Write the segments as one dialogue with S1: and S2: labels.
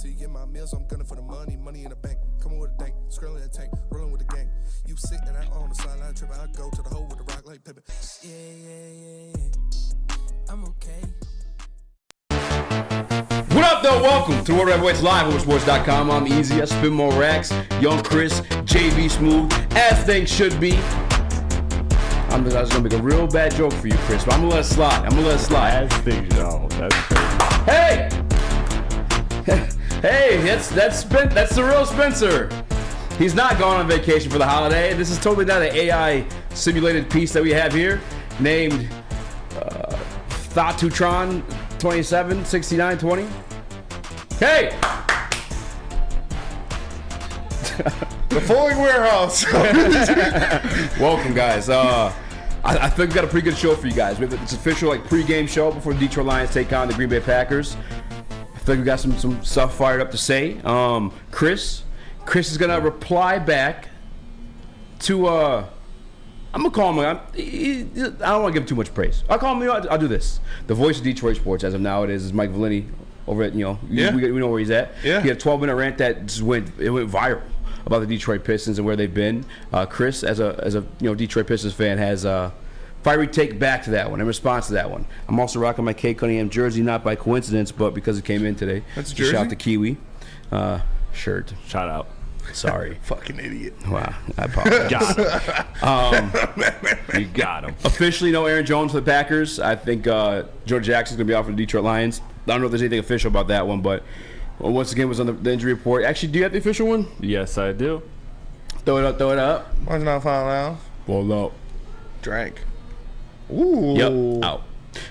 S1: till you get my meals. I'm gunning for the money, money in the bank. Coming with a dank, skrilling in the tank, rolling with the gang. You sitting out on the sideline tripping, I go to the hole with the rock like Pippin. Yeah. I'm okay.
S2: What up, though? Welcome to World Heavyweights Live on Sports.com. I'm Eazy. I spin more racks. Young Chris, JB Smooth, as things should be. I was going to make a real bad joke for you, Chris, but I'm going to let it slide.
S3: As things go. That's crazy.
S2: Hey! Hey, that's the real Spencer. He's not going on vacation for the holiday. This is totally not an AI simulated piece that we have here named Thatutron 276920. Hey!
S4: The Falling Warehouse.
S2: Welcome, guys. I think we got a pretty good show for you guys. It's official pre-game show before the Detroit Lions take on the Green Bay Packers. I think we got some stuff fired up to say. Chris is gonna reply back to I'm gonna call him. I don't want to give him too much praise. I'll call him. I'll do this. The voice of Detroit sports as of now is Mike Valini over at we know where he's at.
S4: Yeah.
S2: He had a 12-minute rant that just went viral about the Detroit Pistons and where they've been. Chris, as a Detroit Pistons fan, has a fiery take back to that one in response to that one. I'm also rocking my Kay Cunningham jersey, not by coincidence, but because it came in today.
S4: That's a jersey?
S2: Shout out to Kiwi shirt.
S3: Shout out.
S2: Sorry.
S4: Fucking idiot.
S2: Wow, I apologize.
S3: You got him.
S2: Officially, no Aaron Jones for the Packers. I think George Jackson's going to be out for the Detroit Lions. I don't know if there's anything official about that one, but once again, was on the injury report. Actually, do you have the official one?
S3: Yes, I do.
S2: Throw it up.
S4: Why's not found out?
S2: Well, no.
S4: Drank. Ooh.
S2: Yep, out.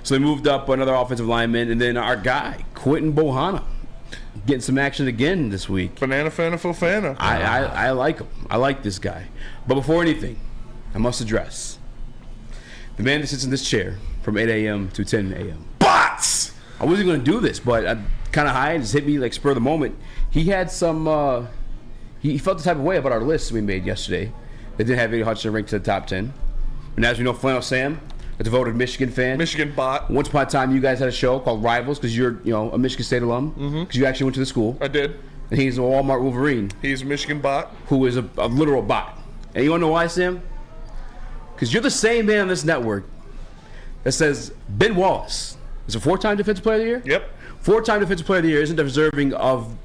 S2: So they moved up another offensive lineman, and then our guy, Quentin Bohanna, getting some action again this week.
S4: Banana Fana.
S2: I like him. I like this guy. But before anything, I must address the man that sits in this chair from 8 a.m. to 10 a.m.
S4: Bots!
S2: I wasn't going to do this, but I kind of high and just hit me spur of the moment. He had some, he felt the type of way about our list we made yesterday. They didn't have Eddie Hutchinson ranked to the top 10. And as we know, Flannel Sam, a devoted Michigan fan.
S4: Michigan bot.
S2: Once upon a time, you guys had a show called Rivals because you're, a Michigan State alum. Because you actually went to the school.
S4: I did.
S2: And he's a Walmart Wolverine.
S4: He's a Michigan bot.
S2: Who is a literal bot. And you want to know why, Sam? Because you're the same man on this network that says Ben Wallace is a 4-time Defensive Player of the Year?
S4: Yep.
S2: 4-time Defensive Player of the Year isn't deserving of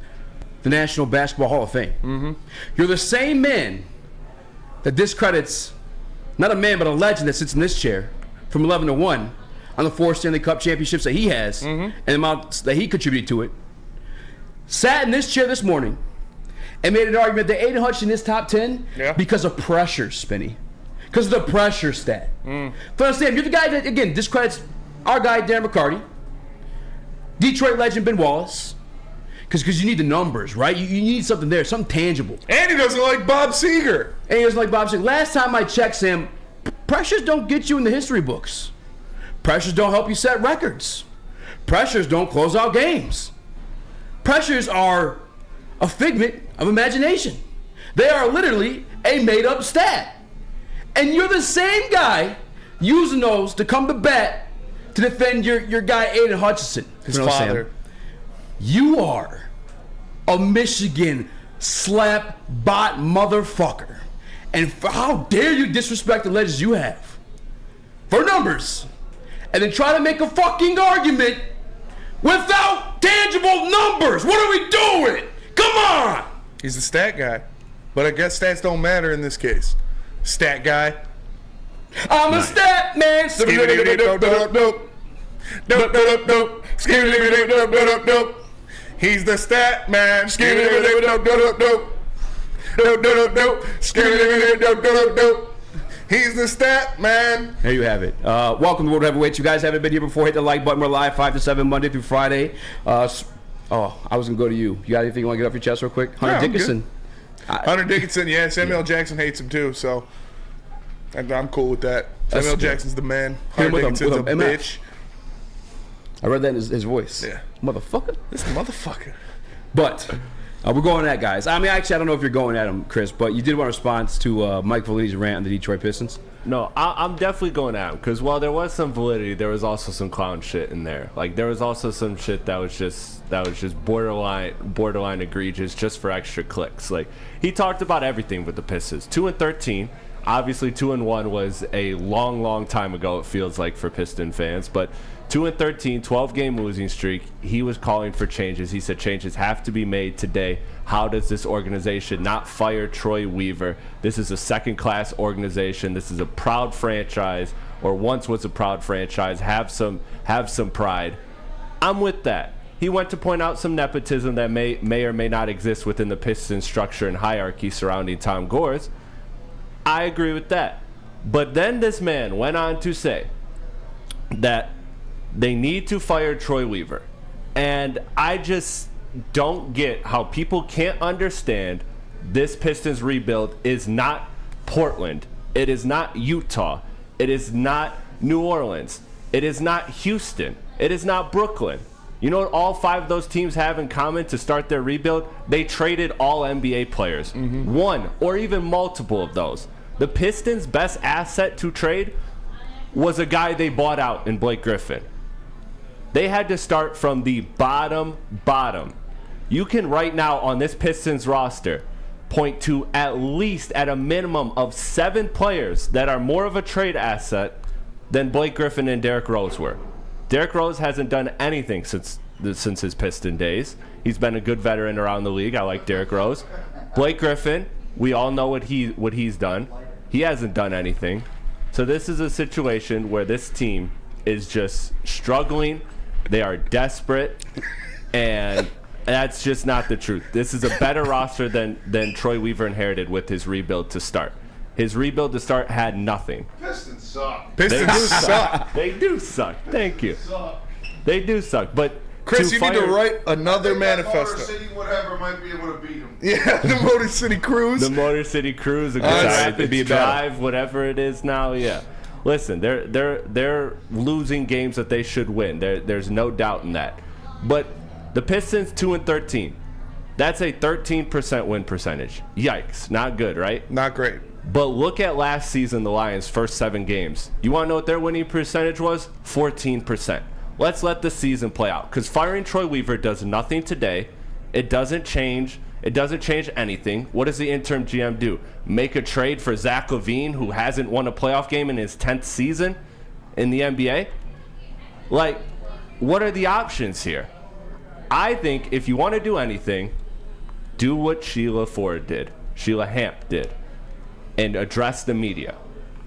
S2: the National Basketball Hall of Fame. Mm-hmm. You're the same man that discredits not a man but a legend that sits in this chair from 11 to 1 on the 4 Stanley Cup championships that he has and the amounts that he contributed to it. Sat in this chair this morning and made an argument that Aiden Hutchinson is top 10 because of pressure, Spinny. Because of the pressure stat. But understand, you're the guy that, again, discredits our guy, Darren McCarty, Detroit legend Ben Wallace, because you need the numbers, right? You need something there, something tangible.
S4: And he doesn't like Bob Seger.
S2: Last time I checked, Sam, pressures don't get you in the history books. Pressures don't help you set records. Pressures don't close out games. Pressures are a figment of imagination. They are literally a made-up stat. And you're the same guy using those to come to bat to defend your guy Aiden Hutchinson.
S4: His father.
S2: Sam, you are a Michigan slap bot motherfucker. And how dare you disrespect the legends you have for numbers and then try to make a fucking argument without tangible numbers? What are we doing? Come on!
S4: He's a stat guy. But I guess stats don't matter in this case. Stat guy.
S2: I'm a stat man.
S4: He's the stat man. He's the stat man.
S2: There you have it. Welcome to World Heavyweights. You guys haven't been here before, hit the like button. We're live 5 to 7 Monday through Friday. I was going to go to you. You got anything you want to get off your chest real quick? Hunter Dickinson.
S4: Hunter Dickinson, yeah. Samuel Jackson hates him too, so I'm cool with that. Samuel Jackson's the man. Hunter Dickinson's a bitch.
S2: I read that in his voice.
S4: Yeah.
S2: Motherfucker.
S4: This motherfucker.
S2: But We're going at guys. I mean, actually, I don't know if you're going at him, Chris, but you did want a response to Mike Valini's rant on the Detroit Pistons.
S3: No, I'm definitely going at him because while there was some validity, there was also some clown shit in there. Like there was also some shit that was just borderline egregious, just for extra clicks. Like he talked about everything with the Pistons. 2-13. Obviously, 2-1 was a long time ago. It feels like for Piston fans, but 2-13, 12-game losing streak. He was calling for changes. He said changes have to be made today. How does this organization not fire Troy Weaver? This is a second-class organization. This is a proud franchise, or once was a proud franchise. Have some pride. I'm with that. He went to point out some nepotism that may or may not exist within the Pistons structure and hierarchy surrounding Tom Gores. I agree with that. But then this man went on to say that they need to fire Troy Weaver. And I just don't get how people can't understand this Pistons rebuild is not Portland. It is not Utah. It is not New Orleans. It is not Houston. It is not Brooklyn. You know what all 5 of those teams have in common to start their rebuild? They traded all NBA players. One or even multiple of those. The Pistons' best asset to trade was a guy they bought out in Blake Griffin. They had to start from the bottom. You can right now on this Pistons roster point to at least at a minimum of 7 players that are more of a trade asset than Blake Griffin and Derrick Rose were. Derrick Rose hasn't done anything since his Piston days. He's been a good veteran around the league. I like Derrick Rose. Blake Griffin, we all know what he's done. He hasn't done anything. So this is a situation where this team is just struggling. They are desperate, and that's just not the truth. This is a better roster than Troy Weaver inherited with his rebuild to start. His rebuild to start had nothing.
S5: Pistons suck.
S4: Pistons suck.
S3: They do suck. Thank you. They do suck. But
S4: Chris, you need to write another
S5: Motor
S4: manifesto.
S5: City, whatever, might be able to beat them.
S4: Yeah, the Motor City Cruise.
S3: The Motor City Cruise, a good rapid drive, whatever it is now, yeah. Listen, they're losing games that they should win. There's no doubt in that. But the Pistons 2-13. That's a 13% win percentage. Yikes, not good, right?
S4: Not great.
S3: But look at last season, the Lions' first 7 games. You want to know what their winning percentage was? 14%. Let's let the season play out. Because firing Troy Weaver does nothing today. It doesn't change. It doesn't change anything. What does the interim GM do? Make a trade for Zach LaVine, who hasn't won a playoff game in his 10th season in the NBA? Like, what are the options here? I think if you want to do anything, do what Sheila Ford did. Sheila Hamp did. And address the media.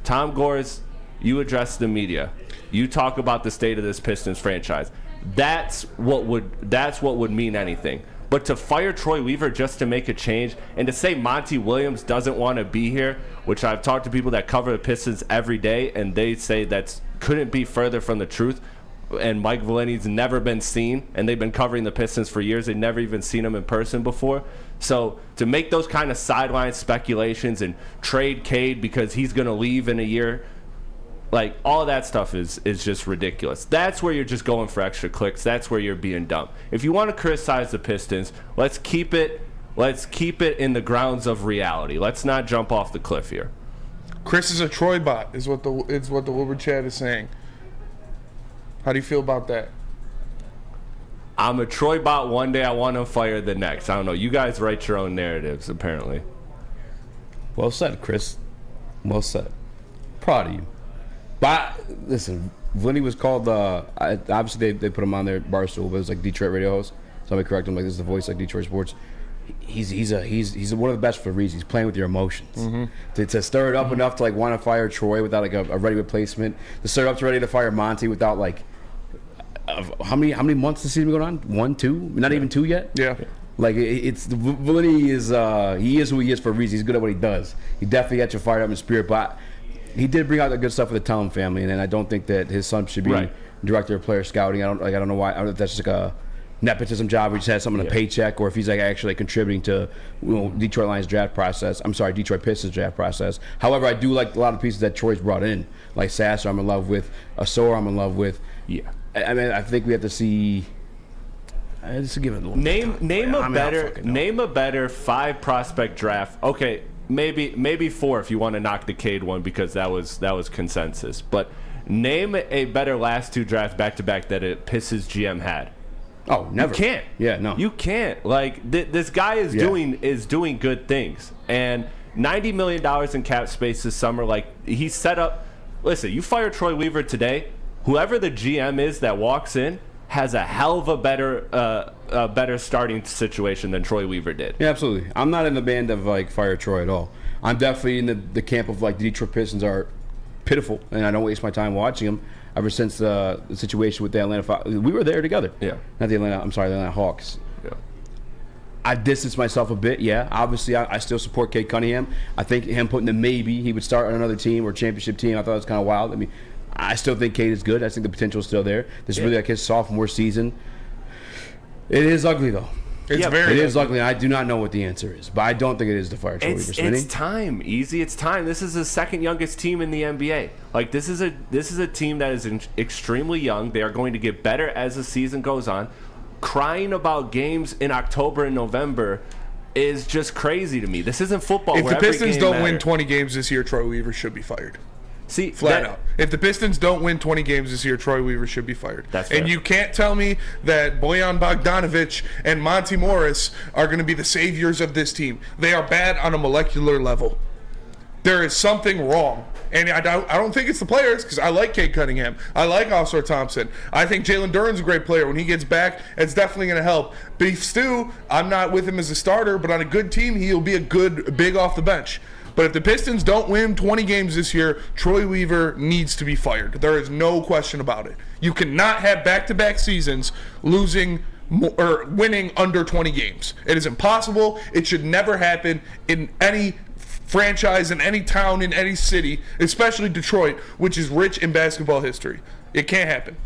S3: Tom Gores, you address the media. You talk about the state of this Pistons franchise. That's what would mean anything. But to fire Troy Weaver just to make a change, and to say Monty Williams doesn't want to be here, which I've talked to people that cover the Pistons every day, and they say that couldn't be further from the truth. And Mike Valini's never been seen, and they've been covering the Pistons for years. They've never even seen him in person before. So to make those kind of sideline speculations and trade Cade because he's going to leave in a year, like all that stuff is just ridiculous. That's where you're just going for extra clicks. That's where you're being dumb. If you want to criticize the Pistons, let's keep it in the grounds of reality. Let's not jump off the cliff here.
S4: Chris is a Troy bot, is what the Woodward chat is saying. How do you feel about that?
S3: I'm a Troy bot one day, I want him fired the next. I don't know. You guys write your own narratives, apparently.
S2: Well said, Chris. Well said. Proud of you. But listen, Vinny was called. Obviously, they put him on their Barstool, but it was like Detroit radio host. Somebody correct him, like this is the voice like Detroit sports. He's one of the best for a reason. He's playing with your emotions. Mm-hmm. To stir it up enough to like want to fire Troy without like a ready replacement. To stir it up to ready to fire Monty without like how many months the season going on? 1, 2? Not even 2 yet.
S4: Yeah.
S2: Like it's Vinny is he is who he is for a reason. He's good at what he does. He definitely got you fired up in spirit, but he did bring out the good stuff with the Tellum family, and I don't think that his son should be director of player scouting. I don't know why. I don't know if that's just like a nepotism job. He just has something on a paycheck, or if he's like actually contributing to Detroit Lions draft process. I'm sorry, Detroit Pistons draft process. However, I do like a lot of pieces that Troy's brought in, like Sasser. I'm in love with Asor. I'm in love with.
S3: Yeah.
S2: I mean, I think we have to see. Just give it a little
S3: Name a better 5 prospect draft. Okay, maybe 4 if you want to knock the Cade one because that was consensus. But name a better last 2 drafts back to back that a Pistons GM had.
S2: Oh, never.
S3: You can't.
S2: Yeah, no.
S3: You can't. Like this guy is doing good things, and $90 million in cap space this summer. Like he's set up. Listen, you fire Troy Weaver today, whoever the GM is that walks in has a hell of a better starting situation than Troy Weaver did.
S2: Yeah, absolutely. I'm not in the band of like fire Troy at all. I'm definitely in the camp of like the Detroit Pistons are pitiful, and I don't waste my time watching them. Ever since the situation with the Atlanta, we were there together.
S3: Yeah.
S2: Not the Atlanta. I'm sorry, the Atlanta Hawks.
S3: Yeah.
S2: I distanced myself a bit. Yeah. Obviously, I still support Cade Cunningham. I think him putting the maybe he would start on another team or championship team. I thought it was kind of wild. I mean, I still think Cade is good. I think the potential is still there. This is really like his sophomore season. It is ugly though.
S4: It is ugly.
S2: I do not know what the answer is, but I don't think it is the fire Troy Weaver.
S3: It's time, Eazy. It's time. This is the second youngest team in the NBA. Like this is a team that is extremely young. They are going to get better as the season goes on. Crying about games in October and November is just crazy to me. This isn't football.
S4: If the Pistons don't win 20 games this year, Troy Weaver should be fired.
S3: See,
S4: flat out. If the Pistons don't win 20 games this year, Troy Weaver should be fired.
S3: That's fair.
S4: And you can't tell me that Bojan Bogdanovic and Monty Morris are going to be the saviors of this team. They are bad on a molecular level. There is something wrong. And I don't think it's the players, because I like Cade Cunningham. I like Oscar Thompson. I think Jalen Duren's a great player. When he gets back, it's definitely going to help. Beef Stew, I'm not with him as a starter, but on a good team, he'll be a good big off the bench. But if the Pistons don't win 20 games this year, Troy Weaver needs to be fired. There is no question about it. You cannot have back-to-back seasons losing or winning under 20 games. It is impossible. It should never happen in any franchise, in any town, in any city, especially Detroit, which is rich in basketball history. It can't happen.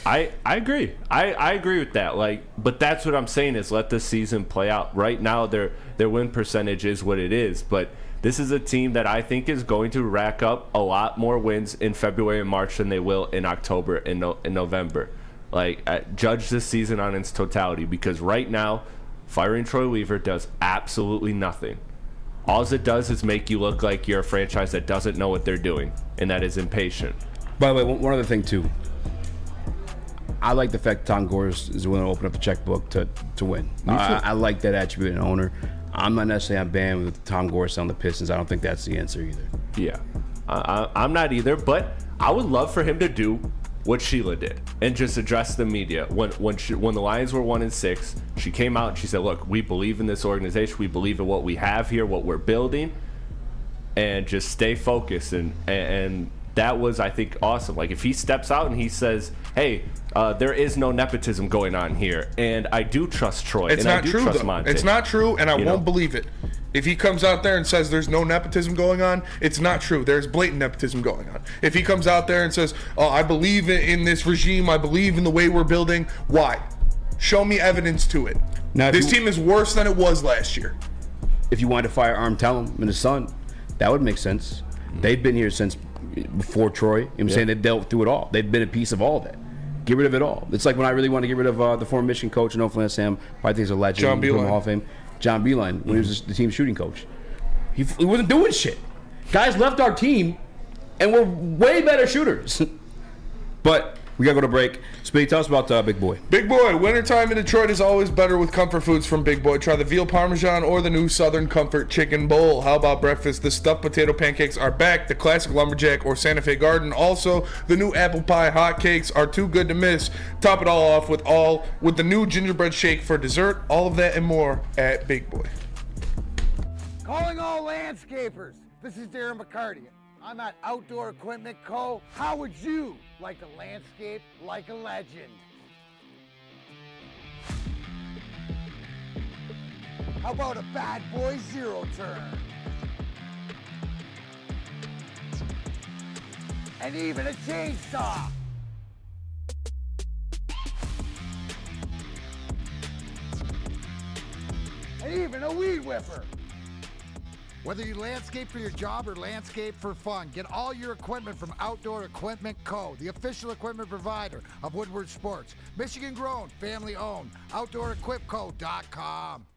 S3: I agree. I agree with that. Like, but that's what I'm saying is let the season play out. Right now, their win percentage is what it is. But this is a team that I think is going to rack up a lot more wins in February and March than they will in October and in November. Like, judge this season on its totality, because right now, firing Troy Weaver does absolutely nothing. All it does is make you look like you're a franchise that doesn't know what they're doing and that is impatient.
S2: By the way, one other thing too. I like the fact Tom Gores is willing to open up the checkbook to win. I like that attribute in an owner. I'm not necessarily on band with Tom Gores on the Pistons. I don't think that's the answer either.
S3: Yeah, I'm not either, but I would love for him to do what Sheila did and just address the media. When the Lions were 1-6, she came out and she said, look, we believe in this organization. We believe in what we have here, what we're building, and just stay focused. And that was, I think, awesome. Like, if he steps out and he says, hey, there is no nepotism going on here, and I do trust Troy,
S4: it's
S3: and
S4: not
S3: I do
S4: true,
S3: trust
S4: though.
S3: Monte.
S4: It's not true, and I won't believe it. If he comes out there and says there's no nepotism going on, it's not true. There's blatant nepotism going on. If he comes out there and says, oh, I believe in this regime, I believe in the way we're building, why? Show me evidence to it. Now, this team is worse than it was last year.
S2: If you wanted to fire Arm Tellem and his son, that would make sense. They've been here since before Troy. I'm saying they've dealt through it all. They've been a piece of all that. Get rid of it all. It's like when I really want to get rid of the former Michigan coach and Oakland Sam, I think he's a legend.
S4: John Beilein.
S2: Hall of Fame. John Beilein, when he was the team shooting coach. He wasn't doing shit. Guys left our team and we're way better shooters. But we got to go to break. Speedy, tell us about Big Boy.
S4: Big Boy, wintertime in Detroit is always better with comfort foods from Big Boy. Try the veal parmesan or the new Southern Comfort chicken bowl. How about breakfast? The stuffed potato pancakes are back. The classic lumberjack or Santa Fe Garden. Also, the new apple pie hotcakes are too good to miss. Top it all off with the new gingerbread shake for dessert. All of that and more at Big Boy.
S6: Calling all landscapers. This is Darren McCarty. I'm at Outdoor Equipment Co. How would you like to landscape like a legend? How about a bad boy zero turn? And even a chainsaw. And even a weed whipper. Whether you landscape for your job or landscape for fun, get all your equipment from Outdoor Equipment Co., the official equipment provider of Woodward Sports. Michigan grown, family owned. OutdoorEquipCo.com.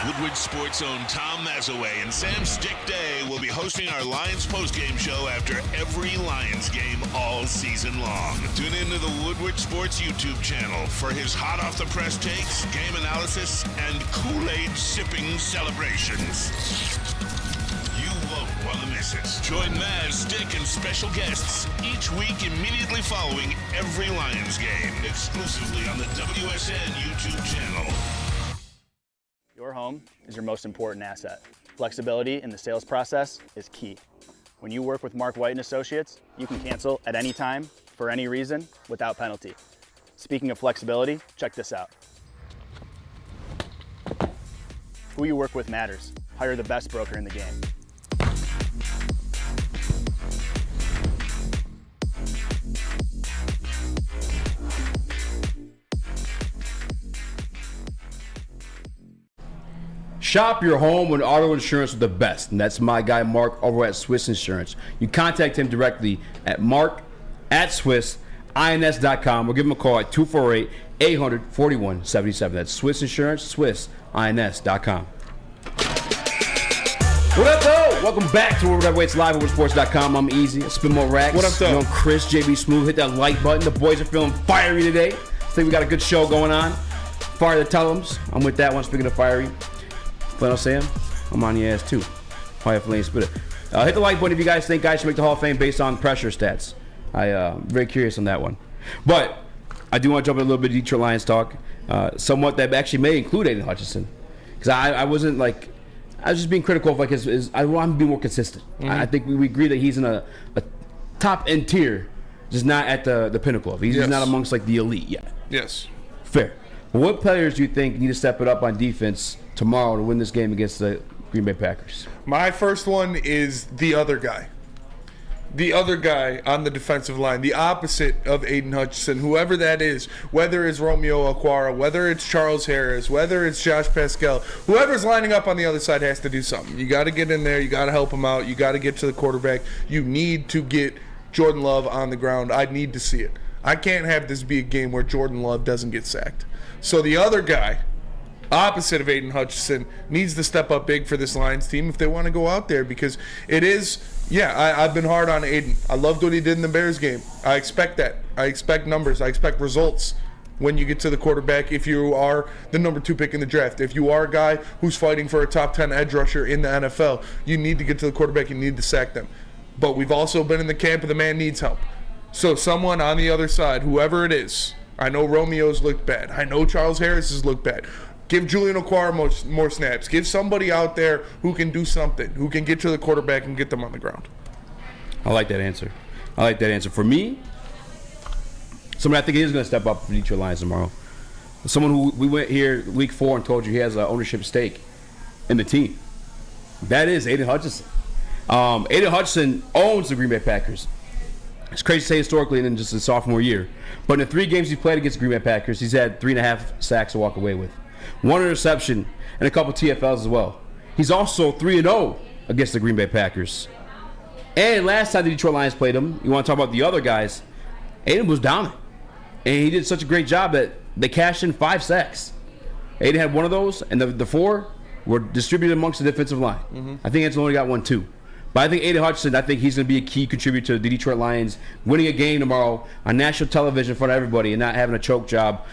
S7: Woodward Sports' own Tom Mazaway and Sam Stick Day will be hosting our Lions postgame show after every Lions game all season long. Tune into the Woodward Sports YouTube channel for his hot-off-the-press takes, game analysis, and Kool-Aid sipping celebrations. You won't want to miss it. Join Maz, Stick, and special guests each week immediately following every Lions game, exclusively on the WSN YouTube channel.
S8: Your home is your most important asset. Flexibility in the sales process is key. When you work with Mark White & Associates, you can cancel at any time, for any reason, without penalty. Speaking of flexibility, check this out. Who you work with matters. Hire the best broker in the game.
S2: Shop your home and auto insurance with the best, and that's my guy Mark over at Swiss Insurance. You contact him directly at mark@swissins.com or give him a call at 248-800-4177. That's Swiss Insurance, swissins.com. What up, though? Welcome back to World Heavyweights Live at WoodSports.com. I'm Eazy. I spin more racks.
S4: What up, though?
S2: You know, Chris, JB Smooth, hit that like button. The boys are feeling fiery today. I think we got a good show going on. Fire the Tellums. I'm with that one, speaking of fiery. Flannel Sam, I'm on your ass too. Fire Flame Spitter. Hit the like button if you guys think guys should make the Hall of Fame based on pressure stats. I'm very curious on that one. But I do want to jump in a little bit of Detroit Lions talk. Somewhat that actually may include Aiden Hutchinson. Because I wasn't like, I was just being critical of like his I want him to be more consistent. Mm-hmm. I think we agree that he's in a top end tier, just not at the pinnacle of. He's not amongst like the elite yet.
S4: Yes.
S2: Fair. But what players do you think need to step it up on defense tomorrow to win this game against the Green Bay Packers?
S4: My first one is the other guy. The other guy on the defensive line, the opposite of Aiden Hutchinson, whoever that is, whether it's Romeo Okwara, whether it's Charles Harris, whether it's Josh Pascal, whoever's lining up on the other side has to do something. You got to get in there. You got to help him out. You got to get to the quarterback. You need to get Jordan Love on the ground. I need to see it. I can't have this be a game where Jordan Love doesn't get sacked. So the other guy, opposite of Aiden Hutchinson, needs to step up big for this Lions team if they want to go out there, because it is, I've been hard on Aiden. I loved what he did in the Bears game. I expect that. I expect numbers. I expect results when you get to the quarterback if you are the number 2 pick in the draft. If you are a guy who's fighting for a top 10 edge rusher in the NFL, you need to get to the quarterback. You need to sack them. But we've also been in the camp of the man needs help. So someone on the other side, whoever it is, I know Romeo's looked bad. I know Charles Harris has looked bad. Give Julian Okwara more snaps. Give somebody out there who can do something, who can get to the quarterback and get them on the ground.
S2: I like that answer. For me, somebody I think is going to step up for the Detroit Lions tomorrow. Someone who we went here week 4 and told you he has an ownership stake in the team. That is Aiden Hutchinson. Aiden Hutchinson owns the Green Bay Packers. It's crazy to say historically and then just his sophomore year. But in the 3 games he's played against the Green Bay Packers, he's had 3.5 sacks to walk away with. 1 interception and a couple TFLs as well. He's also 3-0 against the Green Bay Packers. And last time the Detroit Lions played him, you want to talk about the other guys, Aiden was dominant. And he did such a great job that they cashed in 5 sacks. Aiden had 1 of those, and the 4 were distributed amongst the defensive line. Mm-hmm. I think Anzalone got 1 too. But I think Aiden Hutchinson, I think he's going to be a key contributor to the Detroit Lions winning a game tomorrow on national television in front of everybody and not having a choke job.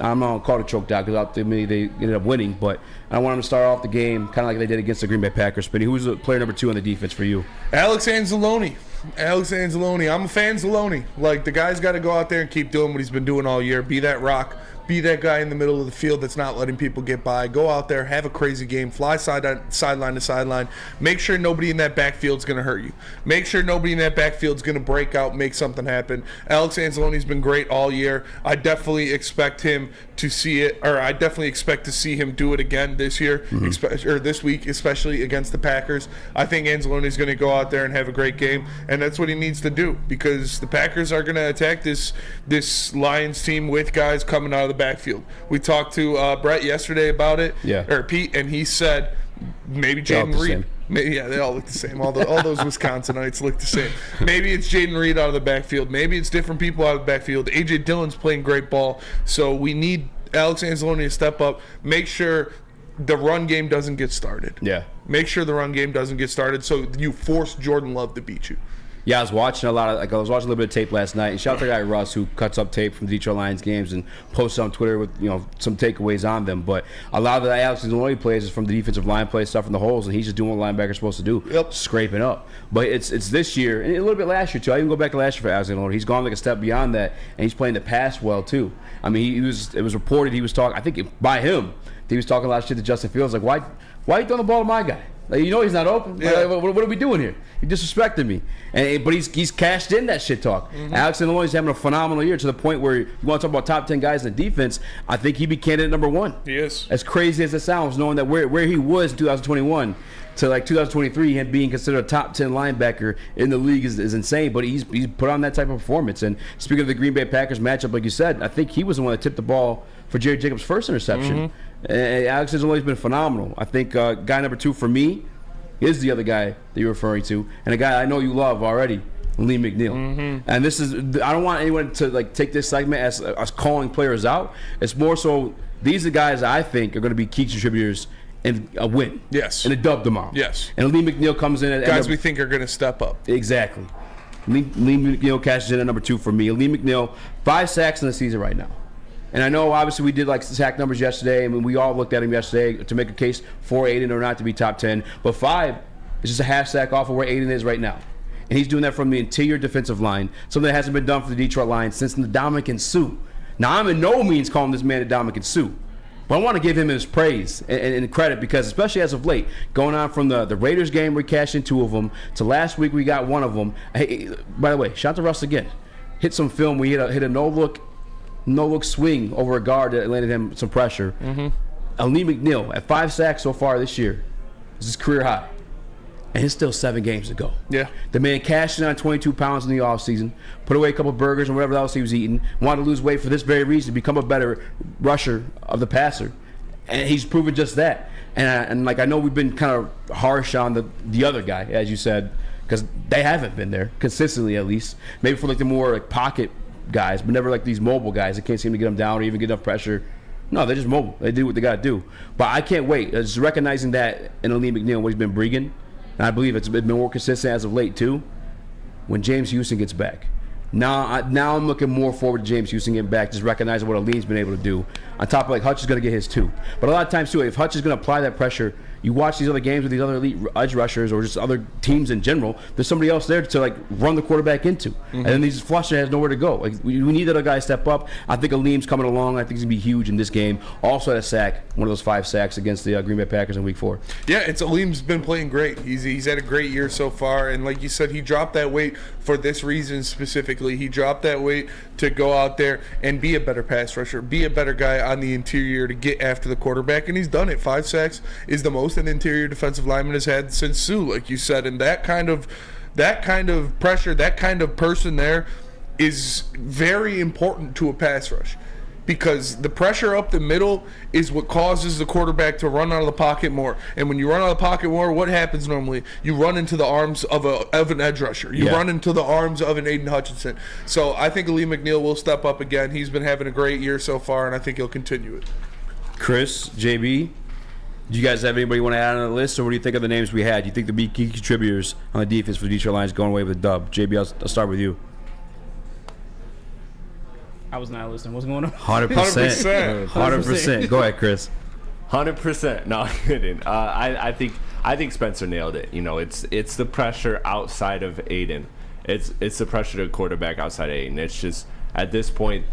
S2: I'm not going to call it a choke job because ultimately they ended up winning. But I want him to start off the game kind of like they did against the Green Bay Packers. But who's player number 2 on the defense for you?
S4: Alex Anzalone. I'm a fan-Zalone. Like, the guy's got to go out there and keep doing what he's been doing all year. Be that rock. Be that guy in the middle of the field that's not letting people get by. Go out there, have a crazy game, fly sideline to sideline. Make sure nobody in that backfield's going to hurt you. Make sure nobody in that backfield's going to break out, make something happen. Alex Anzalone's been great all year. I definitely expect him to see it, or I definitely expect to see him do it again this year, or this week, especially against the Packers. I think Anzalone's going to go out there and have a great game, and that's what he needs to do, because the Packers are going to attack this Lions team with guys coming out of the backfield. We talked to Brett yesterday about it,
S2: Yeah.
S4: or Pete, and he said maybe
S2: They all
S4: Jaden
S2: look the
S4: Reed.
S2: same.
S4: Yeah, they all look the same. All those Wisconsinites look the same. Maybe it's Jaden Reed out of the backfield. Maybe it's different people out of the backfield. A.J. Dillon's playing great ball, so we need Alex Anzalone to step up, make sure the run game doesn't get started.
S2: Yeah.
S4: Make sure the run game doesn't get started so you force Jordan Love to beat you.
S2: Yeah, I was watching a little bit of tape last night, and shout out to the guy Russ who cuts up tape from the Detroit Lions games and posts on Twitter with some takeaways on them. But a lot of the Alex Anzalone plays is from the defensive line play stuff in the holes, and he's just doing what linebackers supposed to do, scraping up. But it's this year and a little bit last year too. I even go back to last year for Alex Anzalone. He's gone like a step beyond that, and he's playing the pass well too. I mean, it was reported he was talking. I think by him, he was talking a lot of shit to Justin Fields, like why are you throwing the ball to my guy? Like, he's not open.
S4: Yeah.
S2: Like, what are we doing here? You disrespected me. But he's cashed in that shit talk. Alex Anzalone's having a phenomenal year to the point where you want to talk about top 10 guys in the defense. I think he'd be candidate number 1.
S4: He is.
S2: As crazy as it sounds, knowing that where he was in 2021 to like 2023, him being considered a top 10 linebacker in the league is insane. But he's put on that type of performance. And speaking of the Green Bay Packers matchup, like you said, I think he was the one that tipped the ball for Jerry Jacobs' first interception. And Alex Anzalone's been phenomenal. I think guy number 2 for me is the other guy that you're referring to, and a guy I know you love already, Lee McNeil. And this is, I don't want anyone to like take this segment as us calling players out. It's more so these are guys that I think are going to be key contributors in a win.
S4: Yes.
S2: In a dub tomorrow.
S4: Yes.
S2: And Lee McNeil comes in at
S4: Guys we think are going to step up.
S2: Exactly. Lee McNeil cashes in at number 2 for me. Lee McNeil, 5 sacks in the season right now. And I know, obviously, we did like sack numbers yesterday. I mean, we all looked at him yesterday to make a case for Aiden or not to be top 10. But 5 is just a half sack off of where Aiden is right now. And he's doing that from the interior defensive line, something that hasn't been done for the Detroit Lions since the Ndamukong Suh. Now, I'm in no means calling this man a Ndamukong Suh. But I want to give him his praise and credit because, especially as of late, going on from the Raiders game where we cashed in 2 of them to last week we got 1 of them. Hey, by the way, shout out to Russ again. Hit some film. We hit a no-look swing over a guard that landed him some pressure. Lee McNeil at 5 sacks so far this year. This is career high. And it's still 7 games to go.
S4: Yeah.
S2: The man cashed in on 22 pounds in the offseason, put away a couple burgers and whatever else he was eating, wanted to lose weight for this very reason, to become a better rusher of the passer. And he's proven just that. And like I know we've been kind of harsh on the other guy, as you said, because they haven't been there, consistently at least. Maybe for like the more like pocket guys, but never like these mobile guys that can't seem to get them down or even get enough pressure. No, they're just mobile. They do what they got to do. But I can't wait. Just recognizing that in Lee McNeil, what he's been bringing, and I believe it's been more consistent as of late too, when James Houston gets back. Now I'm looking more forward to James Houston getting back, just recognizing what Aleem's been able to do. On top of like Hutch is going to get his too. But a lot of times too, if Hutch is going to apply that pressure, you watch these other games with these other elite edge rushers or just other teams in general, there's somebody else there to like run the quarterback into. And then he's flushed and has nowhere to go. Like we need that other guy to step up. I think Aleem's coming along. I think he's going to be huge in this game. Also had a sack, one of those 5 sacks against the Green Bay Packers in week 4.
S4: Yeah, Aleem's been playing great. He's had a great year so far. And like you said, he dropped that weight for this reason specifically. He dropped that weight to go out there and be a better pass rusher, be a better guy on the interior to get after the quarterback. And he's done it. 5 sacks is the most an interior defensive lineman has had since Suh, like you said. And that kind of pressure, that kind of person there is very important to a pass rush, because the pressure up the middle is what causes the quarterback to run out of the pocket more. And when you run out of the pocket more, what happens normally? You run into the arms of an edge rusher. You run into the arms of an Aiden Hutchinson. So I think Lee McNeil will step up again. He's been having a great year so far, and I think he'll continue it.
S2: Chris, JB, do you guys have anybody you want to add on the list, or what do you think of the names we had? Do you think the key contributors on the defense for the Detroit Lions going away with a dub? JB, I'll start with you.
S9: I was not listening. What's going on?
S2: 100%. 100%. Go ahead, Chris.
S3: 100%. No, I'm kidding. I think Spencer nailed it. You know, it's the pressure outside of Aiden. It's the pressure to quarterback outside of Aiden. It's just at this point,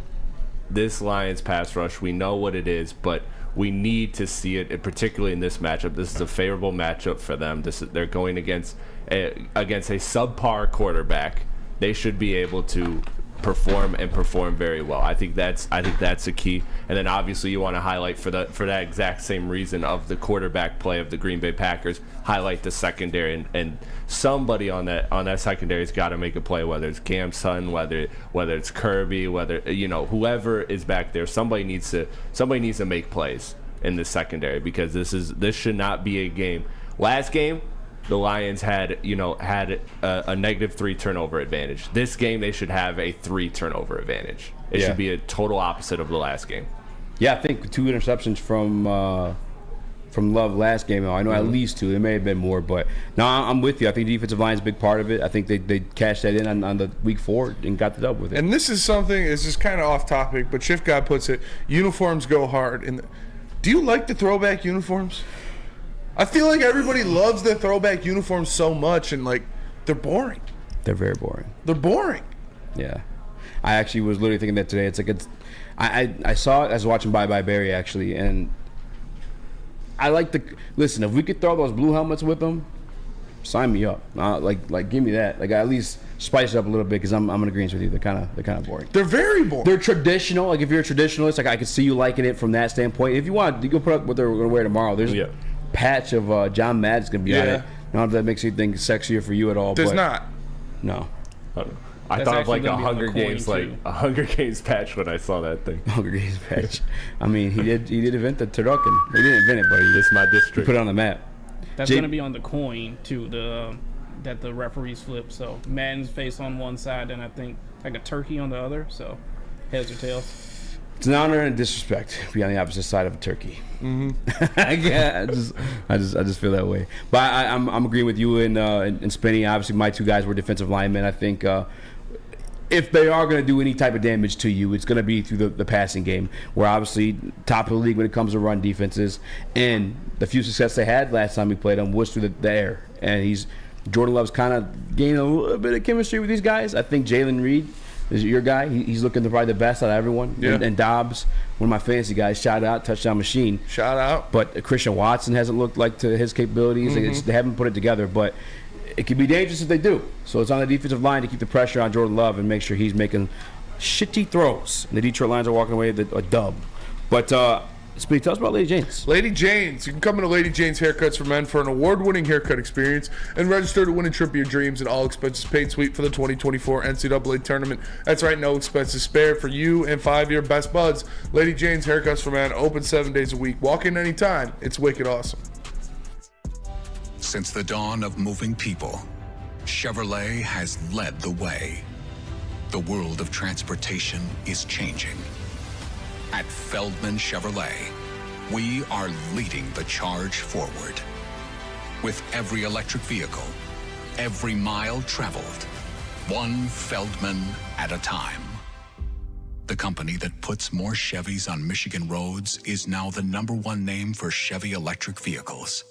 S3: this Lions pass rush, we know what it is, but we need to see it, particularly in this matchup. This is a favorable matchup for them. They're going against a subpar quarterback. They should be able to perform very well. I think that's a key. And then obviously you want to highlight for that exact same reason of the quarterback play of the Green Bay Packers, highlight the secondary, and somebody on that secondary's got to make a play, whether it's Cam Sutton, whether it's Kirby, whether whoever is back there, somebody needs to make plays in the secondary, because this should not be a game. Last game, the Lions had a -3 turnover advantage. This game, they should have a 3 turnover advantage. It should be a total opposite of the last game.
S2: Yeah, I think 2 interceptions from Love last game. I know at least 2. There may have been more, but no, I'm with you. I think the defensive line is a big part of it. I think they cashed that in on the week 4 and got the dub with it.
S4: And this is something, this is kind of off topic, but Shift God puts it, uniforms go hard. Do you like the throwback uniforms? I feel like everybody loves the throwback uniforms so much, and like they're boring.
S2: They're very boring.
S4: They're boring.
S2: Yeah, I actually was literally thinking that today. It's like I saw it. I was watching Bye Bye Barry actually, and I like listen. If we could throw those blue helmets with them, sign me up. Like give me that. Like at least spice it up a little bit, because I'm in agreement with you. They're kind of boring.
S4: They're very boring.
S2: They're traditional. Like if you're a traditionalist, like I could see you liking it from that standpoint. If you want, you can put up what they're gonna wear tomorrow. There's patch of John Madden's gonna be on it. I don't know if that makes anything sexier for you at all.
S4: There's not.
S2: No.
S3: I thought of like a Hunger Games patch when I saw that thing.
S2: Hunger Games patch. I mean, he did invent the turducken. He didn't invent it, but
S3: it's my district.
S2: He put it on the map.
S9: That's gonna be on the coin too. That the referees flip. So Madden's face on one side, and I think like a turkey on the other. So heads or tails.
S2: It's an honor and a disrespect to be on the opposite side of a turkey. Yeah, I just feel that way. But I'm agreeing with you and Spinny. Obviously, my 2 guys were defensive linemen. I think if they are going to do any type of damage to you, it's going to be through the passing game, where obviously top of the league when it comes to run defenses. And the few success they had last time we played them was through the air. And Jordan Love's kind of gaining a little bit of chemistry with these guys. I think Jalen Reed is your guy. He's looking to probably the best out of everyone.
S4: Yeah.
S2: And Dobbs, one of my fantasy guys, shout out, touchdown machine.
S4: Shout out.
S2: But Christian Watson hasn't looked like to his capabilities. They haven't put it together, but it could be dangerous if they do. So it's on the defensive line to keep the pressure on Jordan Love and make sure he's making shitty throws. And the Detroit Lions are walking away with a dub. But Speedy, tell us about Lady Jane's.
S4: Lady Jane's. You can come into Lady Jane's Haircuts for Men for an award-winning haircut experience and register to win a trip of your dreams and all expenses paid suite for the 2024 NCAA tournament. That's right, no expenses spared for you and 5 of your best buds. Lady Jane's Haircuts for Men, open 7 days a week. Walk in anytime. It's wicked awesome.
S10: Since the dawn of moving people, Chevrolet has led the way. The world of transportation is changing. At Feldman Chevrolet, we are leading the charge forward. With every electric vehicle, every mile traveled, one Feldman at a time. The company that puts more Chevys on Michigan roads is now the #1 name for Chevy electric vehicles.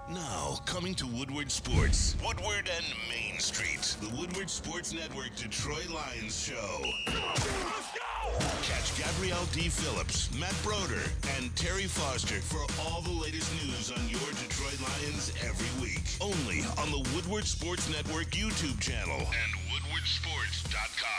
S7: Now, coming to Woodward Sports, Woodward and Main Street, the Woodward Sports Network Detroit Lions show. Let's go! Catch Gabrielle D. Phillips, Matt Broder, and Terry Foster for all the latest news on your Detroit Lions every week. Only on the Woodward Sports Network YouTube channel and woodwardsports.com.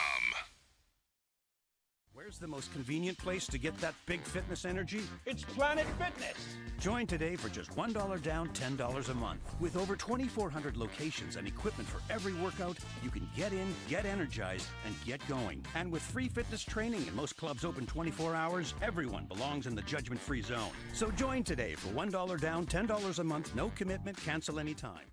S11: Where's the most convenient place to get that big fitness energy?
S6: It's Planet Fitness.
S11: Join today for just $1 down, $10 a month. With over 2,400 locations and equipment for every workout, you can get in, get energized, and get going. And with free fitness training and most clubs open 24 hours, everyone belongs in the judgment-free zone. So join today for $1 down, $10 a month, no commitment, cancel anytime.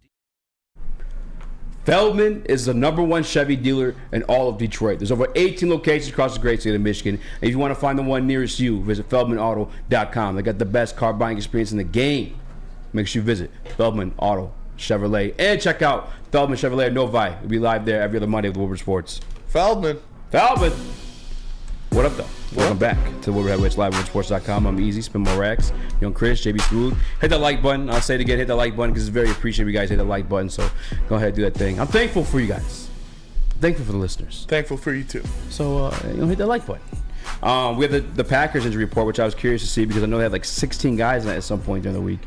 S2: Feldman is the #1 Chevy dealer in all of Detroit. There's over 18 locations across the great state of Michigan. And if you want to find the one nearest you, visit feldmanauto.com. They got the best car buying experience in the game. Make sure you visit Feldman Auto Chevrolet. And check out Feldman Chevrolet at Novi. We'll be live there every other Monday with Woodward Sports.
S4: Feldman.
S2: What up, though? Welcome back to Woodward Heavyweights Live, WoodwardSports.com. I'm Eazy, Spin More Racks. Young Chris, JB Smooth. Hit that like button. I'll say it again, hit that like button because it's very appreciated you guys hit that like button. So go ahead and do that thing. I'm thankful for you guys. Thankful for the listeners.
S4: Thankful for you too.
S2: So hit that like button. We have the Packers injury report, which I was curious to see because I know they had like 16 guys in it at some point during the week.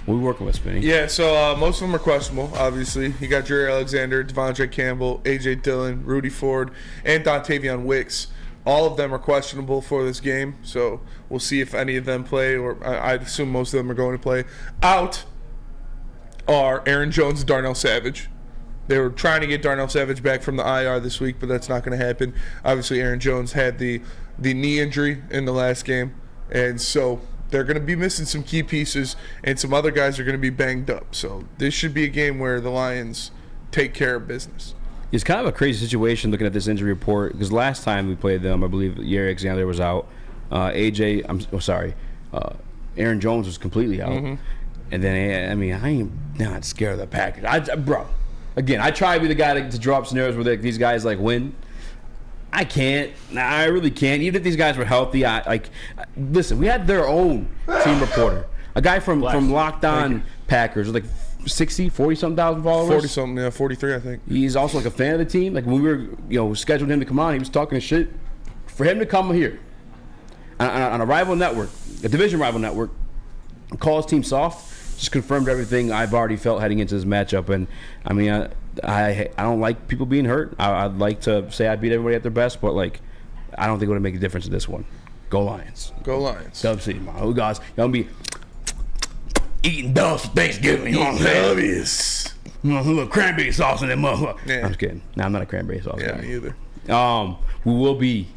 S2: What are we working with, Spinny?
S4: Yeah, so most of them are questionable, obviously. You got Jerry Alexander, Devondre Campbell, A.J. Dillon, Rudy Ford, and Dontavion Wicks. All of them are questionable for this game, so we'll see if any of them play, or I'd assume most of them are going to play. Out are Aaron Jones and Darnell Savage. They were trying to get Darnell Savage back from the IR this week, but that's not going to happen. Obviously, Aaron Jones had the knee injury in the last game, and so they're going to be missing some key pieces, and some other guys are going to be banged up. So this should be a game where the Lions take care of business.
S2: It's kind of a crazy situation looking at this injury report, because last time we played them, I believe Jerry Alexander was out. Aaron Jones was completely out. Mm-hmm. And then, I ain't not scared of the Packers. Bro, again, I try to be the guy to draw up scenarios where these guys win. I can't. I really can't. Even if these guys were healthy, listen, we had their own team reporter, a guy from Locked On Packers with 40-something thousand followers.
S4: 40-something, yeah, 43, I think.
S2: He's also a fan of the team. When we were scheduled him to come on, he was talking shit. For him to come here on a rival network, a division rival network, and call his team soft, just confirmed everything I've already felt heading into this matchup. And I don't like people being hurt. I'd like to say I beat everybody at their best, but I don't think it would make a difference in this one. Go Lions.
S4: Go Lions.
S2: Dub City, man. Who guys? Y'all be eating doves for Thanksgiving. You know what I'm saying?
S4: Yes.
S2: A little cranberry sauce in that motherfucker.
S4: Yeah.
S2: I'm just kidding. No, I'm not a cranberry sauce guy.
S4: Yeah, me either.
S2: We will be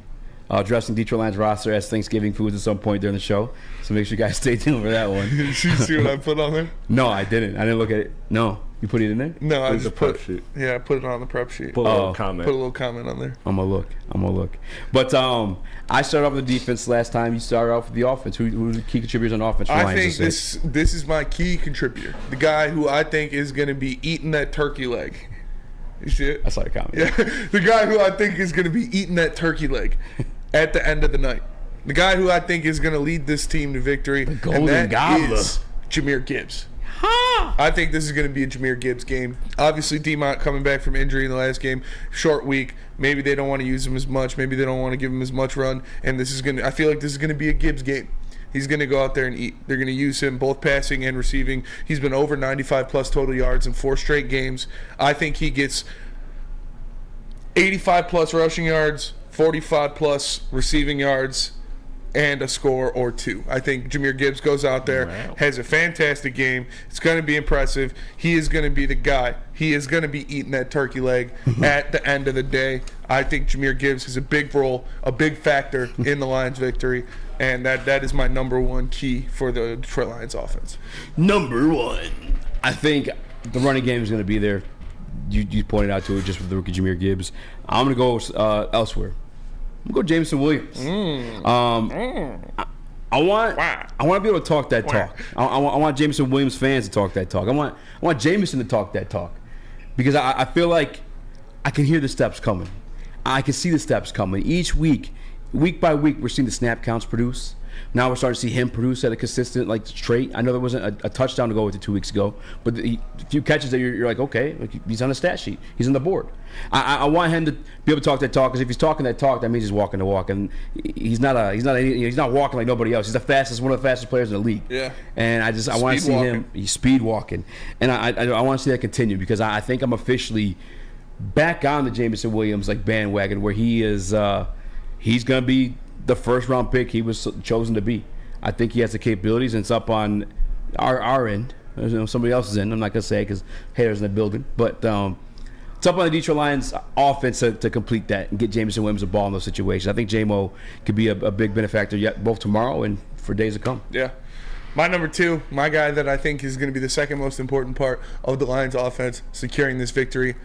S2: addressing Detroit Lions roster as Thanksgiving foods at some point during the show, so make sure you guys stay tuned for that one.
S4: Did you see what I put on there?
S2: No, I didn't. I didn't look at it. No, you put it in there?
S4: No, I just put.
S3: Sheet.
S4: Yeah, I put it on the prep sheet.
S3: Put a little comment.
S4: Put a little comment on there.
S2: I'm gonna look. But I started off with the defense last time. You started off with the offense. Who are the key contributors on offense?
S4: I think this is my key contributor. The guy who I think is going to be eating that turkey leg. You see it?
S2: I saw the comment.
S4: Yeah, the guy who I think is going to be eating that turkey leg at the end of the night. The guy who I think is going to lead this team to victory,
S2: the Golden Gobbler,
S4: is Jahmyr Gibbs. I think this is going to be a Jahmyr Gibbs game. Obviously, D-Mont coming back from injury in the last game, short week. Maybe they don't want to use him as much. Maybe they don't want to give him as much run. And I feel like this is going to be a Gibbs game. He's going to go out there and eat. They're going to use him both passing and receiving. He's been over 95-plus total yards in 4 straight games. I think he gets 85-plus rushing yards, 45-plus receiving yards, and a score or 2. I think Jahmyr Gibbs goes out there, has a fantastic game. It's going to be impressive. He is going to be the guy. He is going to be eating that turkey leg at the end of the day. I think Jahmyr Gibbs has a big role, a big factor in the Lions' victory, and that is my number one key for the Detroit Lions offense.
S2: Number one. I think the running game is going to be there. You pointed out to it just with the rookie Jahmyr Gibbs. I'm going to go elsewhere. I'm going to go Jameson Williams. I want to be able to talk that talk. I want Jameson Williams fans to talk that talk. I want Jameson to talk that talk, because I feel like I can hear the steps coming. I can see the steps coming. Each week by week, we're seeing the snap counts produce. Now we're starting to see him produce at a consistent trait. I know there wasn't a touchdown to go with it 2 weeks ago, but the few catches that you're like, okay, he's on the stat sheet. He's on the board. I want him to be able to talk that talk, because if he's talking that talk, that means he's walking the walk, and he's not walking like nobody else. He's one of the fastest players in the league.
S4: Yeah.
S2: And I want to see him. He's speed walking, and I want to see that continue, because I think I'm officially back on the Jameson Williams bandwagon, where he is. He's going to be the first round pick he was chosen to be. I think he has the capabilities, and it's up on our end. Somebody else's end. I'm not going to say, because haters in the building, but it's up on the Detroit Lions offense to complete that and get Jameson Williams a ball in those situations. I think J-Mo could be a big benefactor yet, both tomorrow and for days to come.
S4: Yeah. My number 2, my guy that I think is going to be the second most important part of the Lions offense securing this victory,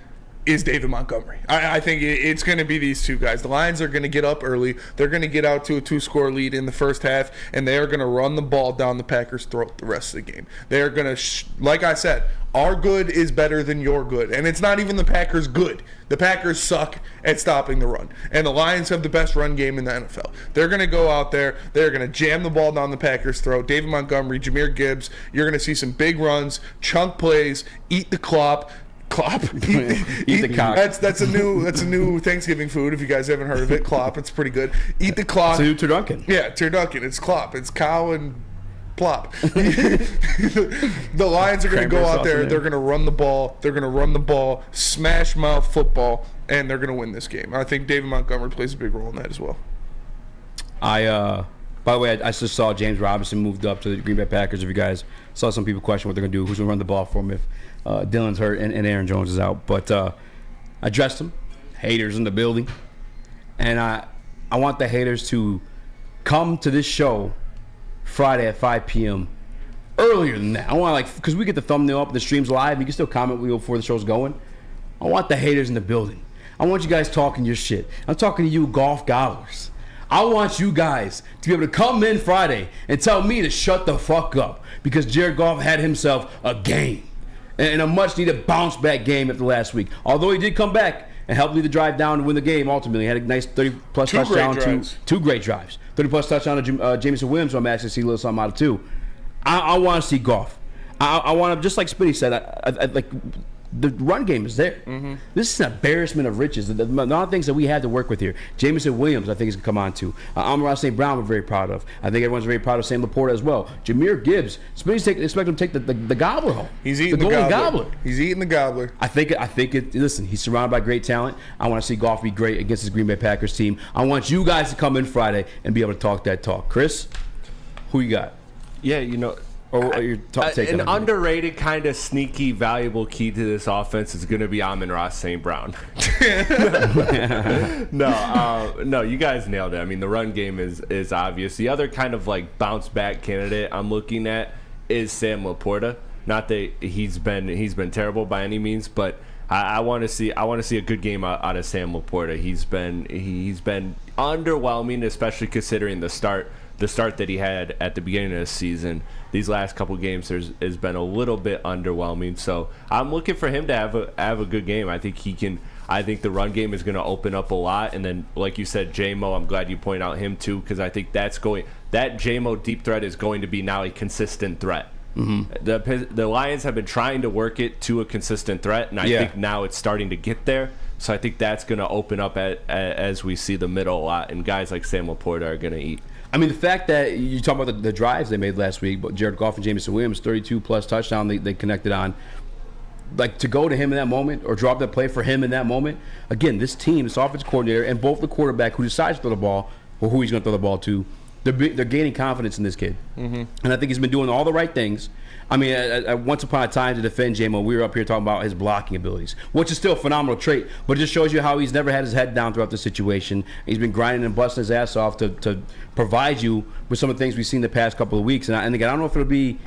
S4: is David Montgomery. I think it's going to be these two guys. The Lions are going to get up early. They're going to get out to a 2-score lead in the first half, and they are going to run the ball down the Packers' throat the rest of the game. They are going to, like I said, our good is better than your good. And it's not even the Packers' good. The Packers suck at stopping the run. And the Lions have the best run game in the NFL. They're going to go out there. They're going to jam the ball down the Packers' throat. David Montgomery, Jahmyr Gibbs. You're going to see some big runs, chunk plays, eat the clop. Eat the cock. That's a new Thanksgiving food. If you guys haven't heard of it, clop. It's pretty good. Eat the clop.
S2: It's a new turducken.
S4: Yeah, turducken. It's clop. It's cow and plop. The Lions are going to go out there. They're going to run the ball. They're going to run the ball, smash mouth football, and they're going to win this game. I think David Montgomery plays a big role in that as well.
S2: By the way, I just saw James Robinson moved up to the Green Bay Packers. If you guys saw some people question what they're going to do, who's going to run the ball for him if Dylan's hurt and Aaron Jones is out. But I addressed them. Haters in the building. And I want the haters to come to this show Friday at 5 p.m. earlier than that. I want because we get the thumbnail up, the stream's live. You can still comment before the show's going. I want the haters in the building. I want you guys talking your shit. I'm talking to you golf gobblers. I want you guys to be able to come in Friday and tell me to shut the fuck up because Jared Goff had himself a game and a much-needed bounce-back game after last week. Although he did come back and help lead the drive down to win the game ultimately. He had a nice 30-plus touchdown. Two great drives. 30-plus touchdown to Jameson Williams, so I'm actually see a little something out of too. I want to see Goff. I want to, just like Spitty said, I like the run game is there. Mm-hmm. This is an embarrassment of riches. The amount of things that we had to work with here. Jameson Williams, I think, is going to come on to. Amon-Ra St. Brown, we're very proud of. I think everyone's very proud of Sam Laporta as well. Jameer Gibbs, Spitty's expect him to take the gobbler home.
S4: He's eating the gobbler. He's eating the gobbler.
S2: I think it. Listen, he's surrounded by great talent. I want to see Goff be great against his Green Bay Packers team. I want you guys to come in Friday and be able to talk that talk. Chris, who you got?
S3: Yeah, you know.
S2: An
S3: underrated kind of sneaky valuable key to this offense is going to be Amon-Ra St. Brown. No, you guys nailed it. I mean, the run game is obvious. The other kind of like bounce back candidate I'm looking at is Sam Laporta. Not that he's been terrible by any means, but I want to see a good game out of Sam Laporta. He's been underwhelming, especially considering the start that he had at the beginning of the season. These last couple games has been a little bit underwhelming. So I'm looking for him to have a good game. I think he can. I think the run game is going to open up a lot. And then, like you said, J-Mo, I'm glad you point out him too, because I think that J-Mo deep threat is going to be now a consistent threat. Mm-hmm. The Lions have been trying to work it to a consistent threat, and I think now it's starting to get there. So I think that's going to open up as we see the middle a lot, and guys like Sam Laporta are going to eat.
S2: I mean, the fact that you talk about the drives they made last week, but Jared Goff and Jameson Williams, 32-plus touchdown they connected on. Like, to go to him in that moment or drop that play for him in that moment, again, this team, this offensive coordinator, and both the quarterback who decides to throw the ball or who he's going to throw the ball to, they're gaining confidence in this kid. Mm-hmm. And I think he's been doing all the right things. I mean, once upon a time, to defend J-Mo, we were up here talking about his blocking abilities, which is still a phenomenal trait, but it just shows you how he's never had his head down throughout the situation. He's been grinding and busting his ass off to provide you with some of the things we've seen the past couple of weeks. And again, I don't know if it'll be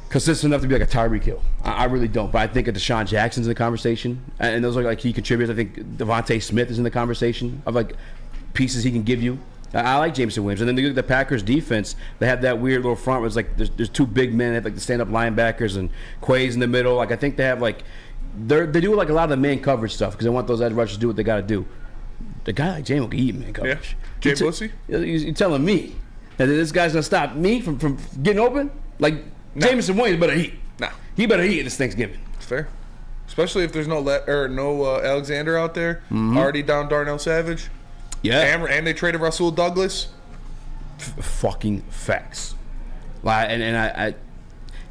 S2: consistent enough to be like a Tyreek Hill. I really don't. But I think Deshaun Jackson's in the conversation, and those are like key contributors. I think Devontae Smith is in the conversation of like pieces he can give you. I like Jameson Williams. And then the Packers defense, they have that weird little front where it's like there's two big men. They have like the stand-up linebackers and Quay's in the middle. Like, I think they have like they do like a lot of the man coverage stuff because they want those edge rushers to do what they got to do. The guy like J-Mo can eat man coverage.
S4: Yeah. Jay Bussey?
S2: You telling me that this guy's going to stop me from getting open? Like, nah. Jameson Williams better eat.
S4: Nah.
S2: He better eat this Thanksgiving.
S4: It's fair. Especially if there's no Alexander out there. Mm-hmm. Already down Darnell Savage.
S2: Yeah.
S4: And they traded Rasul Douglas.
S2: Fucking facts. And I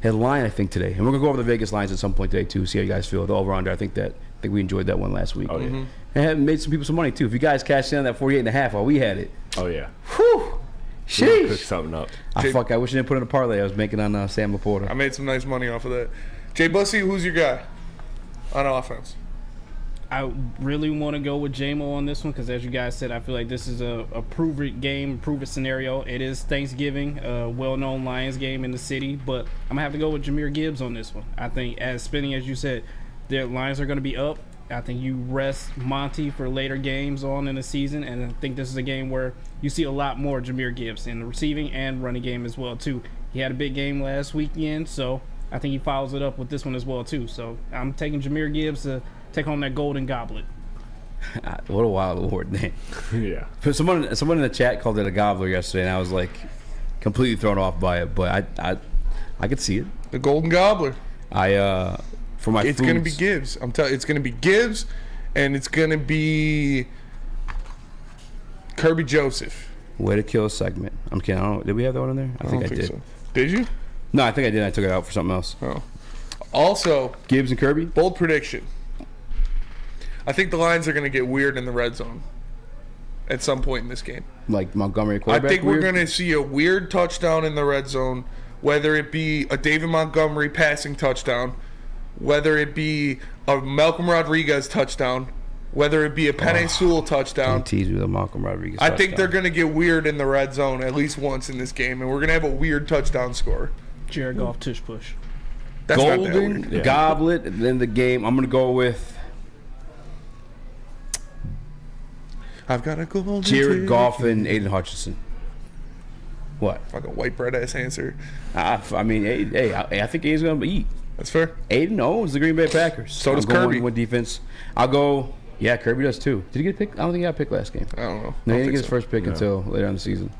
S2: had a line, I think, today. And we're going to go over the Vegas lines at some point today, too, see how you guys feel. The over-under, I think we enjoyed that one last week.
S3: Oh, yeah. Mm-hmm.
S2: And made some people some money, too. If you guys cashed in on that 48.5 while we had it.
S3: Oh, yeah.
S2: Whew. Sheesh.
S3: Cook something up.
S2: I wish I didn't put in a parlay I was making on Sam Laporta.
S4: I made some nice money off of that. Jay Bussey, who's your guy on offense?
S9: I really want to go with J-Mo on this one because, as you guys said, I feel like this is a prove-it game, prove-it scenario. It is Thanksgiving, a well-known Lions game in the city, but I'm going to have to go with Jameer Gibbs on this one. I think, as you said, the Lions are going to be up. I think you rest Monty for later games on in the season, and I think this is a game where you see a lot more Jameer Gibbs in the receiving and running game as well, too. He had a big game last weekend, so I think he follows it up with this one as well, too. So I'm taking Jameer Gibbs to take home that golden goblet.
S2: What a wild award name.
S3: Yeah.
S2: Someone in the chat called it a gobbler yesterday, and I was like completely thrown off by it. But I could see it.
S4: The golden gobbler.
S2: For my
S4: it's going to be Gibbs. I'm telling you, it's going to be Gibbs, and it's going to be Kirby Joseph.
S2: Way to kill a segment. I'm kidding. I don't know. Did we have that one in there? I think I did. So.
S4: Did you?
S2: No, I think I did. I took it out for something else.
S4: Oh. Also,
S2: Gibbs and Kirby.
S4: Bold prediction. I think the Lions are going to get weird in the red zone at some point in this game.
S2: Like Montgomery
S4: I
S2: quarterback.
S4: think we're going to see a weird touchdown in the red zone, whether it be a David Montgomery passing touchdown, whether it be a Malcolm Rodriguez touchdown, whether it be a Penei Sewell touchdown.
S2: Don't tease me with a Malcolm Rodriguez
S4: I think
S2: touchdown.
S4: they're going to get weird in the red zone at least once in this game, and we're going to have a weird touchdown score.
S9: Jared Goff tush push.
S4: That's not that
S2: Golden
S4: weird.
S2: Goblet, and then the game. I'm going to go with
S4: I've got a golden
S2: Jared
S4: ticket.
S2: Goff and Aiden Hutchinson. What?
S4: Fucking white bread ass answer.
S2: I mean, I think Aiden's going to eat.
S4: That's fair.
S2: Aiden owns the Green Bay Packers.
S4: So does
S2: I'm going
S4: Kirby.
S2: with defense. I'll go. Yeah, Kirby does too. Did he get a pick? I don't think he got a pick last game.
S4: I don't know.
S2: No,
S4: I
S2: he
S4: don't
S2: didn't get his
S4: think
S2: first pick until later on in the season.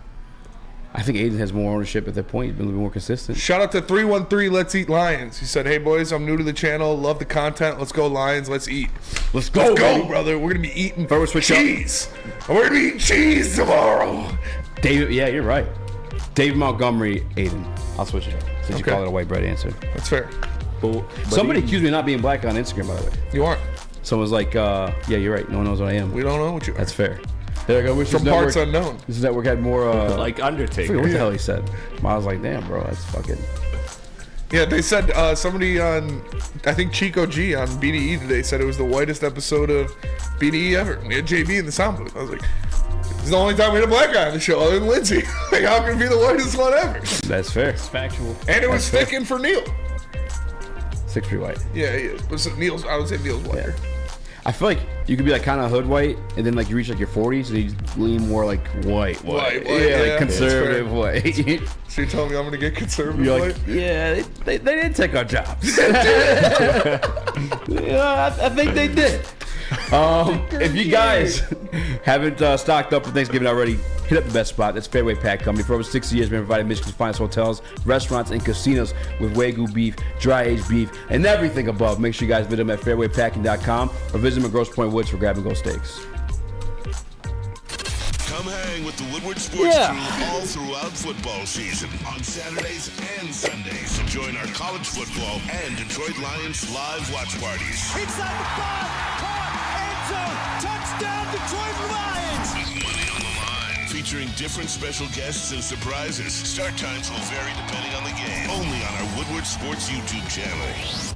S2: I think Aiden has more ownership at that point. He's been a little bit more consistent.
S4: Shout out to 313 Let's Eat Lions. He said, "Hey boys, I'm new to the channel. Love the content. Let's go Lions. Let's eat.
S2: Let's go, baby.
S4: brother. We're gonna be eating
S2: First switch up.
S4: cheese. And we're gonna be eating cheese tomorrow."
S2: David, yeah, you're right. David Montgomery, Aiden. I'll switch it up since you
S4: Okay.
S2: call it a white bread answer.
S4: That's fair.
S2: Somebody accused me of not being black on Instagram, by the way.
S4: You aren't.
S2: Someone's like, yeah, you're right. No one knows what I am.
S4: We don't know what you are.
S2: That's fair. They're like, I wish
S4: From
S2: this
S4: parts
S2: network,
S4: unknown.
S2: this network had more.
S3: Like
S2: I
S3: Undertaker.
S2: forget what the hell he said. I was like, damn, bro, that's fucking.
S4: Yeah, they said somebody on, I think Chico G on BDE today said it was the whitest episode of BDE ever. We had JB in the sound booth. I was like, this is the only time we had a black guy on the show other than Lindsay. Like, how can it be the whitest one ever?
S2: That's fair.
S9: It's factual.
S4: And it was thick and for Neil.
S2: 6'3" white.
S4: Yeah, he is. But so Neil's, I would say Neil's whiter.
S2: I feel like you could be like kind of hood white, and then like you reach like your 40s, and you lean more like white.
S4: White,
S2: yeah,
S4: yeah,
S2: like conservative
S4: that's
S2: white.
S4: So you're telling me I'm going to get conservative
S2: You're
S4: white?
S2: like, yeah, they didn't take our jobs. Yeah, I think they did. If you guys haven't stocked up for Thanksgiving already, hit up the best spot. That's Fairway Pack Company. For over 60 years, we've been providing Michigan's finest hotels, restaurants, and casinos with Wagyu beef, dry-aged beef, and everything above. Make sure you guys visit them at fairwaypacking.com or visit them at Grosse Pointe Woods for grab-and-go steaks.
S7: Come hang with the Woodward Sports Crew all throughout football season on Saturdays and Sundays. Join our college football and Detroit Lions live watch parties.
S12: Inside the 5, caught, end zone, touchdown, Detroit Lions!
S7: With money on the line, featuring different special guests and surprises. Start times will vary depending on the game. Only on our Woodward Sports YouTube channel.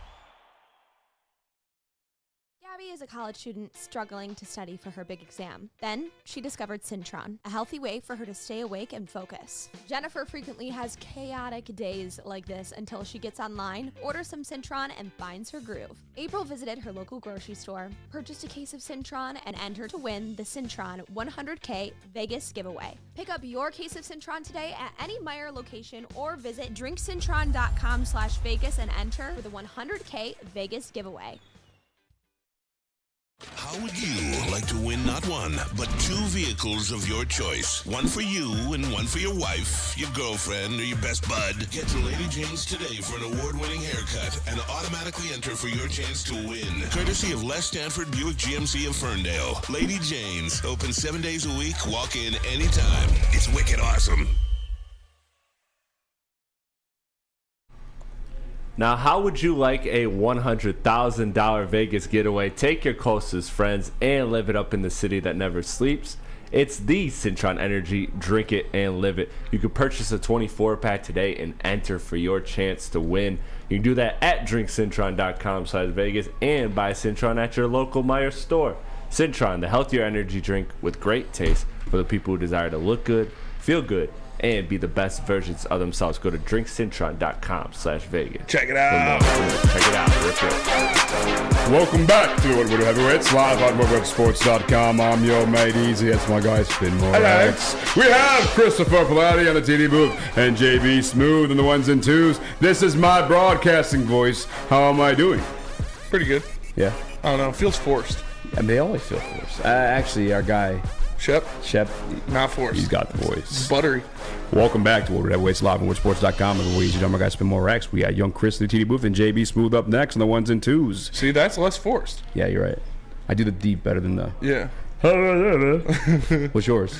S13: Gabby is a college student struggling to study for her big exam. Then, she discovered Syntron, a healthy way for her to stay awake and focus. Jennifer frequently has chaotic days like this until she gets online, orders some Syntron, and finds her groove. April visited her local grocery store, purchased a case of Syntron, and entered to win the Syntron 100K Vegas giveaway. Pick up your case of Syntron today at any Meijer location or visit drinksyntron.com/Vegas and enter for the 100K Vegas giveaway.
S7: How would you like to win not one, but 2 vehicles of your choice? One for you and one for your wife, your girlfriend, or your best bud. Get to Lady Jane's today for an award-winning haircut and automatically enter for your chance to win. Courtesy of Les Stanford Buick GMC of Ferndale. Lady Jane's, open 7 days a week, walk in anytime. It's wicked awesome.
S3: Now, how would you like a $100,000 Vegas getaway? Take your closest friends and live it up in the city that never sleeps. It's the Syntron Energy. Drink it and live it. You can purchase a 24-pack today and enter for your chance to win. You can do that at drinksyntron.com/Vegas and buy Syntron at your local Meijer store. Syntron, the healthier energy drink with great taste for the people who desire to look good, feel good, and be the best versions of themselves. Go to drinksyntron.com/Vegas.
S4: Check it out.
S3: Check it out. Real quick.
S2: Welcome back to Woodward Heavyweights, live on WoodwardSports.com. I'm your mate Eazy. That's my guy Spin Morax. We have Christopher Platte on the TD booth and JB Smooth in the ones and twos. This is my broadcasting voice. How am I doing?
S4: Pretty good.
S2: Yeah.
S4: I don't know. Feels forced.
S2: And they always feel forced. Actually, our guy
S4: Shep, not forced.
S2: He's got the voice.
S4: Buttery.
S2: Welcome back to Woodward Heavyweights live on WoodSports.com. And we're my guy Spin Morax. We got young Chris in the TD booth and JB Smooth up next on the ones and twos.
S4: See, that's less forced.
S2: Yeah, you're right. I do the deep better than the.
S4: Yeah.
S2: What's yours?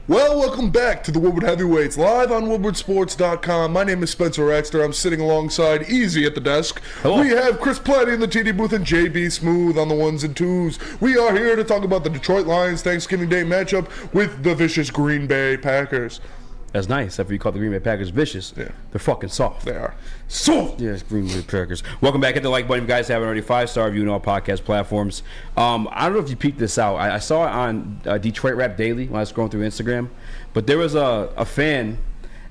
S4: Well, welcome back to the Woodward Heavyweights, live on WoodwardSports.com. My name is Spencer Raxter. I'm sitting alongside Eazy at the desk.
S2: Hello.
S4: We have Chris Platte in the TD booth and JB Smooth on the ones and twos. We are here to talk about the Detroit Lions Thanksgiving Day matchup with the vicious Green Bay Packers.
S2: That's nice. After you call the Green Bay Packers vicious,
S4: Yeah.
S2: they're fucking soft.
S4: They are.
S2: Soft! Yes, Green Bay Packers. Welcome back. Hit the like button if you guys haven't already. 5-star review on all podcast platforms. I don't know if you peeked this out. I saw it on Detroit Rap Daily when I was scrolling through Instagram. But there was a fan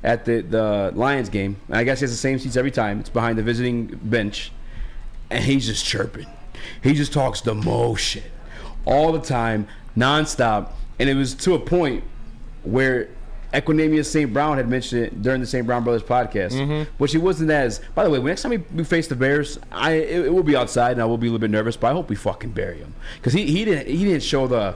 S2: at the Lions game. And I guess he has the same seats every time. It's behind the visiting bench. And he's just chirping. He just talks the most shit. All the time, nonstop. And it was to a point where Equinemius St. Brown had mentioned it during the St. Brown Brothers podcast, which he wasn't as. By the way, next time we face the Bears, it will be outside, and I will be a little bit nervous, but I hope we fucking bury him because he didn't show the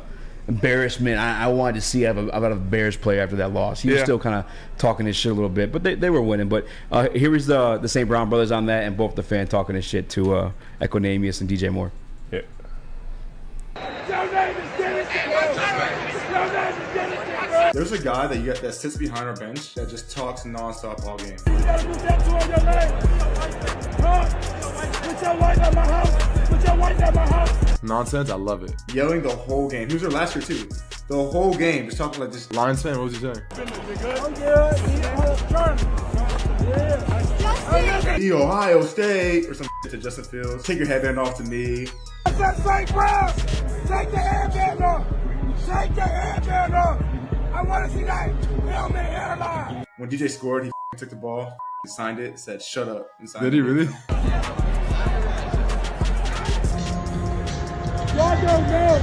S2: embarrassment I wanted to see out of a Bears player after that loss. He was still kind of talking his shit a little bit, but they were winning. But here is the St. Brown Brothers on that, and both the fan talking his shit to Equinemius and DJ Moore.
S3: Yeah.
S14: There's a guy that sits behind our bench that just talks nonstop all game.
S12: You gotta put that two on your leg. Put your white at my house. Put your white at my house.
S14: Nonsense, I love it. Yelling the whole game. He was there last year too. The whole game, just talking like this. Lions fan, what was he saying?
S12: I'm good.
S14: The Ohio State or some to Justin Fields. Take your headband off to me.
S12: That's St. Brown. Take the headband off. Take the headband off. I want to see that helmet hairline.
S14: When DJ scored, he took the ball, he signed it, said shut up. And signed
S15: Did he really?
S12: Y'all don't know.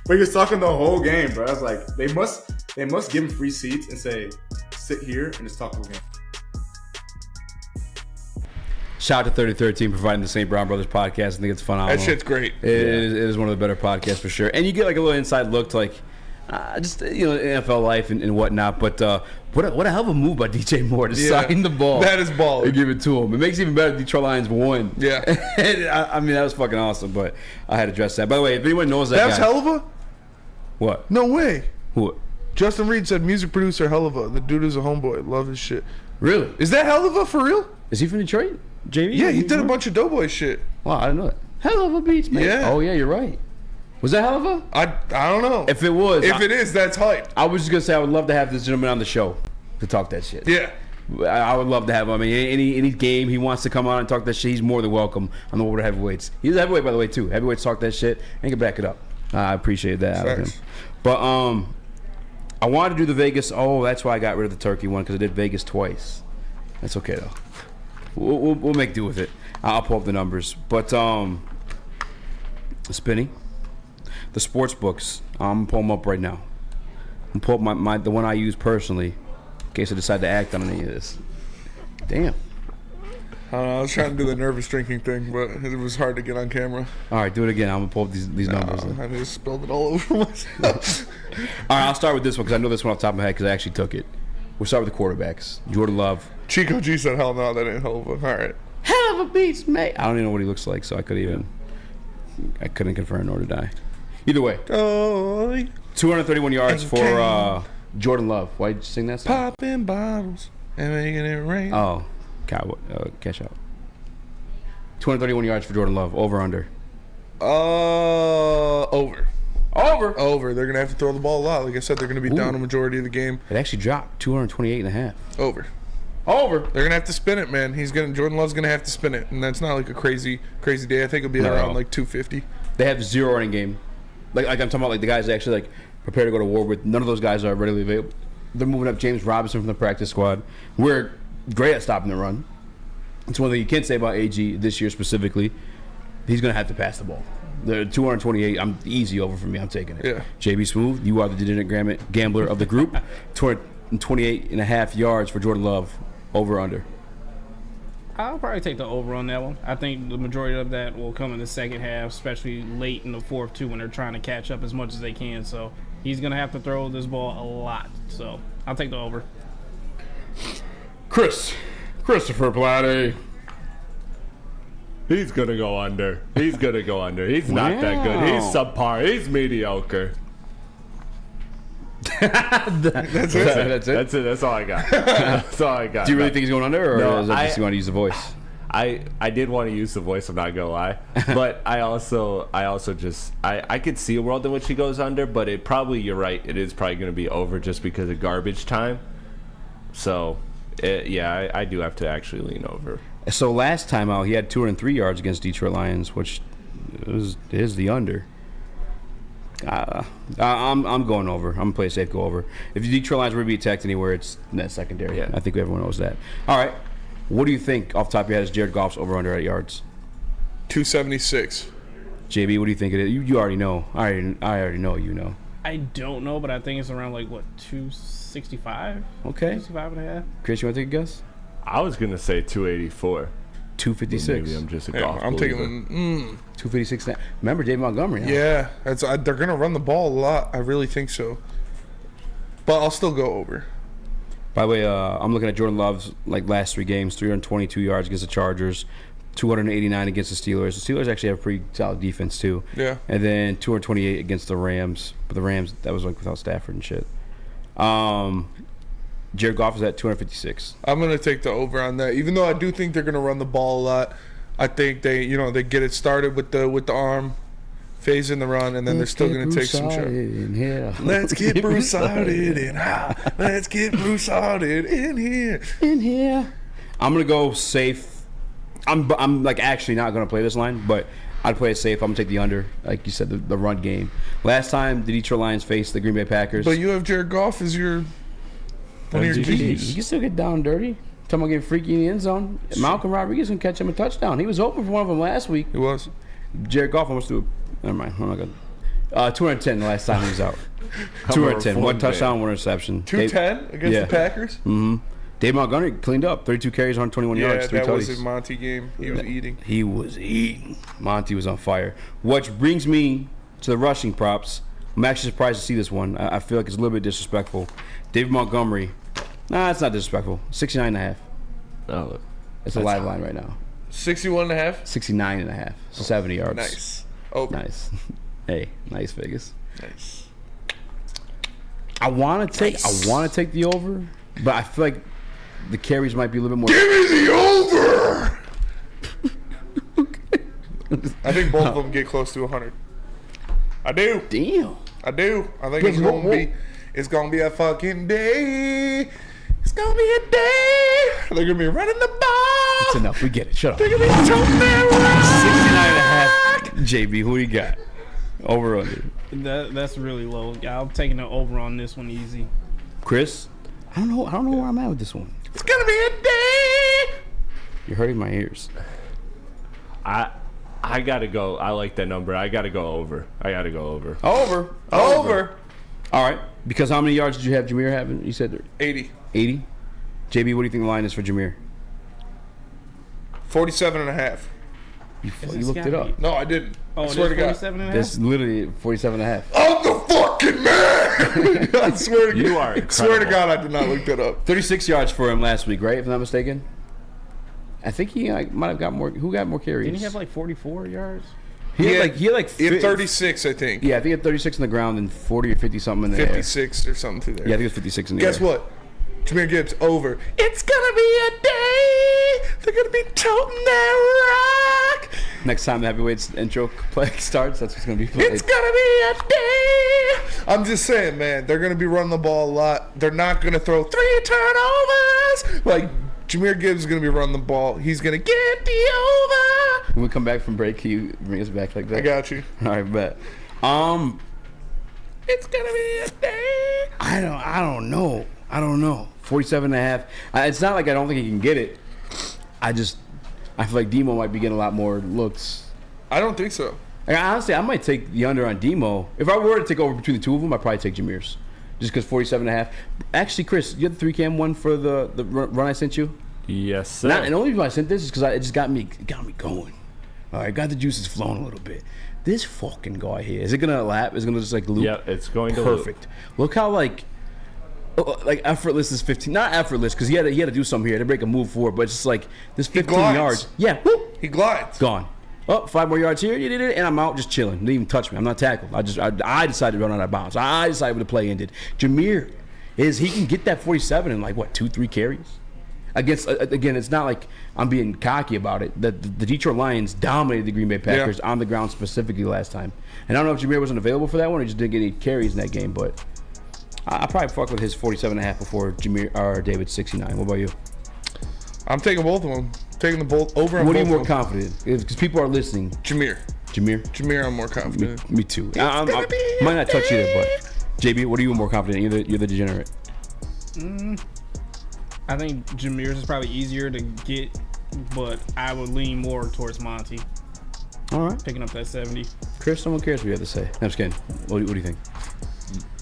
S14: But he was talking the whole game, bro. I was like, they must give him free seats and say, sit here and just talk the whole game.
S2: Shout out to 33rd providing the St. Brown Brothers podcast. I think it's phenomenal.
S4: That shit's great.
S2: It is one of the better podcasts for sure. And you get like a little inside look to like just NFL life and whatnot. But what a hell of a move by DJ Moore to sign the ball.
S4: That is baller.
S2: And give it to him. It makes it even better. Detroit Lions won.
S4: Yeah.
S2: I mean, that was fucking awesome. But I had to address that. By the way, if anyone knows that
S4: That's
S2: guy,
S4: Helva?
S2: What?
S4: No way.
S2: What?
S4: Justin Reed said music producer Helva. The dude is a homeboy. Love his shit.
S2: Really?
S4: Is that Helva for real?
S2: Is he from Detroit? JB?
S4: Yeah, he did a bunch of Doughboy shit.
S2: Wow, I didn't know that. Hell of a beats, man.
S4: Yeah.
S2: Oh, yeah, you're right. Was that hell of a?
S4: I don't know.
S2: If it was.
S4: If it is, that's hype.
S2: I was just going to say I would love to have this gentleman on the show to talk that shit.
S4: Yeah.
S2: I would love to have him. I mean, any game he wants to come on and talk that shit, he's more than welcome on the Woodward Heavyweights. He's a heavyweight, by the way, too. Heavyweights talk that shit and can back it up. I appreciate that out of him. But I wanted to do the Vegas. Oh, that's why I got rid of the turkey one, because I did Vegas twice. That's okay, though. We'll make do with it. I'll pull up the numbers. But Spinny, the sports books, I'm pulling them up right now. I'm pulling up the one I use personally in case I decide to act on any of this. Damn.
S4: I was trying to do the nervous drinking thing, but it was hard to get on camera.
S2: All right, do it again. I'm going to pull up these numbers.
S4: I just spilled it all over myself.
S2: All right, I'll start with this one because I know this one off the top of my head because I actually took it. We'll start with the quarterbacks. Jordan Love.
S4: Chico G said, hell no, that ain't Helva. All right.
S2: Hell of a beats, mate. I don't even know what he looks like, so I couldn't confirm nor deny. Either way. 231 yards for Jordan Love. Why'd you sing that song?
S4: Popping bottles and making it rain.
S2: Oh, cash out. 231 yards for Jordan Love. Over, under?
S4: Over.
S2: Over.
S4: They're going to have to throw the ball a lot. Like I said, they're going to be down a majority of the game.
S2: It actually dropped 228.5.
S4: Over.
S2: They're
S4: going to have to spin it, man. Jordan Love's going to have to spin it. And that's not like a crazy day. I think it'll be around like 250.
S2: They have 0 running game. Like I'm talking about like the guys that actually like prepare to go to war with. None of those guys are readily available. They're moving up James Robinson from the practice squad. We're great at stopping the run. It's one thing you can't say about AG this year specifically. He's going to have to pass the ball. The 228, I'm easy over for me. I'm taking it.
S4: Yeah.
S2: JB Smooth, you are the degenerate gambler of the group. 228.5 yards for Jordan Love. Over, under?
S9: I'll probably take the over on that one. I think the majority of that will come in the second half, especially late in the fourth, too, when they're trying to catch up as much as they can. So he's going to have to throw this ball a lot. So I'll take the over.
S2: Christopher Platte.
S3: He's going to go under. He's not that good. He's subpar. He's mediocre.
S4: That's it.
S2: That's it.
S3: That's it. That's all I got. That's all I got.
S2: Do you really think he's going under, or
S3: No,
S2: is that just you want to use the voice?
S3: I did want to use the voice, I'm not gonna lie, but I also just I could see a world in which he goes under, but you're right, it is probably gonna be over just because of garbage time. So I do have to actually lean over.
S2: So last time out, he had 203 yards against Detroit Lions, which is the under. I'm going over. I'm gonna play it safe, go over. If the Detroit Lions were to be attacked anywhere, it's in that secondary.
S3: Yeah.
S2: I think everyone knows that. All right. What do you think, off the top of your head, is Jared Goff's over-under at yards?
S4: 276.
S2: JB, what do you think it is? You already know. I already know you know.
S9: I don't know, but I think it's around 265.
S2: Okay.
S9: 65 and a half.
S2: Chris, you want to take a guess?
S3: I was gonna say 284.
S2: 256.
S3: Maybe I'm just a golf
S4: I'm
S3: believer.
S4: taking
S2: 256. Remember David Montgomery? Huh?
S4: Yeah, they're gonna run the ball a lot. I really think so. But I'll still go over.
S2: By the way, I'm looking at Jordan Love's last 3 games: 322 yards against the Chargers, 289 against the Steelers. The Steelers actually have a pretty solid defense too.
S4: Yeah.
S2: And then 228 against the Rams. But the Rams, that was without Stafford and shit. Jared Goff is at 256.
S4: I'm gonna take the over on that, even though I do think they're gonna run the ball a lot. I think they get it started with the arm, phase in the run, and then they're still gonna take some shots. Let's get Broussarded in here. Let's get Broussarded in here.
S2: In here. I'm gonna go safe. I'm actually not gonna play this line, but I'd play it safe. I'm gonna take the under, like you said, the run game. Last time the Detroit Lions faced the Green Bay Packers.
S4: But you have Jared Goff as your one of your keys.
S2: He can still get down dirty. Talking about getting freaky in the end zone. Malcolm Rodriguez can catch him a touchdown. He was open for one of them last week.
S4: He was.
S2: Jared Goff almost threw. Never mind. I'm not gonna. 210 the last time he was out. 210. One touchdown, one interception.
S4: 210 against the Packers.
S2: Mm-hmm. Dave Montgomery cleaned up. 32 carries, 121 yards, 3
S4: that was
S2: tutties.
S4: a Monty game. He was eating.
S2: He was eating. Monty was on fire. Which brings me to the rushing props. I'm actually surprised to see this one. I feel like it's a little bit disrespectful. David Montgomery. Nah, it's not disrespectful. 69.5.
S3: Oh,
S2: it's a live line right now.
S4: 61.5.
S2: 69.5. 70 yards.
S4: Nice. Oh,
S2: nice. Hey, nice Vegas.
S4: Nice.
S2: I want to take the over, but I feel like the carries might be a little bit more.
S4: Give me the over. I think both of them get close to 100. I do.
S2: Damn.
S4: I do. I think it's gonna be a fucking day. It's gonna be a day. They're gonna be running the ball.
S2: It's enough. We get it. Shut up.
S4: They're gonna be toting that rock.
S2: 69.5. JB, who do you got? Over under.
S9: That's really low. Yeah, I'm taking the over on this one easy.
S2: Chris, I don't know where I'm at with this one.
S4: It's gonna be a day.
S2: You're hurting my ears.
S3: I gotta go. I like that number. I gotta go over. Over.
S2: Over. All right. Because how many yards did you have Jameer having? You said
S4: 80.
S2: 80? JB, what do you think the line is for Jameer?
S4: 47.5.
S2: You looked it up.
S4: No, I didn't.
S9: Oh,
S4: I swear to God.
S9: 47.5?
S2: That's literally 47.5.
S4: I'm the fucking man. I swear to God.
S3: You are
S4: I swear to God, I did not look that up.
S2: 36 yards for him last week, right? If I'm not mistaken. I think he might have got more. Who got more carries?
S9: Didn't he have 44 yards?
S2: He had
S4: 36, I think.
S2: Yeah, I think he had 36 on the ground and 40 or 50 something in the
S4: 56 or something through there.
S2: Yeah, I think it was 56 in the
S4: Guess
S2: air.
S4: what? Jameer Gibbs over. It's gonna be a day. They're gonna be toting that rock.
S2: Next time the heavyweights intro play starts, that's what's gonna be played.
S4: It's gonna be a day. I'm just saying, man. They're gonna be running the ball a lot. They're not gonna throw 3 turnovers. Like Jameer Gibbs is gonna be running the ball. He's gonna get the over.
S2: When we come back from break, can you bring us back like that?
S4: I got you.
S2: All right, bet.
S4: It's gonna be a day.
S2: I don't know. 47.5. It's not like I don't think he can get it. I feel like Demo might be getting a lot more looks.
S4: I don't think so.
S2: Like, honestly, I might take the under on Demo. If I were to take over between the two of them, I'd probably take Jameer's. Just because 47.5. Actually, Chris, you had the 3-cam one for the run I sent you?
S3: Yes, sir.
S2: And the only reason I sent this is because it just got me going. All right, got the juices flowing a little bit. This fucking guy here, is it gonna lap? Is it gonna just loop?
S3: Yeah, it's going to loop.
S2: Perfect. Look how effortless is 15. Not effortless because he had to do something here to break a move forward, but it's just this 15 yards. Yeah, whoop,
S4: he glides.
S2: Gone. Oh, 5 more yards here, and I'm out just chilling. Didn't even touch me. I'm not tackled. I decided to run out of bounds. I decided when the play ended. Jameer he can get that 47 in like, what, 2-3 carries? Against, again, it's not like I'm being cocky about it. The Detroit Lions dominated the Green Bay Packers on the ground specifically last time. And I don't know if Jameer wasn't available for that one or just didn't get any carries in that game, but I'll probably fuck with his 47.5 before Jameer or David's 69. What about you?
S4: I'm taking both of them. Taking the both over. On
S2: What are you
S4: both
S2: more
S4: of them.
S2: confident? Because people are listening.
S4: Jameer. I'm more confident.
S2: Me too. I might not touch either, but JB, what are you more confident in? You're the degenerate.
S9: I think Jameer's is probably easier to get, but I would lean more towards Monty.
S2: All right.
S9: Picking up that 70.
S2: Chris, someone cares what you have to say. I'm just kidding. What do you think?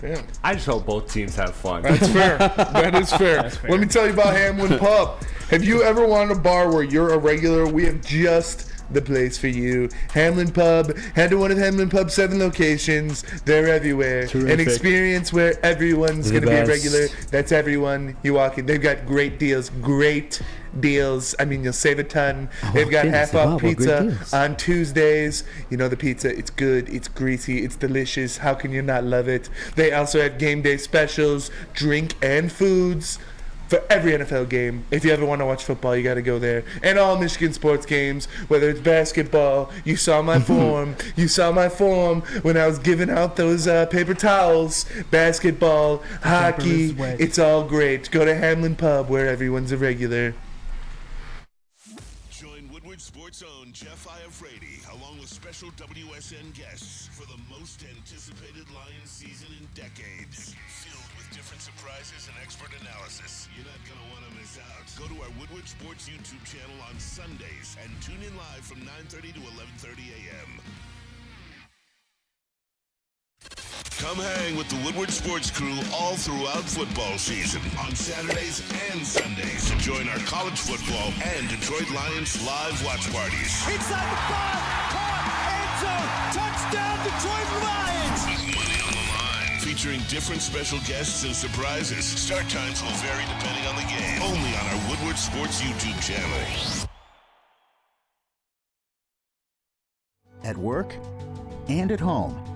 S4: Damn.
S3: I just hope both teams have fun.
S4: That's fair. That is fair. Let me tell you about Hamlin Pub. Have you ever wanted a bar where you're a regular? We have just the place for you. Hamlin Pub. Head to one of Hamlin Pub's 7 locations. They're everywhere.
S2: Terrific.
S4: An experience where everyone's going to be a regular. That's everyone. You walk in. They've got great deals. Great deals. I mean, you'll save a ton. They've got half-off pizza on Tuesdays. You know the pizza. It's good. It's greasy. It's delicious. How can you not love it? They also have game day specials, drink and foods for every NFL game. If you ever want to watch football, you got to go there. And all Michigan sports games, whether it's basketball. You saw my form. You saw my form when I was giving out those paper towels. Basketball, hockey. It's all great. Go to Hamlin Pub where everyone's a regular.
S7: Join Woodward Sports' own Jeff Iafrate along with special WSN guests for the most anticipated Lions season in decades. Filled with different surprises and expert analysis. You're not going to want to miss out. Go to our Woodward Sports YouTube channel on Sundays and tune in live from 9:30 to 11:30 a.m. Come hang with the Woodward Sports crew all throughout football season on Saturdays and Sundays to join our college football and Detroit Lions live watch parties.
S12: Inside the 5, caught, end zone, touchdown Detroit Lions!
S7: With money on the line, featuring different special guests and surprises. Start times will vary depending on the game. Only on our Woodward Sports YouTube channel.
S15: At work and at home,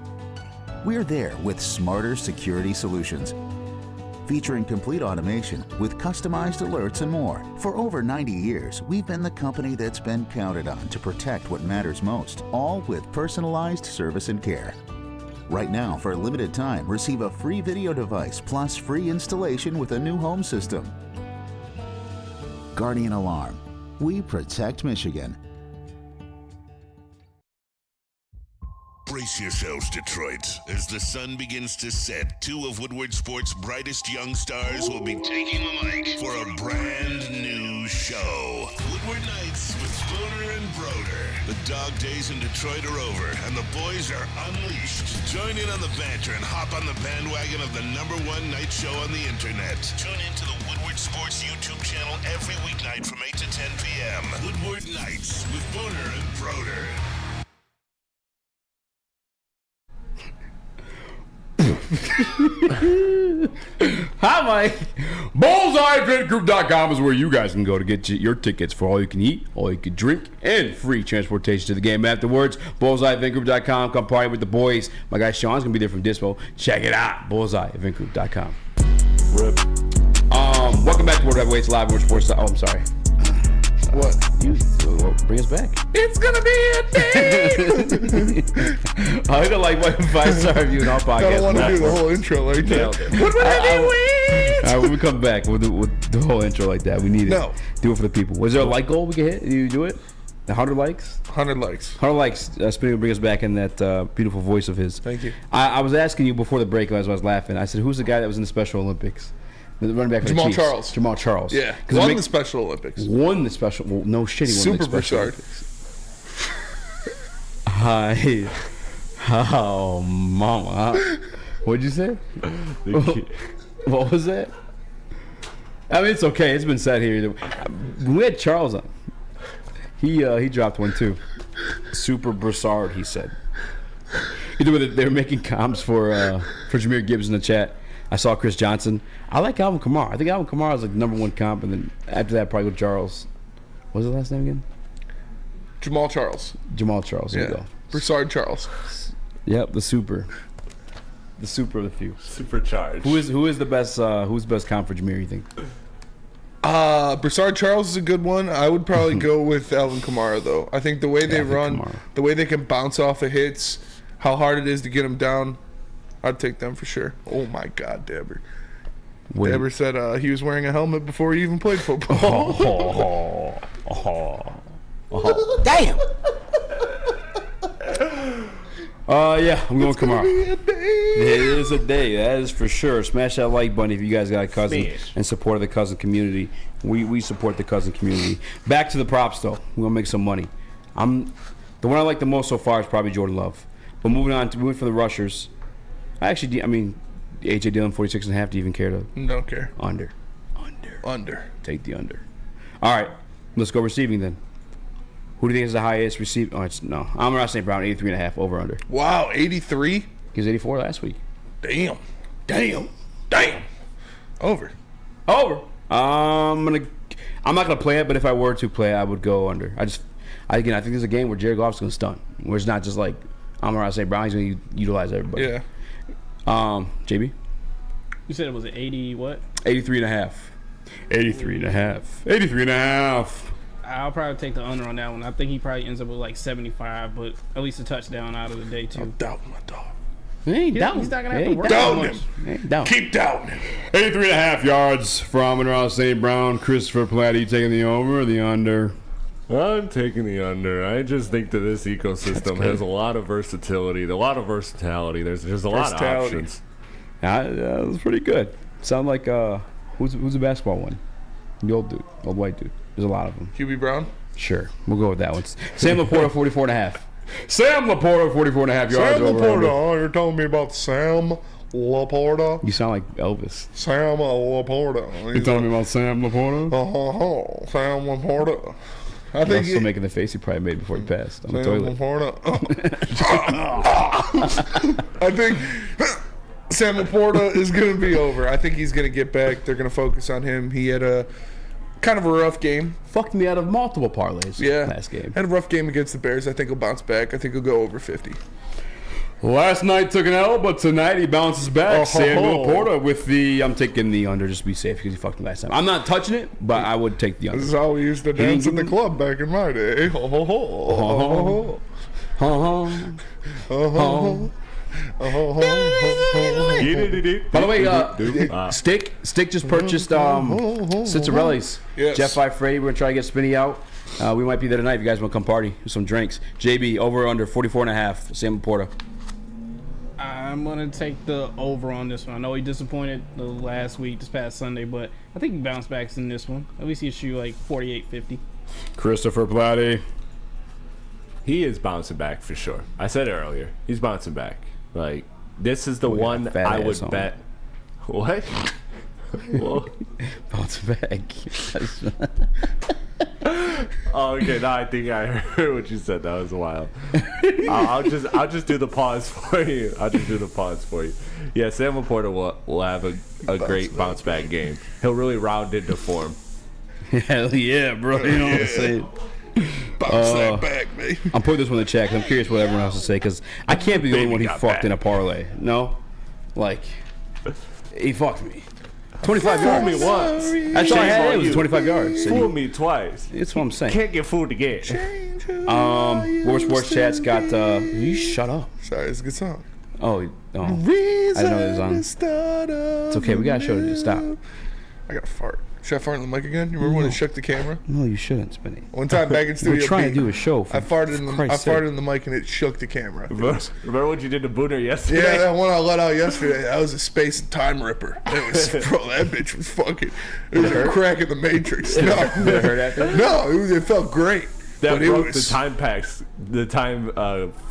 S15: we're there with smarter security solutions. Featuring complete automation with customized alerts and more. For over 90 years, we've been the company that's been counted on to protect what matters most, all with personalized service and care. Right now, for a limited time, receive a free video device plus free installation with a new home system. Guardian Alarm. We protect Michigan.
S7: Brace yourselves, Detroit. As the sun begins to set, 2 of Woodward Sports' brightest young stars will be taking the mic for a brand new show. Woodward Nights with Spooner and Broder. The dog days in Detroit are over, and the boys are unleashed. Join in on the banter and hop on the bandwagon of the #1 night show on the internet. Tune into the Woodward Sports YouTube channel every weeknight from 8 to 10 p.m. Woodward Nights with Spooner and Broder.
S2: Hi, Mike. BullseyeEventGroup.com is where you guys can go to get your tickets for all you can eat, all you can drink, and free transportation to the game afterwards. BullseyeEventGroup.com. Come party with the boys. My guy Sean's going to be there from Dispo. Check it out. BullseyeEventGroup.com.
S3: Rip.
S2: Welcome back to World Heavyweights Live. World Sports. Oh, I'm sorry.
S4: What?
S2: Bring us back.
S4: It's gonna be a day.
S2: I don't like 5-star review in our podcast.
S4: I don't want to do the whole intro like that.
S2: When we come back, we'll do the whole intro like that. We need it.
S4: No.
S2: Do it for the people. Was there a like goal we can hit? Did you do it? 100 likes?
S4: 100 likes.
S2: 100 likes. Spinning will bring us back in that beautiful voice of his.
S4: Thank you.
S2: I was asking you before the break as I was laughing. I said, who's the guy that was in the Special Olympics? The running back for
S4: Jamal
S2: the Chiefs.
S4: Charles.
S2: Jamal Charles.
S4: Yeah. Won the Special Olympics.
S2: Won the Special. Well, no shit. He won
S4: Super
S2: the Special
S4: Broussard.
S2: Hi. Oh, mama. What'd you say? What was that? I mean, it's okay. It's been said here. When we had Charles on, he dropped one too. Super Broussard, he said. They were making comps for Jameer Gibbs in the chat. I saw Chris Johnson. I like Alvin Kamara. I think Alvin Kamara is like #1 comp, and then after that, probably with Charles. What was his last name again?
S4: Jamal Charles.
S2: Jamal Charles. There you go.
S4: Broussard Charles.
S2: Yep, the super of the few.
S3: Supercharged.
S2: Who is the best? Who's the best comp for Jameer? You think?
S4: Broussard Charles is a good one. I would probably go with Alvin Kamara though. I think the way they run, the way they can bounce off of hits, how hard it is to get them down, I'd take them for sure. Oh my God, Dabber. Dabber said he was wearing a helmet before he even played football.
S2: Damn. Yeah, I'm going Kamara. It is a day, that is for sure. Smash that like button if you guys got a cousin and support the cousin community. We support the cousin community. Back to the props though. We're gonna make some money. The one I like the most so far is probably Jordan Love. But moving for the rushers. AJ Dillon 46.5. Do you even care to?
S4: Don't care.
S2: Under. Take the under. All right, let's go receiving then. Who do you think is the highest receive? Oh, it's no. Amon-Ra St. Brown 83.5 over under.
S4: Wow, 83.
S2: He was 84 last week.
S4: Damn. Over. I'm
S2: not gonna play it, but if I were to play it, I would go under. I think there's a game where Jared Goff's gonna stun, where it's not just like Amon-Ra St. Brown. He's gonna utilize everybody.
S4: Yeah.
S2: JB.
S9: You said it was an 80 what?
S2: 83.5. 83.5.
S9: I'll probably take the under on that one. I think he probably ends up with like 75, but at least a touchdown out of the day too.
S4: I'm doubting my dog.
S2: He's
S9: not gonna have to work
S4: doubting
S9: much.
S4: Keep doubting him.
S2: 83.5 yards from Amon-Ra St. Brown. Christopher Platte, you taking the over or the under?
S3: I'm taking the under. I just think that this ecosystem has a lot of versatility, There's a lot of options.
S2: That was pretty good. Sound like who's the basketball one? The old white dude. There's a lot of them.
S4: QB Brown?
S2: Sure. We'll go with that one. Sam Laporta, 44.5. Sam Laporta, 44.5 yards over.
S4: Laporta. You're telling me about Sam Laporta?
S2: You sound like Elvis.
S4: Sam Laporta.
S2: You're telling me about Sam Laporta?
S4: Sam Laporta.
S2: He's also making the face he probably made before he passed on the toilet.
S4: I think Sam Laporta is going to be over. I think he's going to get back. They're going to focus on him. He had a kind of a rough game.
S2: Fucked me out of multiple parlays last game.
S4: Had a rough game against the Bears. I think he'll bounce back. I think he'll go over 50.
S2: Last night took an L, but tonight he bounces back. Sam Laporta with I'm taking the under just to be safe because he fucked me last time. I'm not touching it, but I would take the under.
S4: This is how we used to dance in the club back in my day. Ho, ho, ho. Ho, ho, ho. Ho, ho, ho.
S2: By the way, Stick just purchased Cicerelli's.
S4: Yes.
S2: Jeff I Freddy, we're gonna try to get Spinny out. We might be there tonight if you guys want to come party with some drinks. JB over under 44.5. Sam Laporta.
S9: I'm gonna take the over on this one. I know he disappointed the last week, this past Sunday, but I think he bounced back in this one. At least he'll shoot like 48-50.
S2: Christopher Platte.
S3: He is bouncing back for sure. I said it earlier. He's bouncing back. Like, this is the one I would bet. What? Whoa.
S2: Bouncing back.
S3: Oh, okay. No, I think I heard what you said. That was wild. I'll just do the pause for you. Yeah, Sam Laporta will have a great bounce back game. He'll really round into form.
S2: Hell yeah, bro. You know what I'm saying?
S4: Bounce that back, man.
S2: I'm putting this one in the chat because I'm curious what everyone else to say because I can't be the only one he fucked in a parlay. No? Like, he fucked me. 25 yards.
S3: Fool me once.
S2: That's all I had. It was 25 yards.
S3: Fool me twice.
S2: That's what I'm saying.
S3: Can't get fooled again.
S2: World Sports Chat's got. You shut up.
S4: Sorry, it's a good song.
S2: Oh. I didn't know it was on. It's okay. We got to show you. Stop.
S4: I got to fart. Should I fart in the mic again? You remember when it shook the camera?
S2: No, you shouldn't, Spinny.
S4: One time back in Studio
S2: We're trying
S4: B,
S2: to do a show.
S4: I farted in the mic and it shook the camera.
S3: Remember what you did to Booner yesterday?
S4: Yeah, that one I let out yesterday. That was a space and time ripper. It was, bro, that bitch was fucking. It was a crack in the Matrix. No,
S2: Did it hurt after?
S4: No, it felt great.
S3: That
S4: but
S3: broke
S4: it was
S3: the time packs, the time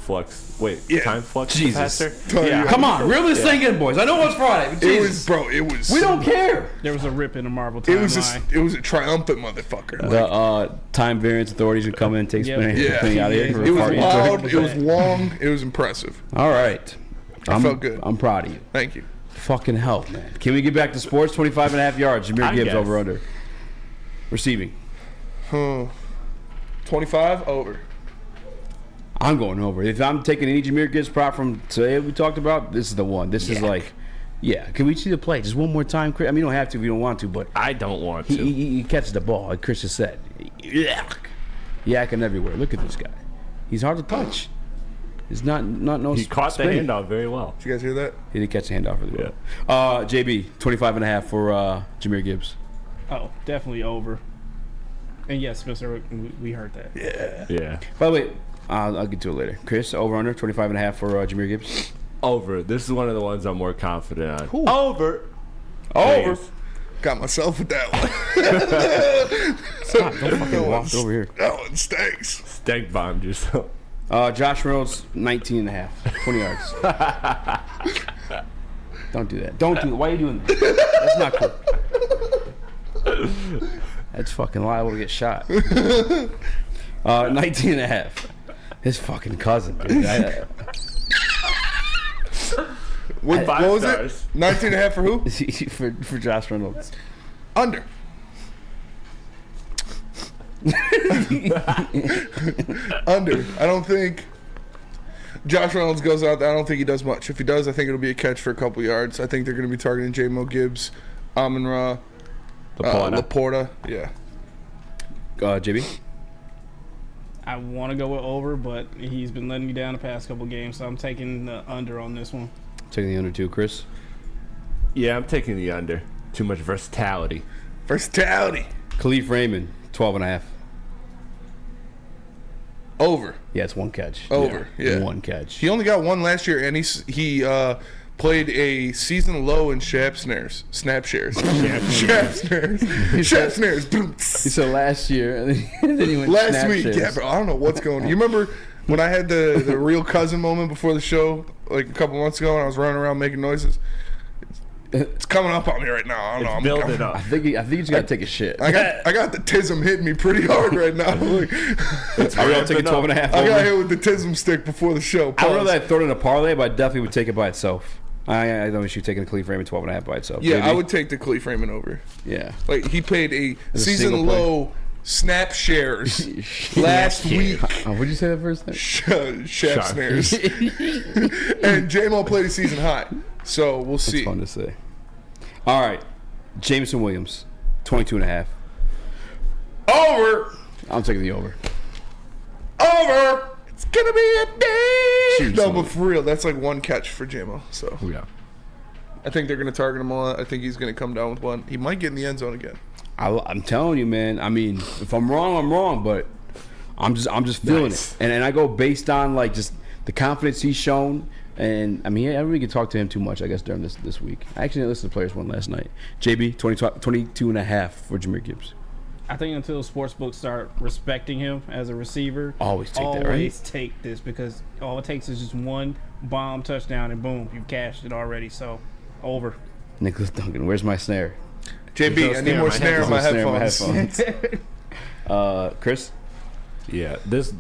S3: flux. Wait, time flux
S2: Jesus.
S3: capacitor?
S2: Yeah. Come on, reel this thing in, boys. I know it's Friday. But
S4: it was, bro. It was.
S2: We don't care.
S9: There was a rip in the Marvel timeline.
S4: It was a triumphant motherfucker.
S2: The time variance authorities would come in and take Spinny out of here.
S4: It was loud. It was long. It was impressive.
S2: All right.
S4: I felt good.
S2: I'm proud of you.
S4: Thank you.
S2: Fucking hell, man. Can we get back to sports? 25.5 yards. Jameer Gibbs over under. Receiving.
S4: 25 over.
S2: I'm going over. If I'm taking any Jahmyr Gibbs prop from today we talked about, this is the one. This is like, yeah. Can we see the play just one more time, Chris? I mean, you don't have to if you don't want to, but
S3: I don't want to.
S2: He catches the ball, like Chris just said. Yakking everywhere. Look at this guy. He's hard to touch. It's not no.
S3: He caught
S2: spinning.
S3: the handoff very well.
S4: Did you guys hear that?
S2: He did catch the handoff really well. JB, 25.5 for Jahmyr Gibbs.
S9: Oh, definitely over. And yes, Spencer, we heard that.
S3: Yeah.
S2: By the way, I'll get to it later. Chris, over under 25.5 for Jahmyr Gibbs.
S3: Over. This is one of the ones I'm more confident on. Ooh. Over.
S4: Got myself with that one.
S2: Stop, don't fucking walk over here.
S4: That one stinks.
S3: Stank bombed yourself.
S2: Josh Reynolds, 19.5. 20 yards. Don't do that. Don't do that. Why are you doing that? That's not cool. That's fucking liable to get shot. 19.5. His fucking cousin, dude.
S4: What was it? 19.5 for who?
S2: for Josh Reynolds.
S4: Under. Under. I don't think Josh Reynolds goes out there. I don't think he does much. If he does, I think it'll be a catch for a couple yards. I think they're going to be targeting J-Mo Gibbs, Amon-Ra, Laporta. Yeah.
S2: JB?
S9: I want to go with over, but he's been letting me down the past couple games, so I'm taking the under on this one.
S2: Taking the under too, Chris?
S3: Yeah, I'm taking the under. Too much versatility.
S2: Khalif Raymond, 12.5.
S4: Over.
S2: Yeah, it's one catch.
S4: Over. Yeah.
S2: One catch.
S4: He only got one last year, and he played a season low in snap shares. Snap snares.
S2: He said last year, and then he went
S4: last week.
S2: shares.
S4: Yeah, bro. I don't know what's going on. You remember when I had the real cousin moment before the show, like a couple months ago, and I was running around making noises? It's coming up on me right now. I don't know.
S3: Build it up.
S2: I think you just gotta take a shit.
S4: I got the tism hitting me pretty hard right now. Like,
S2: I would take a 12.5.
S4: I got hit with the tism stick before the show.
S2: I don't know that I'd throw it in a parlay, but I definitely would take it by itself. I don't issue taking the Khalif Raymond 12.5 by itself.
S4: Yeah,
S2: Maybe.
S4: I would take the Khalif Raymond over.
S2: Yeah.
S4: Like, he paid a season low snap shares last week.
S2: What'd you say that first thing?
S4: Shaft snares. And J-Mo played a season high. So we'll see.
S2: It's fun to say. All right. Jameson Williams, 22.5.
S4: Over.
S2: I'm taking the over.
S4: Over. It's gonna be a day. No, but for real, that's like one catch for J-Mo. So
S2: yeah.
S4: I think they're gonna target him a lot. I think he's gonna come down with one. He might get in the end zone again.
S2: I'm telling you, man. I mean, if I'm wrong, I'm wrong, but I'm just feeling it, and I go based on like just the confidence he's shown. And I mean, I don't really get to talk to him too much, I guess, during this week. I actually listened to Players One last night. JB, 22.5 for Jahmyr Gibbs.
S9: I think until sportsbooks start respecting him as a receiver,
S2: always
S9: take this, because all it takes is just one bomb touchdown and boom, you've cashed it already. So over.
S2: Nicholas Duncan, where's my snare?
S4: JB, I need more snare on my headphones.
S2: Chris?
S3: Yeah, this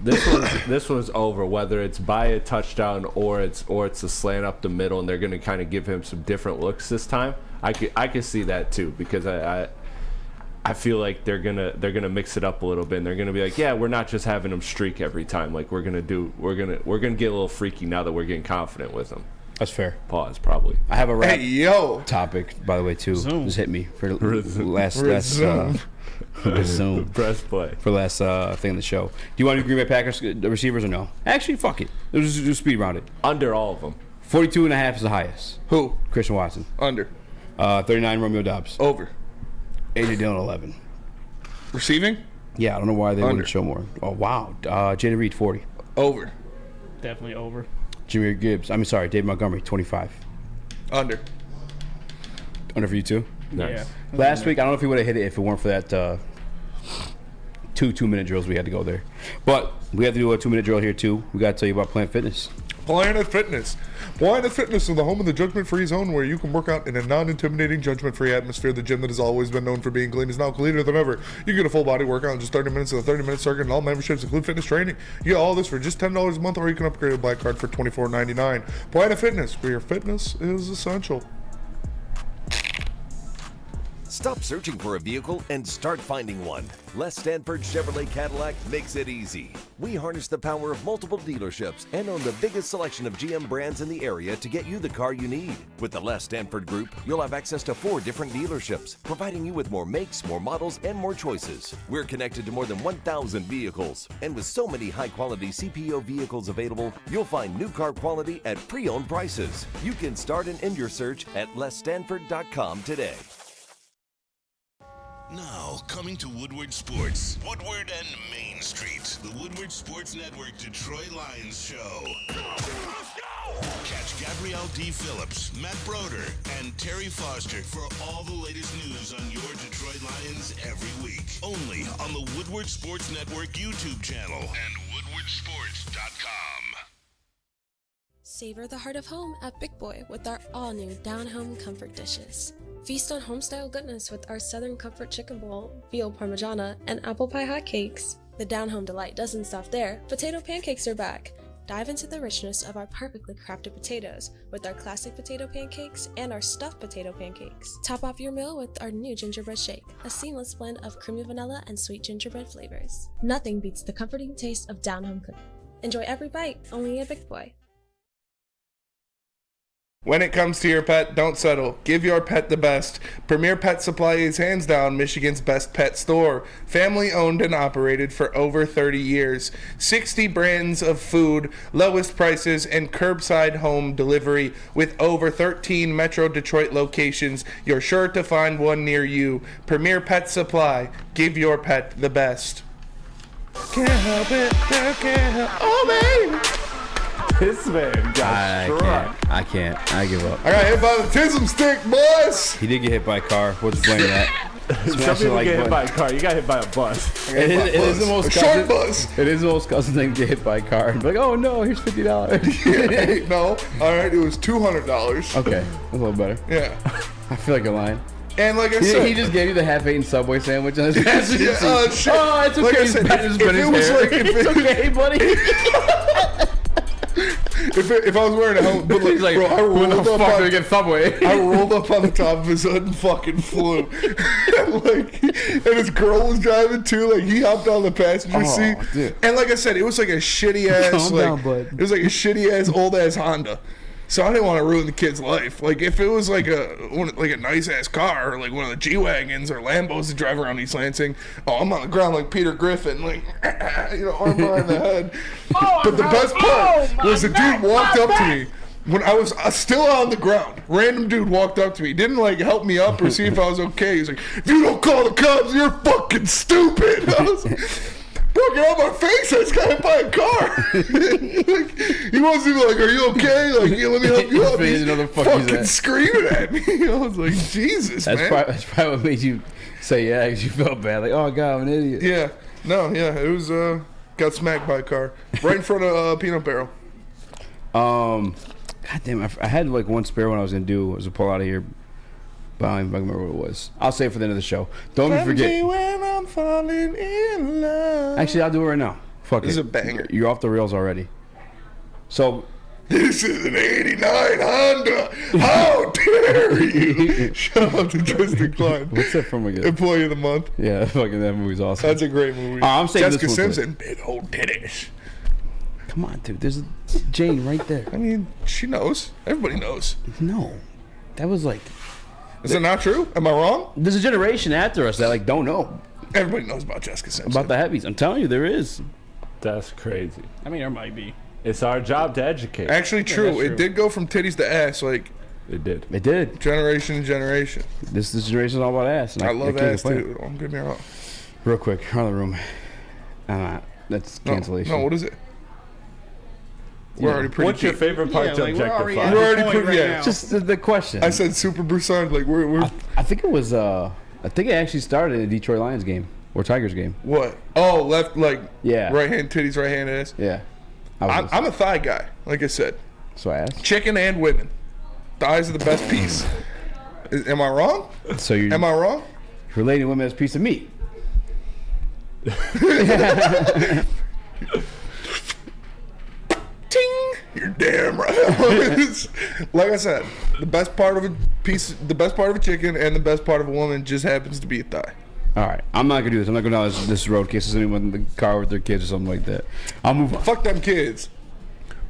S3: one's over. Whether it's by a touchdown or it's a slant up the middle, and they're going to kind of give him some different looks this time. I could see that too, because I feel like they're gonna mix it up a little bit, and they're gonna be like, yeah, we're not just having him streak every time. Like we're gonna get a little freaky now that we're getting confident with him.
S2: That's fair.
S3: Pause, probably.
S2: I have a rap
S4: topic,
S2: by the way, too.
S9: Zoom.
S2: Just hit me for last
S4: Zoom.
S3: Press play.
S2: For last thing on the show. Do you want to do Green Bay Packers receivers or no? Actually, fuck it. Let's just speed round it.
S3: Under all of them.
S2: 42.5 is the highest.
S4: Who?
S2: Christian Watson.
S4: Under.
S2: 39 Romeo Doubs.
S4: Over.
S2: AJ Dillon 11.
S4: Receiving?
S2: Yeah, I don't know why they wouldn't show more. Oh wow. Jaden Reed 40.
S4: Over.
S9: Definitely over.
S2: Jahmyr Gibbs. David Montgomery 25.
S4: Under.
S2: Under for you too?
S3: Nice.
S9: Yeah.
S2: Last week, I don't know if he would have hit it if it weren't for that two-minute drills we had to go there. But we have to do a 2-minute drill here too. We got to tell you about Planet Fitness.
S4: Planet Fitness. Planet Fitness is the home of the judgment-free zone where you can work out in a non-intimidating, judgment-free atmosphere. The gym that has always been known for being clean is now cleaner than ever. You get a full-body workout in just 30 minutes of the 30-minute circuit, and all memberships include fitness training. You get all this for just $10 a month, or you can upgrade a Black Card for $24.99. Planet Fitness, where your fitness is essential.
S16: Stop searching for a vehicle and start finding one. Les Stanford Chevrolet Cadillac makes it easy. We harness the power of multiple dealerships and own the biggest selection of GM brands in the area to get you the car you need. With the Les Stanford Group, you'll have access to 4 different dealerships, providing you with more makes, more models, and more choices. We're connected to more than 1,000 vehicles. And with so many high-quality CPO vehicles available, you'll find new car quality at pre-owned prices. You can start and end your search at lesstanford.com today.
S7: Now, coming to Woodward Sports, Woodward and Main Street, the Woodward Sports Network Detroit Lions show. Catch Gabrielle D. Phillips, Matt Broder, and Terry Foster for all the latest news on your Detroit Lions every week. Only on the Woodward Sports Network YouTube channel and woodwardsports.com.
S17: Savor the heart of home at Big Boy with our all-new down-home comfort dishes. Feast on home-style goodness with our Southern Comfort Chicken Bowl, veal parmigiana, and apple pie hotcakes. The down-home delight doesn't stop there. Potato pancakes are back. Dive into the richness of our perfectly crafted potatoes with our classic potato pancakes and our stuffed potato pancakes. Top off your meal with our new gingerbread shake, a seamless blend of creamy vanilla and sweet gingerbread flavors. Nothing beats the comforting taste of down-home cooking. Enjoy every bite, only at Big Boy.
S4: When it comes to your pet, don't settle. Give your pet the best. Premier Pet Supply is hands down Michigan's best pet store. Family owned and operated for over 30 years. 60 brands of food, lowest prices, and curbside home delivery with over 13 Metro Detroit locations. You're sure to find one near you. Premier Pet Supply. Give your pet the best. Can't help it. Can't help. Oh, baby.
S3: This man got struck.
S2: I can't. I give up.
S4: I got hit by the Tism stick, boys.
S2: He did get hit by a car. We'll just blame that.
S3: Some people get hit by a car. You got hit by a bus.
S2: It is the most
S4: short bus.
S2: It is the most cousin thing to get hit by a car and be like, oh no, here's $50.
S4: Yeah, no, all right, it was $200.
S2: Okay, that's a little better.
S4: Yeah.
S2: I feel like you're lying.
S4: And like I said,
S2: he just gave you the half-eaten Subway sandwich on his passenger seat.
S4: Shit.
S2: Oh, it's okay.
S4: Like I said,
S2: it's okay, buddy.
S4: If I was wearing a helmet, but like,
S2: like,
S4: bro, I rolled up on,
S2: get Subway.
S4: I rolled up on the top of his hood and fucking flew. and his girl was driving too. Like he hopped on the passenger seat.
S2: Dude.
S4: And like I said, it was like a shitty ass, it was like a shitty ass old ass Honda. So I didn't want to ruin the kid's life. Like if it was like a nice ass car, or like one of the G-Wagons or Lambos that drive around East Lansing, I'm on the ground like Peter Griffin, like arm behind the head. But the best part was the dude walked up to me when I was still on the ground. Random dude walked up to me, didn't like help me up or see if I was okay. He's like, "If you don't call the cops, you're fucking stupid." I was like, bro, get out of my face! I just got hit by a car. Like, he wasn't even like, "Are you okay?" Like, yeah, let me help you up. He's fucking screaming at me. I was like, Jesus, man.
S2: That's probably what made you say yeah, because you felt bad. Like, oh god, I'm an idiot.
S4: Yeah, no, yeah, it was got smacked by a car right in front of Peanut Barrel.
S2: God damn, I had like one spare one I was gonna do. I was gonna pull out of here. But I don't even remember what it was. I'll save it for the end of the show. Don't even forget.
S4: When I'm falling in love.
S2: Actually, I'll do it right now. Fuck it.
S4: This is a banger.
S2: You're off the rails already. So.
S4: This is an 89 Honda. How dare you? Shout out to Tristan Klein.
S2: What's that from again?
S4: Employee of the Month.
S2: Yeah, fucking that movie's awesome.
S4: That's a great movie.
S2: I'm saying
S4: Jessica Simpson. Big old titties.
S2: Come on, dude. There's Jane right there.
S4: I mean, she knows. Everybody knows.
S2: No. That was like.
S4: Is it not true? Am I wrong?
S2: There's a generation after us that like don't know.
S4: Everybody knows about Jessica Simpson.
S2: About the heavies. I'm telling you, there is.
S3: That's crazy.
S9: I mean, there might be.
S3: It's our job to educate.
S4: Actually, true. It did go from titties to ass. Like
S3: it did.
S2: It did.
S4: Generation to generation.
S2: This generation is all about ass.
S4: I love ass too. Don't get me wrong.
S2: Real quick, around the room. That's cancellation.
S4: No, what is it? We're already pretty.
S3: What's your favorite part to objectify?
S4: We're already pretty. Yeah,
S2: just the question.
S4: I said Super Broussard. Like we're.
S2: I think it was. I think it actually started in a Detroit Lions game or Tigers game.
S4: What? Oh, left like.
S2: Yeah.
S4: Right hand titties, right hand ass.
S2: Yeah.
S4: I'm a thigh guy. Like I said.
S2: So ass.
S4: Chicken and women. Thighs are the best piece. Am I wrong?
S2: So you.
S4: Am I wrong?
S2: Relating women as a piece of meat.
S4: Ting. You're damn right. Like I said, the best part of a chicken and the best part of a woman just happens to be a thigh.
S2: All right, I'm not gonna do this. I'm not going down this road in case there's anyone in the car with their kids or something like that. I'll move on.
S4: Fuck them kids.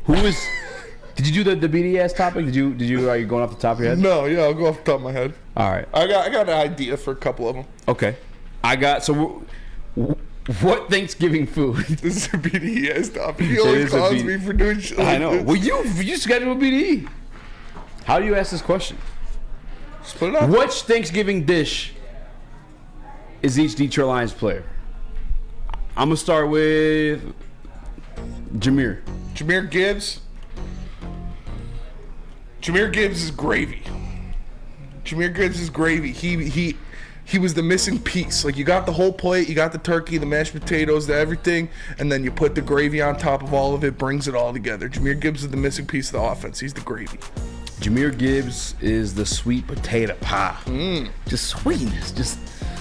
S2: Who is? Did you do the BDS topic? Did you? Are you going off the top of your head?
S4: No, yeah, I'll go off the top of my head.
S2: All right.
S4: I got an idea for a couple of them.
S2: Okay. What Thanksgiving food?
S4: This is a BDS topic. He always calls me for doing shit like
S2: I know.
S4: this.
S2: Well, you schedule a BDE. How do you ask this question?
S4: Just put it out.
S2: Which Thanksgiving dish is each Detroit Lions player? I'm gonna start with Jameer.
S4: Jameer Gibbs. Jameer Gibbs is gravy. Jameer Gibbs is gravy. He was the missing piece. Like, you got the whole plate, you got the turkey, the mashed potatoes, the everything, and then you put the gravy on top of all of it, brings it all together. Jameer Gibbs is the missing piece of the offense. He's the gravy.
S2: Jameer Gibbs is the sweet potato pie. Just sweetness, just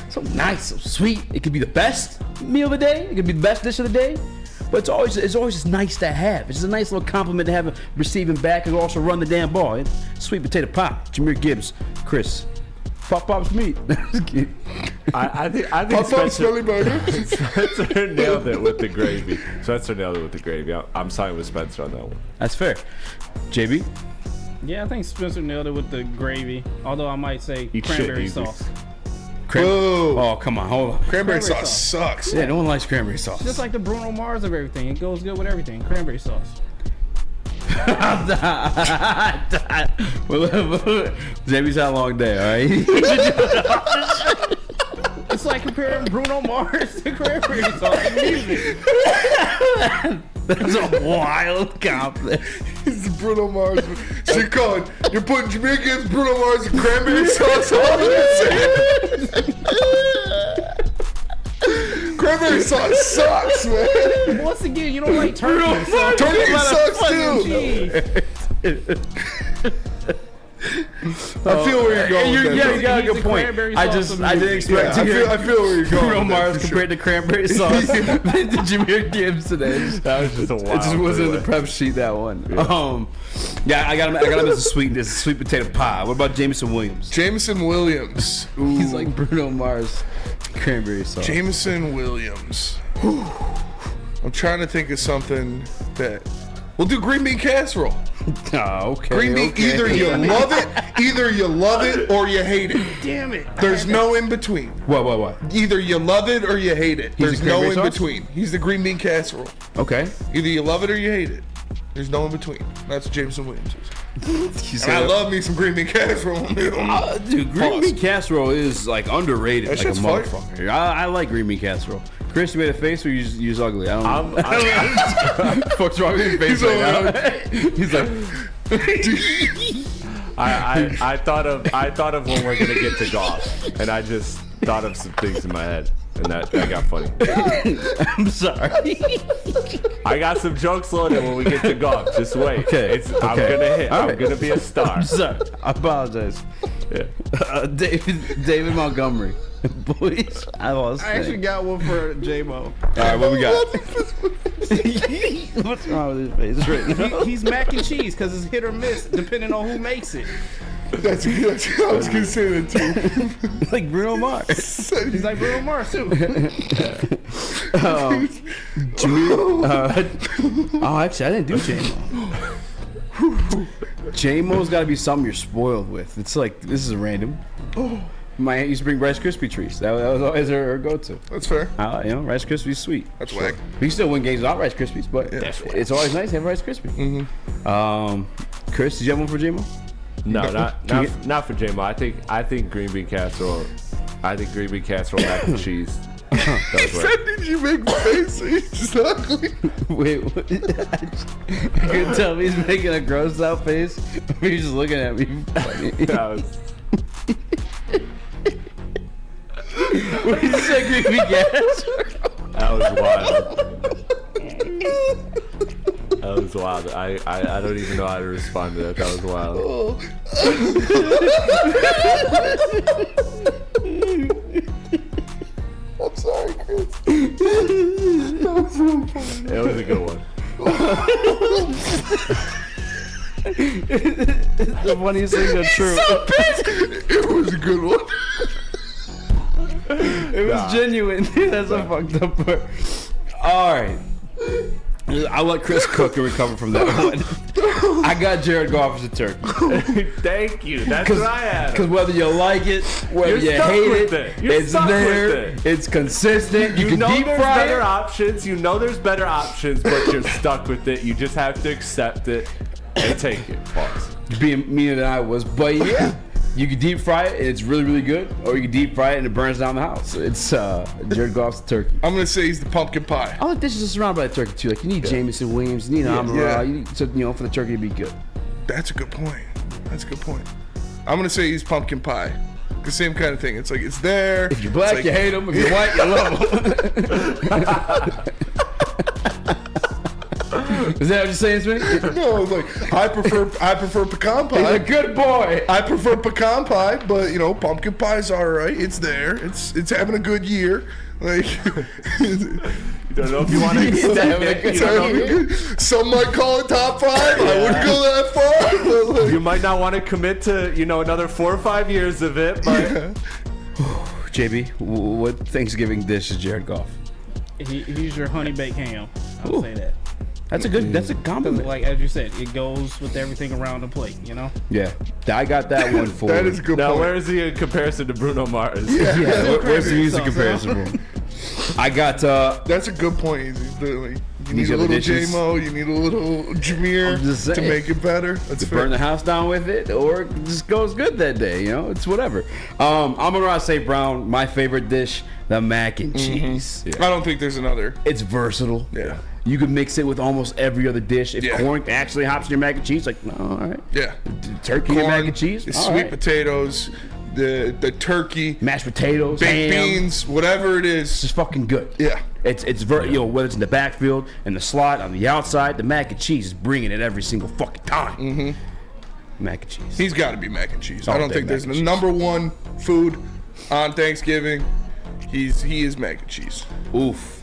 S2: so nice, so sweet. It could be the best meal of the day. It could be the best dish of the day. But it's always just nice to have. It's just a nice little compliment to have receiving back and also run the damn ball. Sweet potato pie. Jameer Gibbs, Chris. Pop's meat.
S3: I think
S4: Pop's Philly burger.
S3: Spencer nailed it with the gravy. I'm siding with Spencer on that one.
S2: That's fair. JB?
S9: Yeah, I think Spencer nailed it with the gravy. Although I might say cranberry sauce.
S2: Oh, come on, hold on.
S4: Cranberry sauce sucks.
S2: Yeah, no one likes cranberry sauce.
S9: Just like the Bruno Mars of everything. It goes good with everything. Cranberry sauce.
S2: JB's had a long day, alright?
S9: It's like comparing Bruno Mars to cranberry sauce in music.
S2: That's a wild compliment.
S4: It's the Bruno Mars. So you're putting Jameer Gibbs, Bruno Mars, and cranberry sauce all in the same. Cranberry sauce sucks, man.
S9: Once again, you don't like turkey. So
S4: Turkey sucks too. I feel where you're going.
S2: You got a good point. I didn't expect to hear.
S4: I feel where you're going.
S2: Bruno Mars compared to cranberry sauce to Jameer Gibbs today.
S3: That was just a wild.
S2: It just wasn't in the prep sheet, that one. Yeah, I got him as a sweet potato pie. What about Jameson Williams?
S4: Jameson Williams. Ooh.
S2: He's like Bruno Mars, cranberry sauce.
S4: Jameson Williams. I'm trying to think of something that we'll do. Green bean casserole.
S2: Oh, okay.
S4: Green bean.
S2: Okay.
S4: Either you love it, or you hate it.
S9: Damn it.
S4: There's no in between.
S2: What?
S4: Either you love it or you hate it. There's no in between. He's the green bean casserole.
S2: Okay.
S4: Either you love it or you hate it. There's no in between. That's what Jameson Williams is. And I love me some green bean casserole.
S2: Dude, green bean casserole is like underrated,
S4: That
S2: like a
S4: shit's
S2: motherfucker. I like green bean casserole. Chris, you made a face or you just ugly? I don't know. What's wrong with your face right now? He's like,
S3: I thought of when we're gonna get to golf, and I just thought of some things in my head, and that got funny.
S2: I'm sorry.
S3: I got some jokes loaded when we get to golf. Just wait.
S2: Okay.
S3: I'm gonna hit.
S2: All
S3: I'm gonna be a star.
S2: I'm sorry. I apologize.
S3: Yeah.
S2: David Montgomery. Boys, I lost.
S9: I actually got one for J-Mo.
S2: All right, what we got? What's wrong with his face right now?
S9: He's mac and cheese because it's hit or miss depending on who makes it.
S4: That's I was gonna say that too.
S2: Like Bruno Mars.
S9: He's like Bruno Mars too.
S2: Actually, I didn't do J-Mo. J-Mo's got to be something you're spoiled with. It's like, this is random. My aunt used to bring Rice Krispie treats. That was always her go-to.
S4: That's fair.
S2: Rice Krispies sweet.
S4: That's whack.
S2: We still win games without Rice Krispies, but it's always nice to have Rice Krispie. Chris, did you have one for J-Mo?
S3: No, not for J-Mo. I think green bean casserole. I think green bean casserole, mac and cheese.
S4: Did you make face? It's ugly.
S2: Wait, what? You couldn't tell me he's making a gross out face? Or he's just looking at me funny. What did you say, green bean casserole?
S3: That was wild. That was wild. I don't even know how to respond to that. That was wild.
S4: I'm sorry, Chris.
S3: It was a good one.
S2: The funniest thing that's true.
S4: So pissed. It was a good one.
S2: It was genuine. That's a fucked up part. All right. I'll let Chris cook and recover from that one. I got Jared Goff as a turkey.
S3: Thank you. That's what I had.
S2: Because whether you like it, whether you hate it, it's there. It's consistent. You can
S3: know
S2: deep
S3: there's
S2: fry
S3: better
S2: it.
S3: options. You know there's better options, but you're stuck with it. You just have to accept it and take it. Pause.
S2: Being meaner than I was, but yeah. You can deep fry it, and it's really, really good, or you can deep fry it and it burns down the house. It's Jared Goff's turkey.
S4: I'm gonna say he's the pumpkin pie.
S2: All the dishes are surrounded by the turkey too. Like you need Jameson Williams, you need Amara, you need for the turkey to be good.
S4: That's a good point. I'm gonna say he's pumpkin pie. The same kind of thing. It's like it's there.
S2: If you're black,
S4: like,
S2: you hate him. If you're white, you love him. Is that what you're saying, Smitty?
S4: No, like I prefer pecan pie.
S2: He's a good boy.
S4: I prefer pecan pie, but pumpkin pie's all right. It's there. It's having a good year. Like
S3: you don't know if you want to accept it.
S4: Some might call it top 5. I wouldn't go that far. But like,
S3: you might not want to commit to another 4 or 5 years of it. But
S2: JB, what Thanksgiving dish is Jared Goff?
S9: He's your honey baked ham. I'll say that.
S2: That's a good. That's a compliment.
S9: Like as you said, it goes with everything around the plate.
S2: Yeah, I got that one for.
S4: That is a good.
S3: Now,
S4: point.
S3: where is he in comparison to Bruno Mars?
S2: Yeah, where's the music comparison from? I got.
S4: That's a good point, Easy. Literally. You need
S2: These
S4: a
S2: other
S4: little
S2: dishes.
S4: J-Mo, you need a little Jameer to make it better. That's fair.
S2: Burn the house down with it, or it just goes good that day. It's whatever. I'm gonna say Brown. My favorite dish, the mac and cheese.
S4: I don't think there's another.
S2: It's versatile.
S4: Yeah.
S2: You can mix it with almost every other dish. If corn actually hops in your mac and cheese, like, no, all right.
S4: Yeah.
S2: Turkey and mac and cheese.
S4: The
S2: all
S4: sweet
S2: right.
S4: potatoes, the turkey,
S2: mashed potatoes,
S4: baked
S2: ham.
S4: beans, whatever it is.
S2: It's just fucking good.
S4: Yeah.
S2: It's whether it's in the backfield, in the slot, on the outside, the mac and cheese is bringing it every single fucking time.
S4: Mm-hmm.
S2: Mac and cheese.
S4: He's got to be mac and cheese.
S2: All
S4: I don't
S2: day
S4: think there's
S2: mac
S4: the
S2: and
S4: number one food on Thanksgiving. He is mac and cheese.
S2: Oof.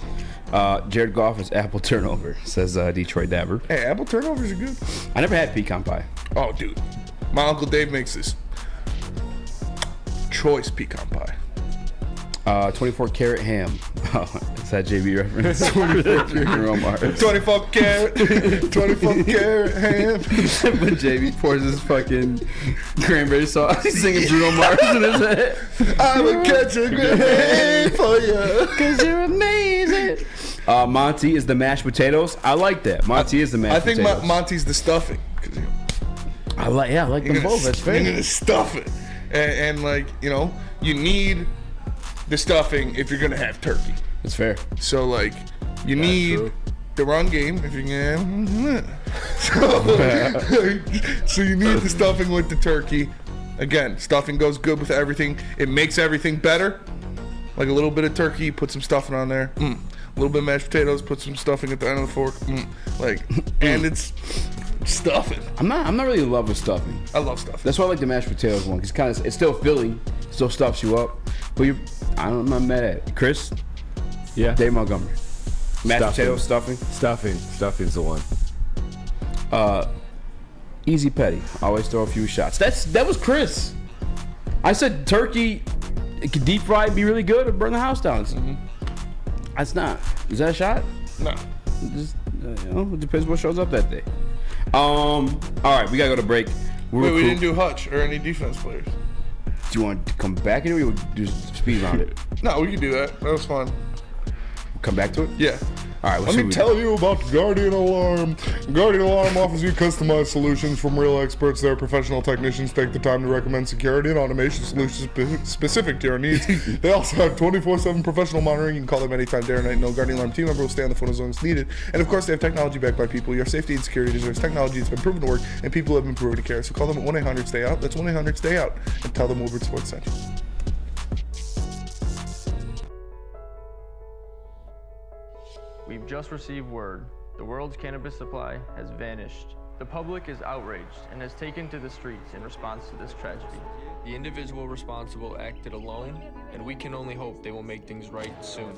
S2: Jared Goff is apple turnover, says Detroit Dabber.
S4: Hey, apple turnovers are good.
S2: I never had pecan pie.
S4: Oh, dude. My Uncle Dave makes this choice pecan pie.
S2: 24 karat ham. Is that JB reference? 24
S4: karat ham.
S2: When JB pours his fucking cranberry sauce, he's singing Bruno Mars in his head.
S4: I will catch a grenade for you.
S2: Cause you're amazing. Monty is the mashed potatoes. I like that. Monty is the mashed potatoes.
S4: I think Monty's the stuffing.
S2: I like them both. That's fair.
S4: You're gonna stuff it, and you need the stuffing if you're gonna have turkey.
S2: That's fair.
S4: So you need the run game if you're gonna have. So you need the stuffing with the turkey. Again, stuffing goes good with everything. It makes everything better. Like a little bit of turkey, put some stuffing on there. A little bit of mashed potatoes, put some stuffing at the end of the fork. And it's stuffing.
S2: I'm not really in love with stuffing.
S4: I love stuffing.
S2: That's why I like the mashed potatoes one, because it's still filling, still stuffs you up. But I'm not mad at it. Chris?
S3: Yeah.
S2: Dave Montgomery. Mashed potatoes, stuffing?
S3: Stuffing's the one.
S2: Easy petty. Always throw a few shots. That was Chris. I said turkey, it could deep fry, be really good, or burn the house down. That's not. Is that a shot?
S4: No.
S2: Just, it depends what shows up that day. All right, we gotta go to break.
S4: Wait, we didn't do Hutch or any defense players.
S2: Do you want to come back into it, or we do speed round it?
S4: No, we can do that. That was fun.
S2: Come back to it?
S4: Yeah.
S2: All right,
S4: Let me tell you about Guardian Alarm. Guardian Alarm offers you customized solutions from real experts. Their professional technicians take the time to recommend security and automation solutions specific to your needs. They also have 24/7 professional monitoring. You can call them anytime, day or night. No Guardian Alarm team member will stay on the phone as long as needed. And of course, they have technology backed by people. Your safety and security deserves technology that's been proven to work, and people have been proven to care. So call them at 1-800-STAY-OUT. That's 1-800-STAY-OUT. And tell them Woodward Sports sent you.
S18: We've just received word. The world's cannabis supply has vanished. The public is outraged and has taken to the streets in response to this tragedy. The individual responsible acted alone, and we can only hope they will make things right soon.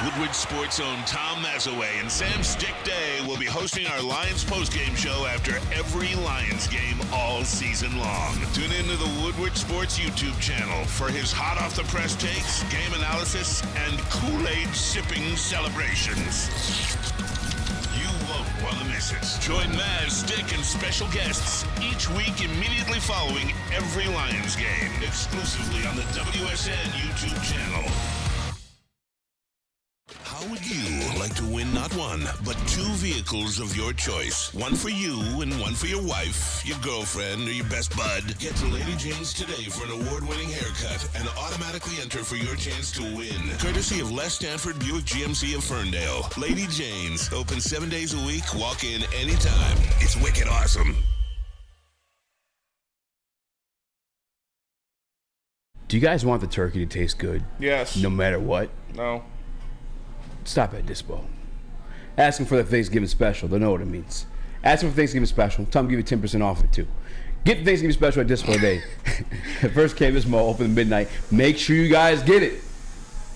S7: Woodward Sports' own Tom Mazaway and Sam Stick Day will be hosting our Lions postgame show after every Lions game all season long. Tune into the Woodward Sports YouTube channel for his hot-off-the-press takes, game analysis, and Kool-Aid sipping celebrations. You won't want to miss it. Join Maz, Stick, and special guests each week immediately following every Lions game, exclusively on the WSN YouTube channel. How would you like to win not one, but 2 vehicles of your choice? One for you and one for your wife, your girlfriend, or your best bud. Get to Lady Jane's today for an award-winning haircut and automatically enter for your chance to win. Courtesy of Les Stanford Buick GMC of Ferndale. Lady Jane's, open 7 days a week, walk in anytime. It's wicked awesome.
S2: Do you guys want the turkey to taste good?
S4: Yes.
S2: No matter what?
S4: No.
S2: Stop at Dispo. Ask them for the Thanksgiving special. They'll know what it means. Ask them for Thanksgiving special. Tell them to give you 10% off it too. Get the Thanksgiving special at Dispo today. First Cannabis Mall, open at midnight. Make sure you guys get it.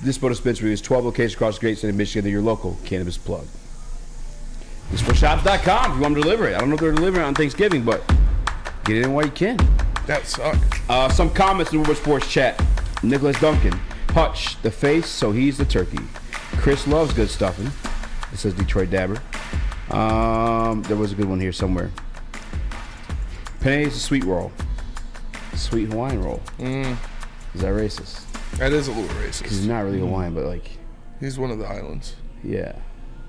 S2: Dispo Dispensary is 12 locations across the great state of Michigan. They're your local cannabis plug. DispoShops.com if you want them to deliver it. I don't know if they're delivering on Thanksgiving, but get it in while you can.
S4: That sucks.
S2: Some comments in the Woodward Sports chat. Nicholas Duncan. Hutch, the face, so he's the turkey. Chris loves good stuffing. It says Detroit Dabber. There was a good one here somewhere. Penne is a sweet roll. Sweet Hawaiian roll. Is that racist?
S4: That is a little racist.
S2: Because he's not really Hawaiian, but like...
S4: He's one of the islands.
S2: Yeah.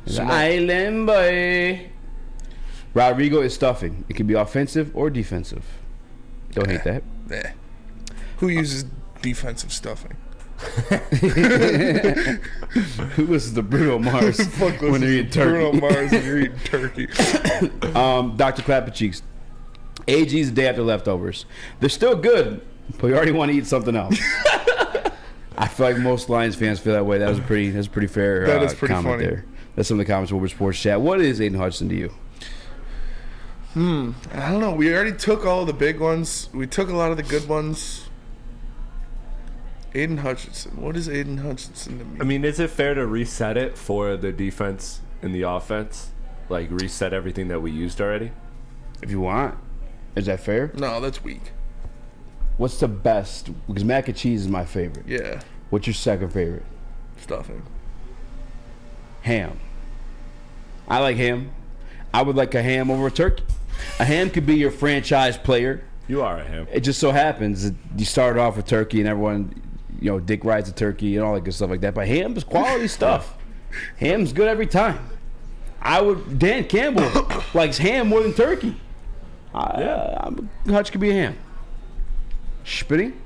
S2: The island boy. Rodrigo is stuffing. It can be offensive or defensive. Don't hate that.
S4: Nah. Who uses defensive stuffing?
S2: Who listens to Bruno Mars when they're eating turkey?
S4: Bruno Mars when you're eating turkey.
S2: Dr. Clappercheeks. AG's the day after leftovers. They're still good, but you already want to eat something else. I feel like most Lions fans feel that way. That's a pretty fair
S4: that is pretty
S2: comment
S4: funny.
S2: there. That's some of the comments from Woodward Sports Chat. What is Aiden Hudson to you?
S4: I don't know. We already took all the big ones. We took a lot of the good ones. Aiden Hutchinson. What is Aiden Hutchinson to me?
S3: I mean, is it fair to reset it for the defense and the offense? Like, reset everything that we used already?
S2: If you want. Is that fair?
S4: No, that's weak.
S2: What's the best? Because mac and cheese is my favorite.
S4: Yeah.
S2: What's your second favorite?
S4: Stuffing.
S2: Ham. I like ham. I would like a ham over a turkey. A ham could be your franchise player.
S3: You are a ham.
S2: It just so happens that you started off with turkey and everyone... You know, Dick rides a turkey and all that good stuff like that. But ham is quality stuff. Ham's good every time. Dan Campbell likes ham more than turkey. Hutch could be a ham. Spitting?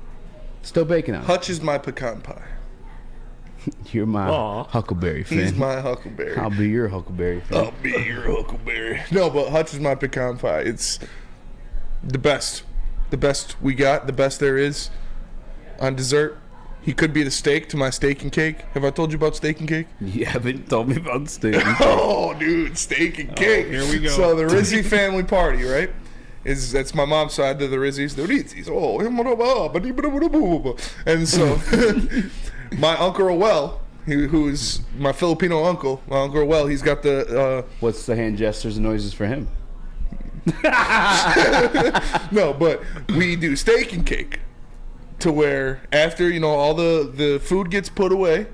S2: Still bacon on it.
S4: Hutch is my pecan pie.
S2: You're my Huckleberry fan.
S4: He's my Huckleberry.
S2: I'll be your Huckleberry fan.
S4: I'll be your Huckleberry. No, but Hutch is my pecan pie. It's the best. The best we got. The best there is on dessert. He could be the steak to my steak and cake. Have I told you about steak and cake?
S2: You haven't told me about steak and cake.
S4: Oh, dude, steak and cake.
S9: Here we go.
S4: So the Rizzi family party, right? That's my mom's side of the Rizzis. The Rizzis. And so my Uncle Roel, who's my Filipino uncle, my Uncle Roel, he's got the...
S2: What's the hand gestures and noises for him?
S4: No, but we do steak and cake. To where after all the food gets put away,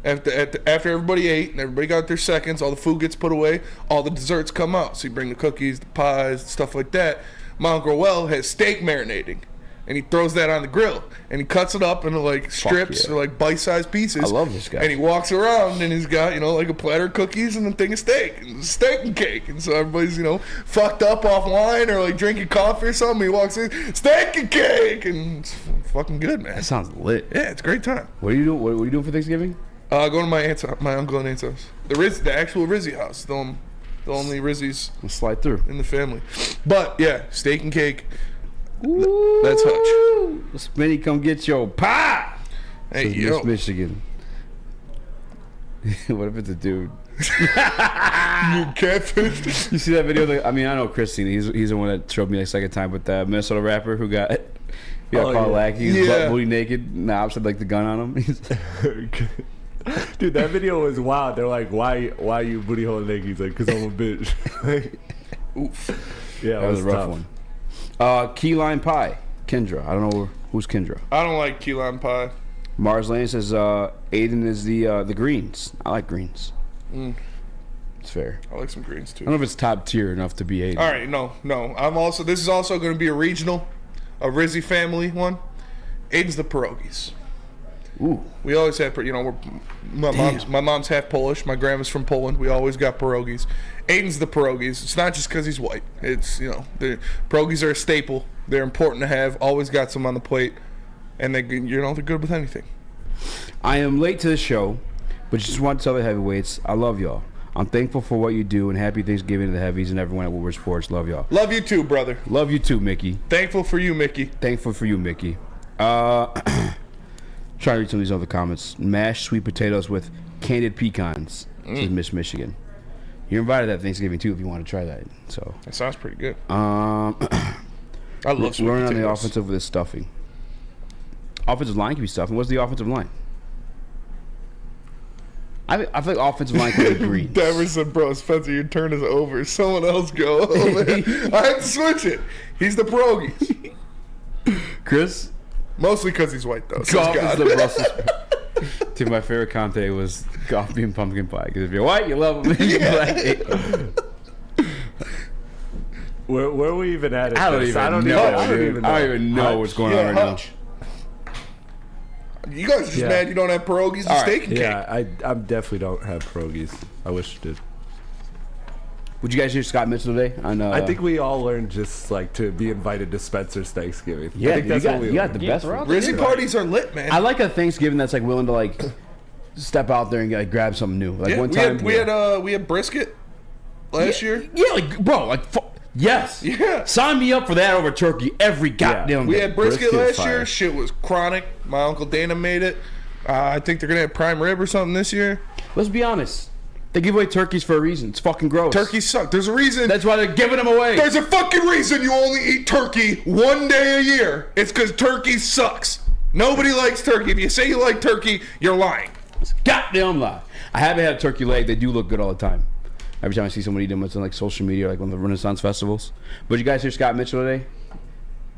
S4: after everybody ate and everybody got their seconds, all the food gets put away, all the desserts come out. So you bring the cookies, the pies, stuff like that. My Uncle Well has steak marinating, and he throws that on the grill and he cuts it up into like strips or like bite-sized pieces.
S2: I love this guy.
S4: And he walks around and he's got like a platter of cookies and a thing of steak and cake. And so everybody's fucked up off wine or like drinking coffee or something. He walks in, steak and cake, and it's fucking good, man.
S2: That sounds lit.
S4: Yeah, it's a great time.
S2: What are you doing? What are you doing for Thanksgiving?
S4: Going to my uncle and aunt's house. The actual Rizzi house. The only Rizzi's.
S2: Let's slide through
S4: in the family. But yeah, steak and cake. That's Hutch.
S2: Spinny, come get your pie.
S4: Hey, yo.
S2: Miss Michigan. What if it's a dude?
S4: You catfish.
S2: You see that video? I know Christine. He's the one that showed me the second time with the Minnesota rapper who got caught lacking. He's butt booty naked. Nah, I said like the gun on him.
S3: Dude, that video was wild. They're like, why you booty hole nigga? He's like, 'cause I'm a bitch.
S2: Oof.
S3: Yeah,
S2: that was a rough one. Key lime pie. Kendra. I don't know who's Kendra.
S4: I don't like key lime pie.
S2: Mars Lane says Aiden is the greens. I like greens. It's fair.
S4: I like some greens too.
S2: I don't know if it's top tier enough to be Aiden.
S4: All right, no. This is also going to be a regional, a Rizzy family one. Aiden's the pierogies.
S2: Ooh.
S4: We always have, my mom's half Polish. My grandma's from Poland. We always got pierogies. Aiden's the pierogies. It's not just because he's white. It's, the pierogies are a staple. They're important to have. Always got some on the plate. And they're good with anything.
S2: I am late to the show, but just want to tell the heavyweights, I love y'all. I'm thankful for what you do, and happy Thanksgiving to the heavies and everyone at Woodward Sports. Love y'all.
S4: Love you too, brother.
S2: Love you too, Mickey.
S4: Thankful for you, Mickey.
S2: Thankful for you, Mickey. Try to read some of these other comments. Mashed sweet potatoes with candied pecans, says Miss Michigan. You're invited at Thanksgiving too if you want to try that. So
S4: that sounds pretty good.
S2: I
S4: love sweet
S2: learning
S4: potatoes.
S2: on the offensive with this stuffing. Offensive line can be stuffing. What's the offensive line? I feel like offensive line can be green.
S4: Dever said, bro, Spencer, your turn is over. Someone else go. I have to switch it. He's the pierogies.
S2: Chris?
S4: Mostly because he's white, though. So
S2: Golf is the Brussels sprout. Dude, my favorite Conte was golf being pumpkin pie. Because if you're white, you love them.
S3: Where are we even at?
S2: I don't even know what's going on right now.
S4: You guys are just mad you don't have pierogies and steak and cake.
S3: Yeah, I definitely don't have pierogies. I wish I did.
S2: Would you guys hear Scott Mitchell today?
S3: I think we all learned just like to be invited to Spencer's Thanksgiving.
S2: Yeah,
S3: I think that's what we
S2: got the
S3: learned.
S2: best.
S4: Rizzy parties are lit, man.
S2: I like a Thanksgiving that's like willing to like step out there and like, grab something new. Like one time
S4: we had brisket last year.
S2: Yeah, like bro, like yes.
S4: Yeah.
S2: Sign me up for that over turkey every goddamn day.
S4: We had brisket last
S2: fire.
S4: year. Shit was chronic. My Uncle Dana made it. I think they're going to have prime rib or something this year.
S2: Let's be honest. They give away turkeys for a reason. It's fucking gross.
S4: Turkeys suck. There's a reason.
S2: That's why they're giving them away.
S4: There's a fucking reason you only eat turkey one day a year. It's because turkey sucks. Nobody likes turkey. If you say you like turkey, you're lying.
S2: It's a goddamn lie. I haven't had a turkey leg. They do look good all the time. Every time I see someone eat them, it's on like social media, like on the Renaissance festivals. But you guys hear Scott Mitchell today?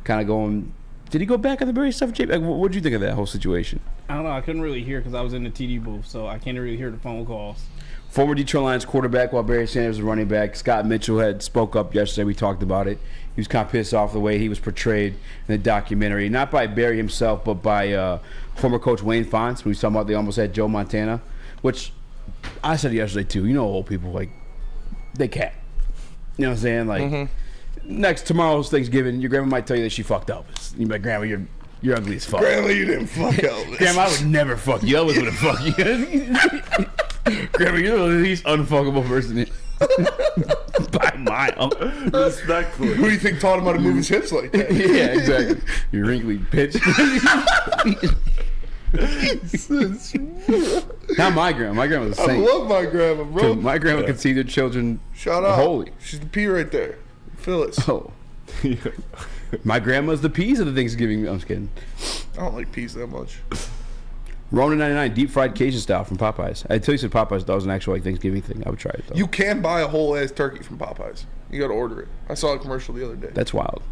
S2: Kind of going. Did he go back on the Barry stuff, JB? Like, what did you think of that whole situation?
S9: I don't know. I couldn't really hear because I was in the TD booth, so I can't really hear the phone calls.
S2: Former Detroit Lions quarterback while Barry Sanders was running back. Scott Mitchell had spoke up yesterday. We talked about it. He was kind of pissed off the way he was portrayed in the documentary. Not by Barry himself, but by former coach Wayne Fonts. We was talking about they almost had Joe Montana, which I said yesterday too. You know, old people, like, they can't. You know what I'm saying? Like, tomorrow's Thanksgiving, your grandma might tell you that she fucked up. You're like, Grandma, you're ugly as fuck.
S4: Grandma, you didn't fuck Elvis.
S2: Grandma, I would never fuck you. Elvis would have fucked you. Grandma, you're the least unfuckable person by a mile.
S3: Respectfully.
S4: Who do you think taught him how to move his hips like that?
S2: Yeah, exactly. You wrinkly bitch. Not my grandma. My grandma was a saint.
S4: I love my grandma, bro.
S2: My grandma could see their children.
S4: Shout out.
S2: Holy.
S4: She's the P right there. Phyllis.
S2: Oh. My grandma's the peas of the Thanksgiving. I'm just kidding.
S4: I don't like peas that much.
S2: Rona 99 deep fried Cajun style from Popeyes. Until you said Popeyes, that was an actual like Thanksgiving thing. I would try it though.
S4: You can buy a whole ass turkey from Popeyes. You got to order it. I saw a commercial the other day.
S2: That's wild.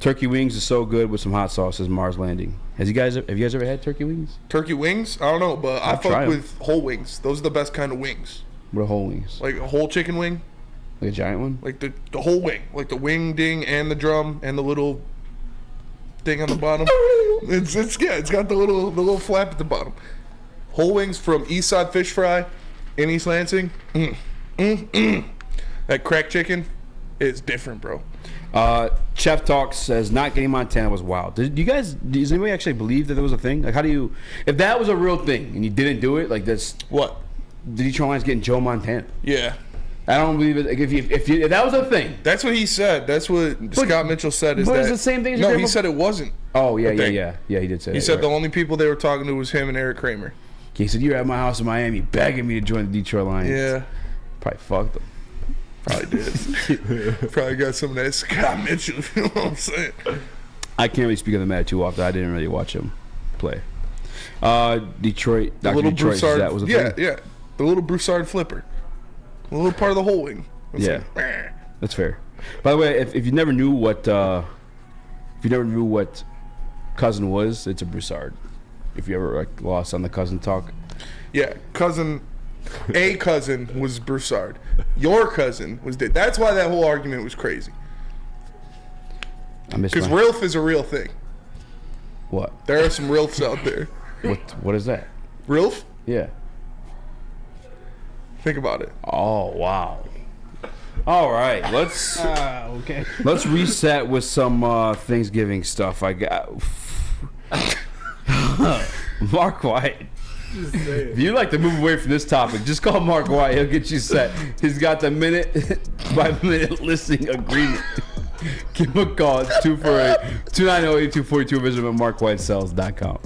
S2: Turkey wings is so good with some hot sauce, says Mars Landing. Have you guys ever had turkey wings?
S4: Turkey wings? I don't know, but I fuck with whole wings. Those are the best kind of wings.
S2: What are whole wings?
S4: Like a whole chicken wing.
S2: Like a giant one?
S4: Like the whole wing. Like the wing ding and the drum and the little thing on the bottom. It's got the little flap at the bottom. Whole wings from Eastside Fish Fry in East Lansing. That cracked chicken is different, bro.
S2: Chef Talk says not getting Montana was wild. Does anybody actually believe that there was a thing? Like, how do you, if that was a real thing and you didn't do it, like that's
S4: what?
S2: The Detroit Lions getting Joe Montana?
S4: Yeah.
S2: I don't believe it. Like, if that was a thing,
S4: that's what he said. That's what Scott Mitchell said.
S2: But it's the same thing.
S4: No, he said it wasn't.
S2: Oh yeah. He did say.
S4: He said the only people they were talking to was him and Eric Kramer.
S2: He said you're at my house in Miami begging me to join the Detroit Lions.
S4: Yeah.
S2: Probably fucked them.
S4: Probably did. Probably got some of that Scott Mitchell. You know what I'm saying?
S2: I can't really speak on the matter too often. I didn't really watch him play. Detroit.
S4: The
S2: Dr.
S4: little
S2: Detroit.
S4: Broussard.
S2: That was a
S4: Yeah,
S2: thing?
S4: yeah. The little Broussard flipper. A little part of the whole wing. It's
S2: Yeah,
S4: like,
S2: that's fair. By the way, if you never knew what cousin was, it's a Broussard. If you ever lost on the cousin talk.
S4: yeah, a cousin was Broussard. Your cousin was dead. That's why that whole argument was crazy. Because Rilf is a real thing.
S2: What?
S4: There are some Rilfs out there.
S2: What is that?
S4: Rilf?
S2: Yeah.
S4: Think about it.
S2: Oh wow. All right, let's
S9: okay.
S2: Let's reset with some Thanksgiving stuff. I got Mark White. If you like to move away from this topic, just call Mark White. He'll get you set. He's got the minute by minute listing agreement. Give him a call. It's 290-8242. Visit him at markwhitesells.com.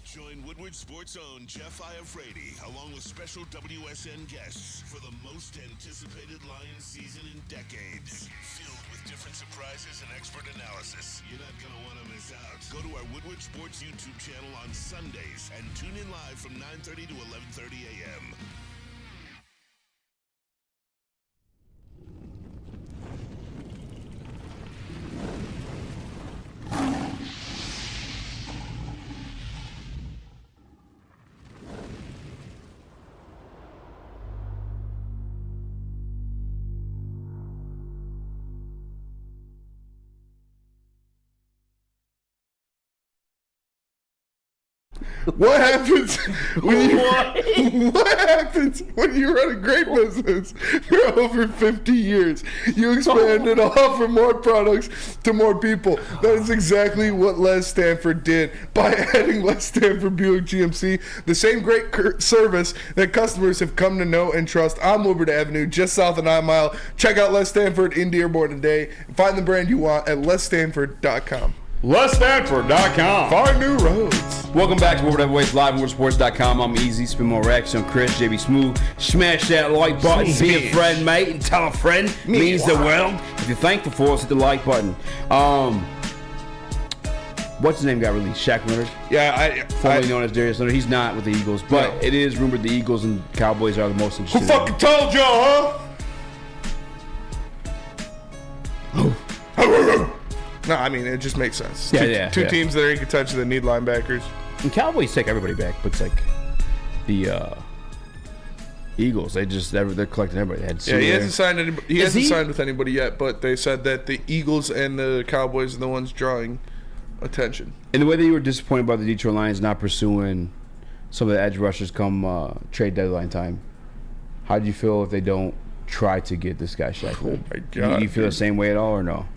S7: Join Woodward Sports' own Jeff Iafrate, along with special WSN guests for the most anticipated Lions season in decades. Filled with different surprises and expert analysis. You're not going to want to miss out. Go to our Woodward Sports YouTube channel on Sundays and tune in live from 9:30 to 11:30 a.m.
S4: What happens when what happens when you run a great business for over 50 years? You expand and offer more products to more people. That is exactly what Les Stanford did by adding Les Stanford Buick GMC, the same great service that customers have come to know and trust on Woodward Avenue, just south of 9 Mile. Check out Les Stanford in Dearborn today. Find the brand you want at lesstanford.com.
S2: LesStanford.com.
S4: Find new roads.
S2: Welcome back to Woodward Heavyweights live on WoodwardSports.com. I'm Eazy, spin more racks. I'm Chris, JB Smooth. Smash that like button. Be a friend, mate, and tell a friend. Means the world. If you're thankful for us, hit the like button. What's his name got released? Shaq Leonard?
S4: Yeah,
S2: formerly known as Darius Leonard. He's not with the Eagles, but it is rumored the Eagles and Cowboys are the most interested.
S4: Who fucking told y'all, huh? No, I mean, it just makes sense. Two teams that are in contention that need linebackers.
S2: And Cowboys take everybody back, but it's like the Eagles, they're collecting everybody.
S4: He hasn't signed anybody. He hasn't signed with anybody yet, but they said that the Eagles and the Cowboys are the ones drawing attention.
S2: And the way that you were disappointed by the Detroit Lions not pursuing some of the edge rushers come trade deadline time, how do you feel if they don't try to get this guy Shaq?
S4: Oh my God!
S2: Do you feel the same way at all, or no?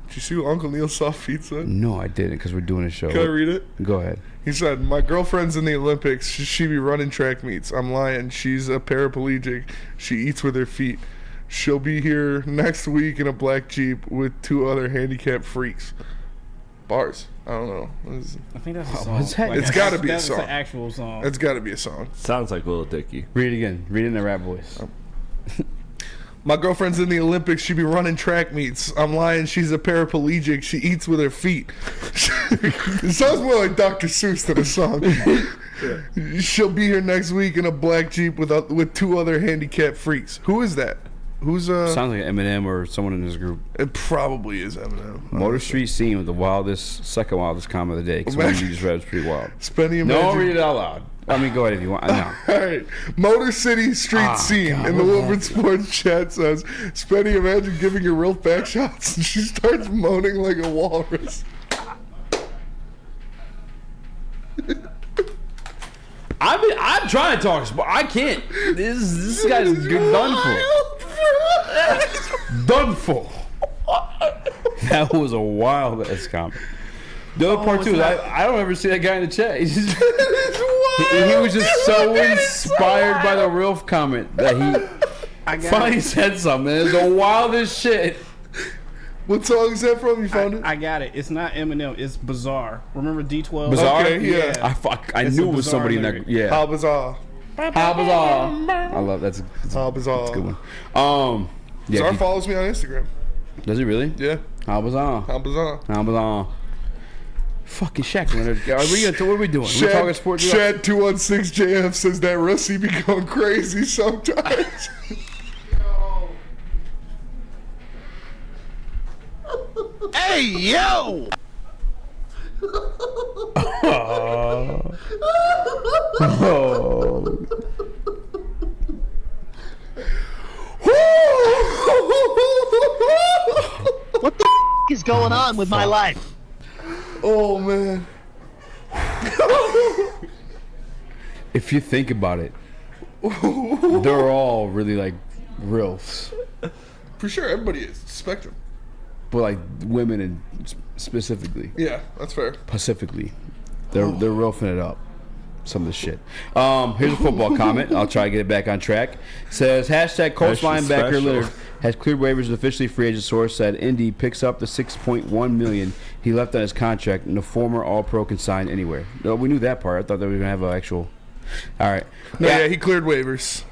S4: Did you see what Uncle Neil's soft feet said?
S2: No, I didn't, because we're doing a show.
S4: Can I read it?
S2: Go ahead.
S4: He said, "My girlfriend's in the Olympics. She be running track meets. I'm lying. She's a paraplegic. She eats with her feet. She'll be here next week in a black Jeep with 2 other handicapped freaks." Bars. I don't know.
S9: I think that's a song.
S2: What's that?
S4: It's got to be a song.
S9: That's an actual song.
S4: It's got to be a song.
S3: Sounds like Lil Dicky.
S2: Read it again. Read it in a rap voice.
S4: My girlfriend's in the Olympics. She be running track meets. I'm lying. She's a paraplegic. She eats with her feet. It sounds more like Dr. Seuss than a song. Yeah. She'll be here next week in a black Jeep with 2 other handicapped freaks. Who is that? Who's
S2: Sounds like Eminem or someone in his group.
S4: It probably is Eminem.
S2: Motor Street Scene was the second wildest comment of the day. Because one you just read was pretty wild.
S4: No,
S2: read it out loud. I mean, go ahead if you want. No.
S4: All right. Motor City Street Scene in the Woodward Sports chat says, Spenny, imagine giving her real back shots and she starts moaning like a walrus.
S2: I'm trying to talk, but I can't. This guy's done for. Done for. That was a wild ass comment. The other part too is I don't ever see that guy in the chat. He's just, he was just so inspired by the Rilf comment that he finally said something. It's the wildest shit.
S4: What song is that from? You found it?
S9: I got it. It's not Eminem. It's Bizarre. Remember D12?
S2: Bizarre?
S4: Okay, yeah.
S2: I knew it was somebody in that. Yeah.
S4: How bizarre.
S2: How bizarre. I love that's
S4: How bizarre.
S2: That's a good one. Yeah,
S4: Bizarre follows me on Instagram.
S2: Does he really?
S4: Yeah.
S2: How bizarre.
S4: How bizarre.
S2: How bizarre. Fucking Shaq. What are we doing? We're talking sports.
S4: Shad 216JF says that Russie be going crazy sometimes.
S12: Hey, yo!
S19: What the is going on with my life?
S4: Oh, man.
S2: If you think about it, they're all really like Rilfs.
S4: For sure, everybody is. Spectrum.
S2: But like women and specifically.
S4: Yeah, that's fair.
S2: Pacifically. They're Rilfing it up. Some of the shit. Here's a football comment. I'll try to get it back on track. Says hashtag Colts linebacker Lillard has cleared waivers and officially free agent. Source said Indy picks up the $6.1 million he left on his contract, and the former All-Pro can sign anywhere. No, we knew that part. I thought that we were gonna have an actual. All right.
S4: Yeah, he cleared waivers.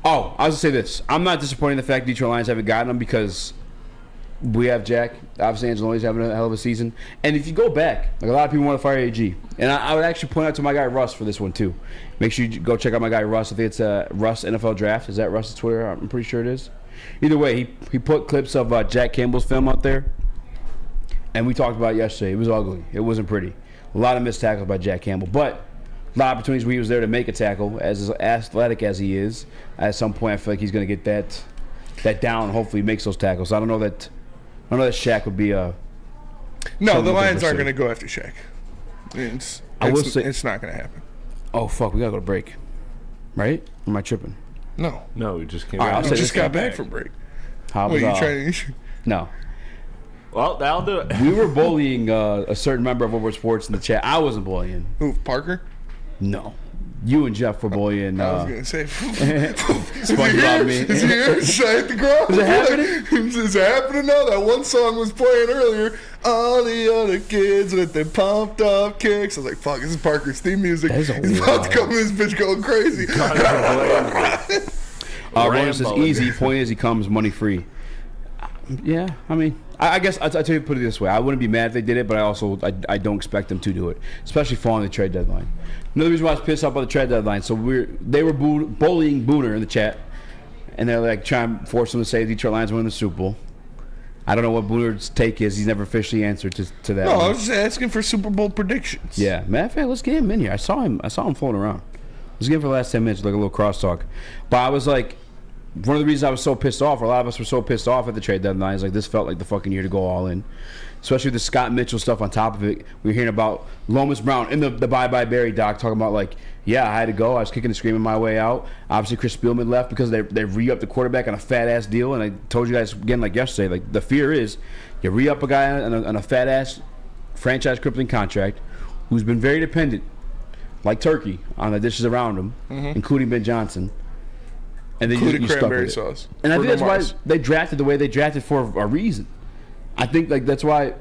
S2: Oh, I was gonna say this. I'm not disappointed in the fact Detroit Lions haven't gotten him because we have Jack. Obviously, Angeloni's having a hell of a season. And if you go back, like a lot of people want to fire AG. And I would actually point out to my guy Russ for this one too. Make sure you go check out my guy Russ. I think it's Russ NFL Draft. Is that Russ's Twitter? I'm pretty sure it is. Either way, he put clips of Jack Campbell's film out there. And we talked about it yesterday. It was ugly. It wasn't pretty. A lot of missed tackles by Jack Campbell. But a lot of opportunities where he was there to make a tackle. As athletic as he is, at some point I feel like he's going to get that down and hopefully makes those tackles. I don't know that Shaq would be a...
S4: No, the Lions aren't going to go after Shaq. It's not going to happen.
S2: Oh, fuck. We got to go to break. Right? Or am I tripping?
S4: No.
S3: No, we just came
S4: back. We just got back from break.
S2: How was No.
S3: Well, that'll do it.
S2: We were bullying a certain member of Woodward Sports in the chat. I wasn't bullying.
S4: Who, Parker?
S2: No. You and Jeff were bullying.
S4: I was going to say.
S2: SpongeBob me.
S4: Is he here? Should I hit the ground?
S2: Is it happening?
S4: Is it happening now? That one song was playing earlier. All the other kids with their pumped up kicks. I was like, fuck, this is Parker's theme music. He's about to come in this bitch going crazy.
S2: Ronan says, Eazy. Point is, he comes money free. Yeah, I mean, I guess I'll tell you, put it this way. I wouldn't be mad if they did it, but I don't expect them to do it, especially following the trade deadline. Another reason why I was pissed off by the trade deadline. So they were bullying Booner in the chat, and they're like trying to force him to say the Detroit Lions win the Super Bowl. I don't know what Booner's take is. He's never officially answered to that.
S4: No, I was just asking for Super Bowl predictions.
S2: Yeah, matter of fact, let's get him in here. I saw him floating around. Let's get him for the last 10 minutes, like a little crosstalk. But I was like, one of the reasons I was so pissed off, or a lot of us were so pissed off at the trade deadline, is like this felt like the fucking year to go all in. Especially with the Scott Mitchell stuff on top of it. We were hearing about Lomas Brown in the Bye-Bye Barry doc talking about like, yeah, I had to go. I was kicking and screaming my way out. Obviously, Chris Spielman left because they re-upped the quarterback on a fat-ass deal. And I told you guys again, like yesterday, like the fear is you re-up a guy on a fat-ass franchise-crippling contract who's been very dependent, like Turkey, on the dishes around him, including Ben Johnson. And then
S4: including
S2: you
S4: cranberry sauce.
S2: And I think that's why they drafted the way they drafted for a reason. I think like that's why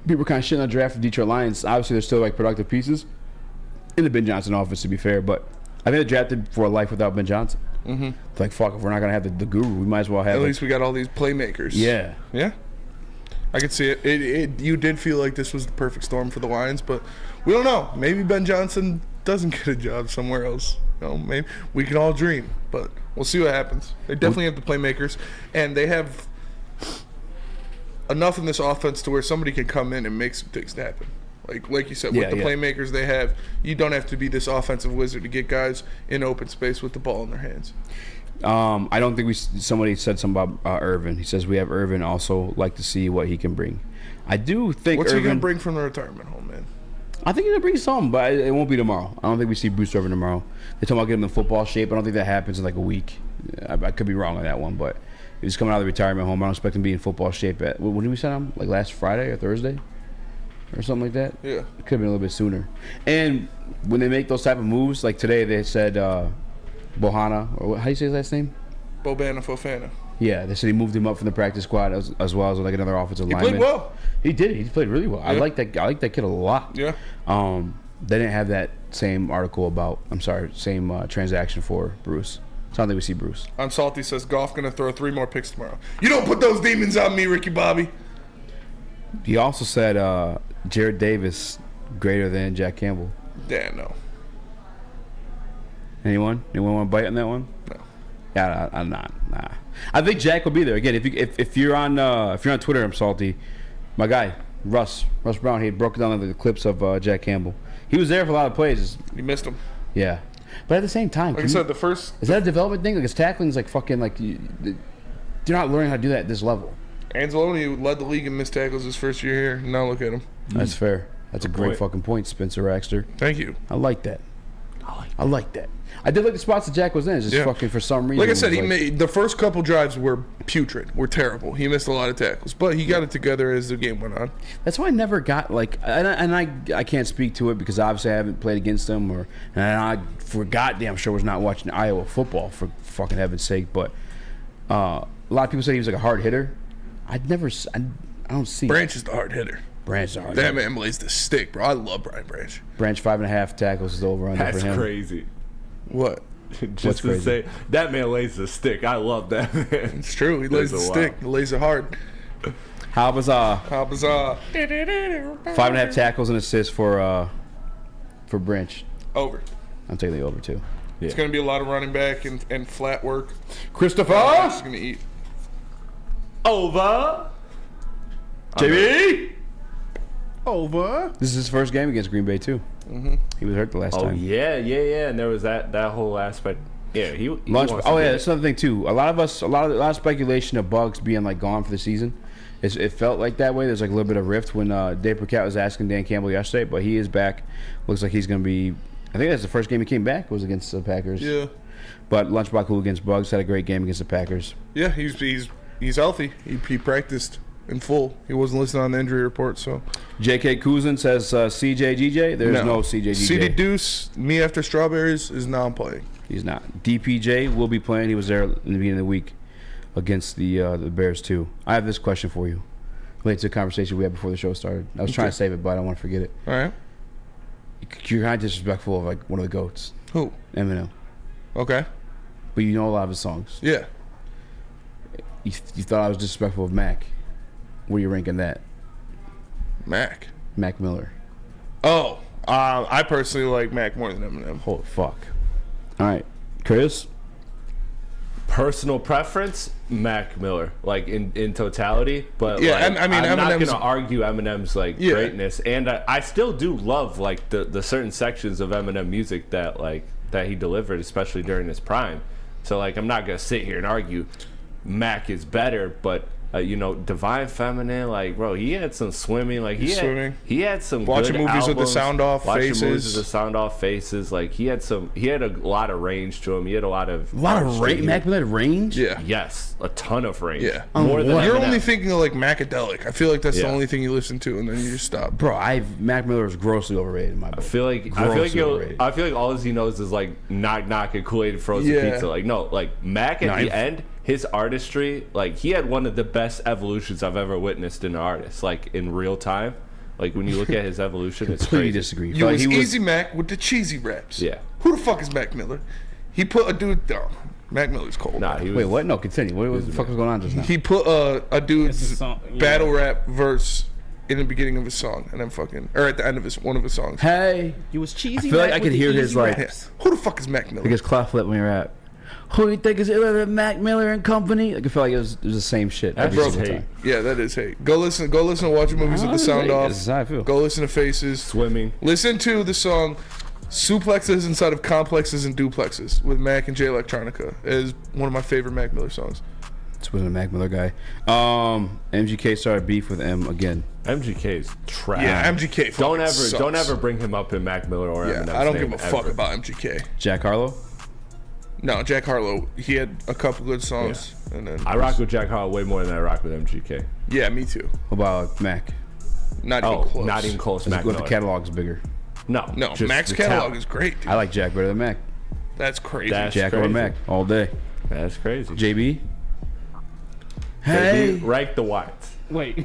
S2: people are kind of shitting on the draft of Detroit Lions. Obviously, they're still like productive pieces in the Ben Johnson offense, to be fair. But I think they drafted for a life without Ben Johnson. It's like, fuck, if we're not going to have the guru, we might as well have...
S4: At least we got all these playmakers.
S2: Yeah.
S4: Yeah. I could see it. You did feel like this was the perfect storm for the Lions, but we don't know. Maybe Ben Johnson doesn't get a job somewhere else. You know, maybe we can all dream, but we'll see what happens. They definitely have the playmakers, and they have enough in this offense to where somebody can come in and make some things happen. Like you said, with the playmakers they have, you don't have to be this offensive wizard to get guys in open space with the ball in their hands.
S2: I don't think somebody said something about Irvin. He says we have Irvin, also like to see what he can bring. I do think
S4: What's
S2: Irvin,
S4: he going to bring from the retirement home, man?
S2: I think he's going to bring some, but it won't be tomorrow. I don't think we see Bruce Irvin tomorrow. They're talking about getting him in football shape. I don't think that happens in like a week. I could be wrong on that one, but He's coming out of the retirement home. I don't expect him to be in football shape when did we sign him? Like last Friday or Thursday? Or something like that?
S4: Yeah.
S2: It could have been a little bit sooner. And when they make those type of moves, like today they said Bohana, or how do you say his last name?
S4: Bobana Fofana.
S2: Yeah, they said he moved him up from the practice squad as well as like another offensive lineman.
S4: He played well.
S2: He did. He played really well.
S4: Yeah.
S2: I like that kid a lot.
S4: Yeah.
S2: They didn't have that same article about. Same transaction for Bruce. So I don't think we see Bruce.
S4: Salty says Goff gonna throw 3 more picks tomorrow. You don't put those demons on me, Ricky Bobby.
S2: He also said Jared Davis greater than Jack Campbell.
S4: Damn no.
S2: Anyone want to bite on that one?
S4: No.
S2: Yeah, I'm not. Nah. I think Jack will be there again. If you're on Twitter, I'm salty. My guy Russ Brown. He broke down the clips of Jack Campbell. He was there for a lot of plays.
S4: You missed him.
S2: Yeah, but at the same time,
S4: like I said, is
S2: that a development thing? Like his tackling's like fucking like you're not learning how to do that at this level.
S4: Anzalone led the league in missed tackles his first year here. Now look at him.
S2: That's fair. That's a great fucking point, Spencer Raxter.
S4: Thank you.
S2: I like that. I did like the spots that Jack was in. It's just fucking for some reason.
S4: Like I said, he made the first couple drives were putrid, were terrible. He missed a lot of tackles, but he got it together as the game went on.
S2: That's why I never got and I can't speak to it because obviously I haven't played against him and I for goddamn sure was not watching Iowa football for fucking heaven's sake. But a lot of people say he was like a hard hitter. I don't see.
S4: Branch is the hard hitter.
S2: That
S4: man plays the stick, bro. I love Brian Branch.
S2: Branch 5.5 tackles is over on there for him.
S3: That's crazy.
S4: What?
S3: Just to say, that man lays the stick. I love that man.
S4: It's true. He lays the stick. He lays it hard.
S2: How was
S4: 5.5
S2: tackles and assists for Branch?
S4: Over.
S2: I'm taking the over too.
S4: Yeah. It's going to be a lot of running back and flat work.
S2: Christopher
S4: is going to eat.
S3: Over.
S2: JB.
S9: Over.
S2: This is his first game against Green Bay too.
S4: Mm-hmm.
S2: He was hurt the last time.
S3: Oh yeah, and there was that whole aspect. Yeah, he
S2: that's another thing too. A lot of speculation of Bugs being like gone for the season. It felt like that way. There's like a little bit of rift when Dave Burkett was asking Dan Campbell yesterday, but he is back. Looks like he's going to be. I think that's the first game he came back was against the Packers.
S4: Yeah.
S2: But Lunchbox against Bugs had a great game against the Packers.
S4: Yeah, he's healthy. He practiced in full. He wasn't listed on the injury report. So
S2: J.K. Kuzin says CJGJ. There's no CJGJ.
S4: CD Deuce, me after Strawberries, is now playing.
S2: He's not. DPJ will be playing. He was there in the beginning of the week against the Bears too. I have this question for you related to a conversation we had before the show started. I was trying to save it, but I don't want to forget it.
S4: All right.
S2: You're kind of disrespectful of like one of the GOATs.
S4: Who?
S2: Eminem.
S4: Okay.
S2: But you know a lot of his songs.
S4: Yeah.
S2: You thought I was disrespectful of Mac. Where are you ranking that?
S4: Mac
S2: Miller.
S4: Oh, I personally like Mac more than Eminem.
S2: Holy fuck. All right, Chris.
S3: Personal preference, Mac Miller, like in totality. But
S4: yeah,
S3: like,
S4: I mean,
S3: I'm not
S4: Eminem's,
S3: gonna argue Eminem's like greatness, and I still do love like the certain sections of Eminem music that he delivered, especially during his prime. So like, I'm not gonna sit here and argue Mac is better, but Divine Feminine, like, bro, he had some swimming, like he had some
S4: watching
S3: good
S4: movies
S3: albums,
S4: with the sound off
S3: movies
S4: faces.
S3: with the sound off faces, like he had a lot of range to him. He had a lot of
S2: range. Mac Miller had range.
S4: Yeah.
S3: Yes, a ton of range.
S4: Yeah.
S3: More than
S4: you're
S3: Eminem.
S4: only thinking of like Macadelic. I feel like that's the only thing you listen to, and then you just stop.
S2: Bro, Mac Miller is grossly overrated in my book.
S3: I feel like all he knows is like knock and Kool-Aid and frozen pizza. Like no, like Mac at the end. His artistry, like he had one of the best evolutions I've ever witnessed in an artist, like in real time. Like when you look at his evolution, it's crazy.
S2: Disagree.
S4: You was Easy Mac with the cheesy raps.
S3: Yeah.
S4: Who the fuck is Mac Miller? He put a dude down. Mac Miller's cold.
S3: Nah, he was,
S2: wait, what? No, continue. What the fuck was going on just now?
S4: He put a dude's battle rap verse in the beginning of his song, and then or at the end of one of his songs.
S2: Hey,
S9: you was cheesy.
S2: I feel like I could hear his like.
S4: Who the fuck is Mac Miller?
S2: I guess clef lip when you rap. Who do you think is iller than Mac Miller and company? Like I feel like it was the same shit every single time.
S4: Yeah, that is hate. Go listen to watching movies with the sound off.
S2: This is how I feel.
S4: Go listen to Faces.
S3: Swimming.
S4: Listen to the song Suplexes Inside of Complexes and Duplexes with Mac and Jay Electronica. It is one of my favorite Mac Miller songs.
S2: This wasn't a Mac Miller guy. MGK started beef with M again.
S3: MGK's trash.
S4: Yeah, MGK
S3: don't ever bring him up in Mac Miller or Eminem's
S4: I don't
S3: name
S4: give a fuck about MGK.
S2: Jack Harlow?
S4: No, Jack Harlow. He had a couple good songs, and then
S3: I rock with Jack Harlow way more than I rock with MGK.
S4: Yeah, me too.
S2: What about Mac?
S4: Not even close.
S3: Not even close. Mac
S2: What the
S3: Miller.
S2: catalog's bigger?
S3: No, just
S4: Mac's
S3: the
S4: catalog
S3: talent.
S4: is great, dude.
S2: I like Jack better than Mac.
S4: That's crazy.
S3: That's
S2: Jack
S3: crazy.
S2: or Mac all day.
S3: That's crazy.
S2: JB.
S3: Hey,
S2: Hey.
S3: rank the whites.
S9: Wait,